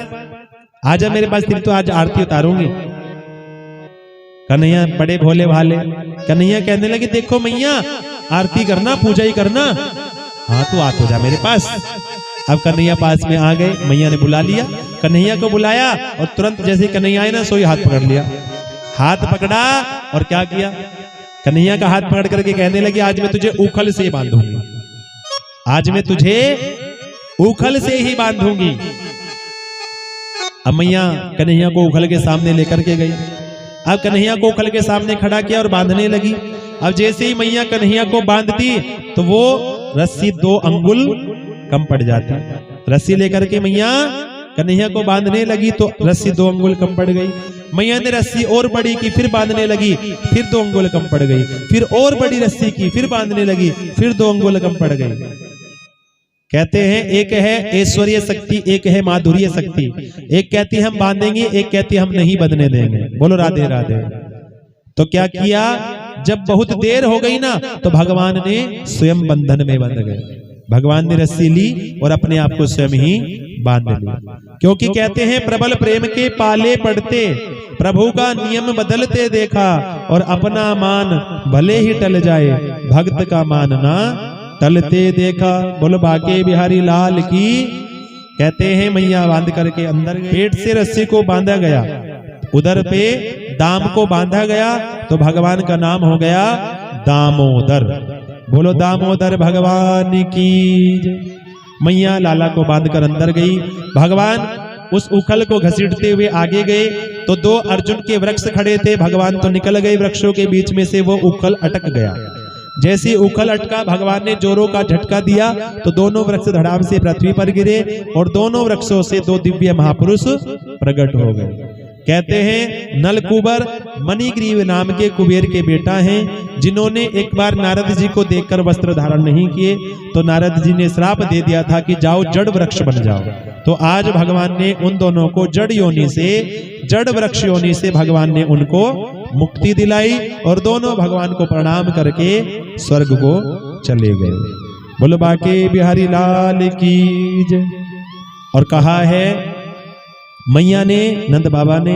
आजा मेरे पास, तेरी तो आज आरती उतारूंगी। कन्हैया बड़े भोले भाले, कन्हैया कहने लगे, देखो मैया आरती करना, पूजा ही करना, हाँ तू आ तो जा मेरे पास। अब कन्हैया पास में आ गए, मैया ने बुला लिया, कन्हैया को बुलाया और तुरंत जैसे कन्हैया आए ना, सोई हाथ पकड़ लिया, हाथ पकड़ा और क्या किया, कन्हैया का हाथ पकड़ करके कहने लगे, आज मैं तुझे उखल से बांधूंगी, आज मैं तुझे उखल से ही बांधूंगी। अब मैया कन्हैया को उखल के सामने लेकर के गई। अब कन्हैया को उखल के सामने खड़ा किया और बांधने लगी। अब जैसे ही मैया कन्हैया को बांधती तो वो रस्सी 2 अंगुल कम पड़ जाती। रस्सी लेकर के मैया कन्हैया को बांधने लगी तो रस्सी 2 अंगुल कम पड़ गई। मैया ने रस्सी और बड़ी की, फिर बांधने लगी, फिर 2 अंगुल कम पड़ गई, फिर और बड़ी रस्सी की, फिर बांधने लगी, फिर 2 अंगुल कम पड़ गई। कहते हैं एक है ऐश्वर्य शक्ति, एक है माधुर्य शक्ति। एक कहती हम बांधेंगे, एक कहती हम नहीं बंधने देंगे। बोलो राधे राधे। तो क्या किया, जब बहुत देर हो गई ना तो भगवान ने स्वयं बंधन में बंध गए, भगवान ने रस्सी ली और अपने आप को स्वयं ही बांध लिया। क्योंकि कहते हैं प्रबल प्रेम के पाले पड़ते, प्रभु का नियम बदलते देखा, और अपना मान भले ही टल जाए, भक्त का मानना टलते देखा। बोलो बाके बिहारी लाल की। कहते हैं मैया बांध करके अंदर पेट से रस्सी को बांधा गया, उधर पे दाम को बांधा गया, तो भगवान का नाम हो गया दामोदर। बोलो दामोदर भगवान की। मैया लाला को बांधकर अंदर गई। भगवान उस उखल को घसीटते हुए आगे गए तो 2 अर्जुन के वृक्ष खड़े थे। भगवान तो निकल गए, वृक्षों के बीच में से वो उखल अटक गया। जैसे उखल अटका, भगवान ने जोरों का झटका दिया तो दोनों वृक्ष धड़ाम से पृथ्वी पर गिरे और दोनों वृक्षों से 2 दिव्य महापुरुष प्रकट हो गए। कहते हैं नलकुबर मणिग्रीव नाम के कुबेर के बेटा हैं, जिन्होंने एक बार नारद जी को देखकर वस्त्र धारण नहीं किए तो नारद जी ने श्राप दे दिया था कि जाओ जड़ वृक्ष बन जाओ। तो आज भगवान ने उन दोनों को जड़ योनि से, जड़ वृक्ष योनि से भगवान ने उनको मुक्ति दिलाई और दोनों भगवान को प्रणाम करके स्वर्ग को चले गए। बोलो बाके बिहारी लाल की जय। और कहा है मैया ने, नंद बाबा ने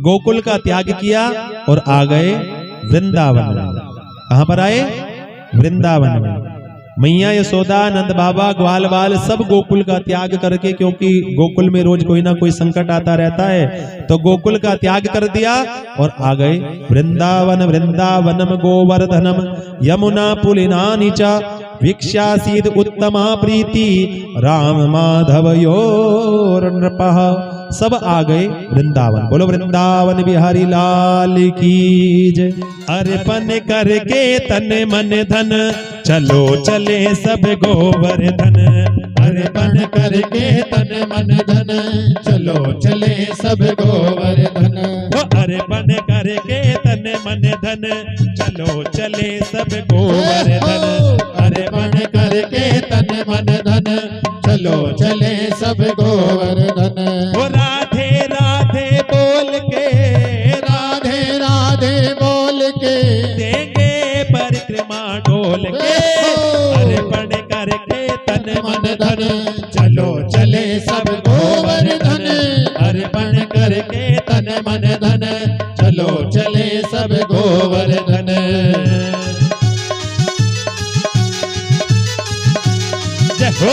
गोकुल का त्याग किया और आ गए वृंदावन में। कहां पर आए? वृंदावन में। मैया यशोदा, नंद बाबा, ग्वाल बाल सब गोकुल का त्याग करके, क्योंकि गोकुल में रोज कोई ना कोई संकट आता रहता है, तो गोकुल का त्याग कर दिया और आ गए वृंदावन। वृंदावनम गोवर्धनम यमुना पुलिनानि च वीक्ष्यासीद उत्तमा प्रीति राम माधव योर नृपः। सब आ गए वृंदावन। बोलो वृंदावन बिहारी लाल की जय। अर्पण करके तन मन धन चलो चले सब गोवर्धन। अर्पण करके तन मन धन चलो चले सब गोवर्धन। अर्पण करके तन मन धन चलो चले सब गोवर्धन। अर्पण करके तन मन धन चलो चले सब गोवर्धन। ओ राधे राधे बोल के, राधे राधे बोल के देंगे परिक्रमा डोल के। अर्पण करके तन मन धन चलो चले सब गोवर्धन। अर्पण करके तन मन धन चलो चले सब गोवर्धन। जय हो।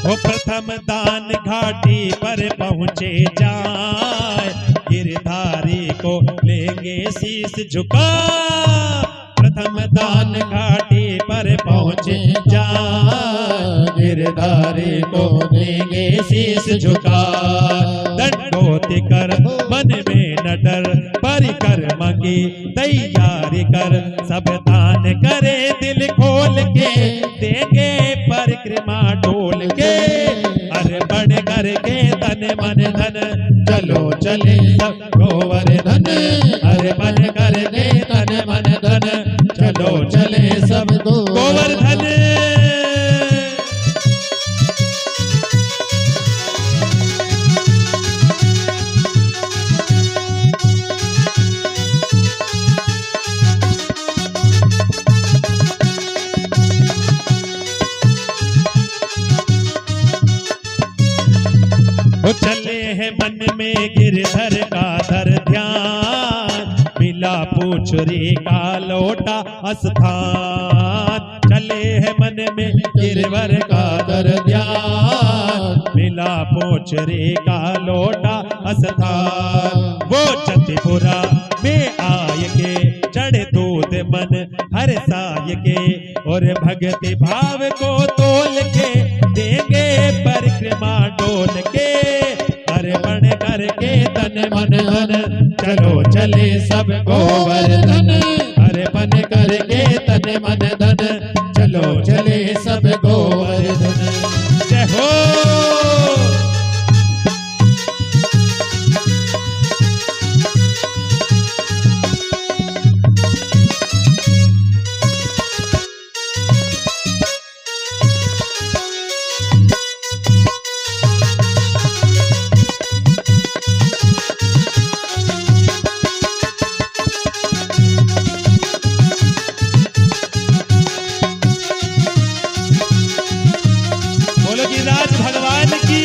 वो प्रथम दान घाटी पर पहुँचे जाए, गिरधारी को लेंगे शीश झुका। प्रथम दान घाटी पर पहुँचे जाए, गिरधारी को लेंगे शीश झुका। दंडोति कर मन में न डर, परिक्रमा की तैयारी कर। सब दान करे दिल खोल के, देंगे परिक्रमा डोल के। अरे बढ़ करके तन मन धन, चलो चले सब गोवर्धन। अरे बढ़ करके तन मन धन, चलो चले सब गोवर्धन। वो चले हैं मन में गिरधर का धर ध्यान, मिला पूछरी का लोटा स्थान। चले हैं मन में गिरधर का धर ध्यान, मिला पूछरी का लोटा स्थान। वो चतुपुरा में आय के, चढ़े दूध मन हर साय के। और भक्ति भाव को तोल के, देंगे परिक्रमा डोल के। अरे बन करके तन मन धन, चलो चले सब गोवर्धन। अरे बन करके तन मन धन, चलो चले सब गोवर्धन। जय हो। राज भगवान की।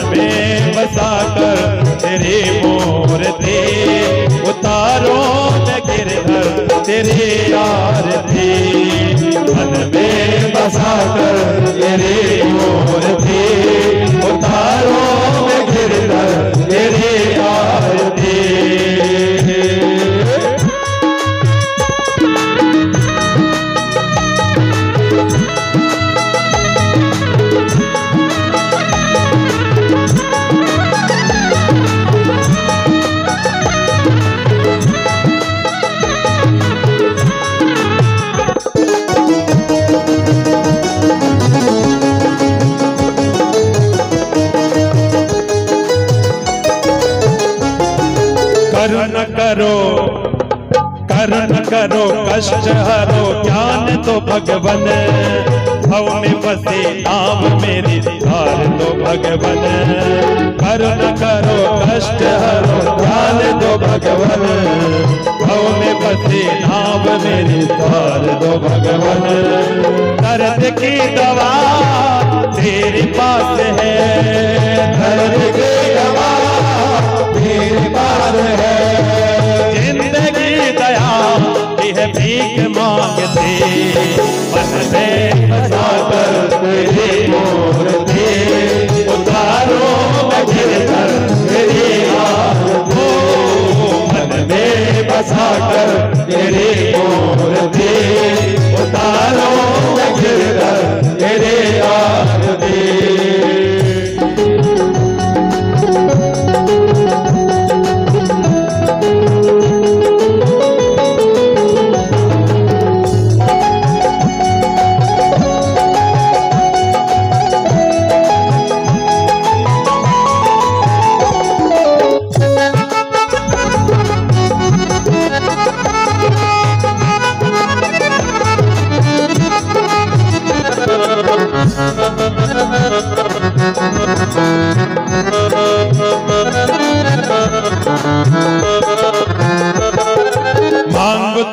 में बसाकर तेरे मूर्ति, उतारो न गिरधर तेरे आरती। मन में बसाकर तेरे मूर्ति, उतारो न गिरधर तेरे आरती। करुण करो कष्ट हरो, ज्ञान तो भगवन। भव में बसे नाम मेरी, धार तो भगवन। करुण करो कष्ट हरो, ज्ञान तो भगवन। भव में बसे नाम मेरी, धार तो भगवन। दर्द की दवा तेरे पास है, दर्द की दवा तेरे पास है। जिंदगी दया की है भीख मांगते, मन में बसाकर तेरी मूर्ति, उतारो न गिरधर तेरी आरती। मन में बसाकर तेरी मूर्ति, उतारो न गिरधर तेरी आरती।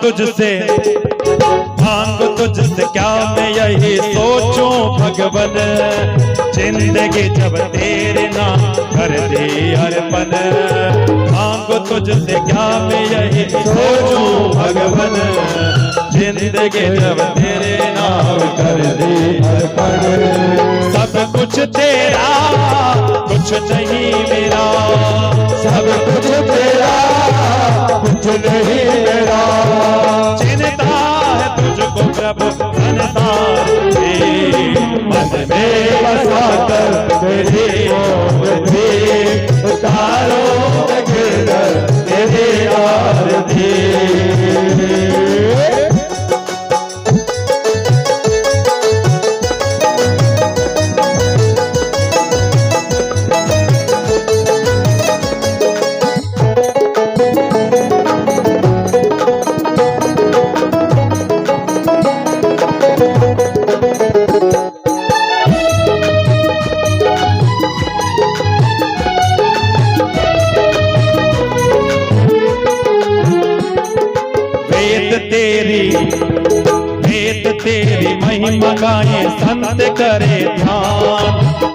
तुझसे मांगो तुझसे क्या मैं यही सोचूं भगवन, जिंदगी जब तेरे नाम कर दी अर्पण। मांगो तुझसे क्या मैं यही सोचूं भगवन, जिंदगी जब तेरे नाम कर दी अर्पण। सब कुछ तेरा कुछ नहीं मेरा, सब कुछ तेरा कुछ नहीं मेरा। चिंता है तुझको प्रभु संसार की, मन में बसा कर तेरी मूर्ति उतारो गिरकर तेरी आरती। वेद तेरी महिमा गाए संत करे ध्यान,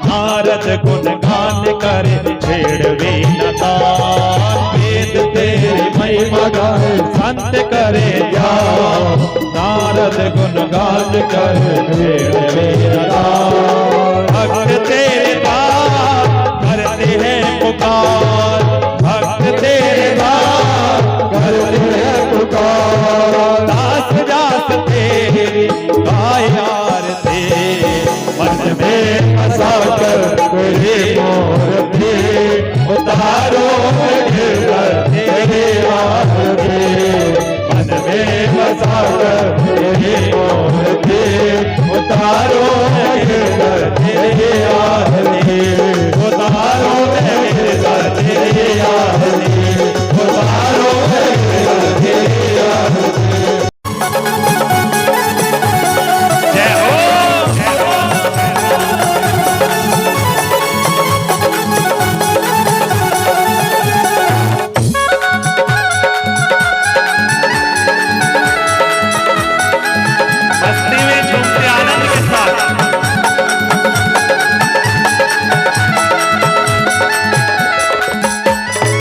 नारद गुण गान करे छेड़वे न तान। वेद तेरी महिमा गाए संत करे ध्यान, नारद गुण गान करे छेड़वे न तान। भक्त तेरे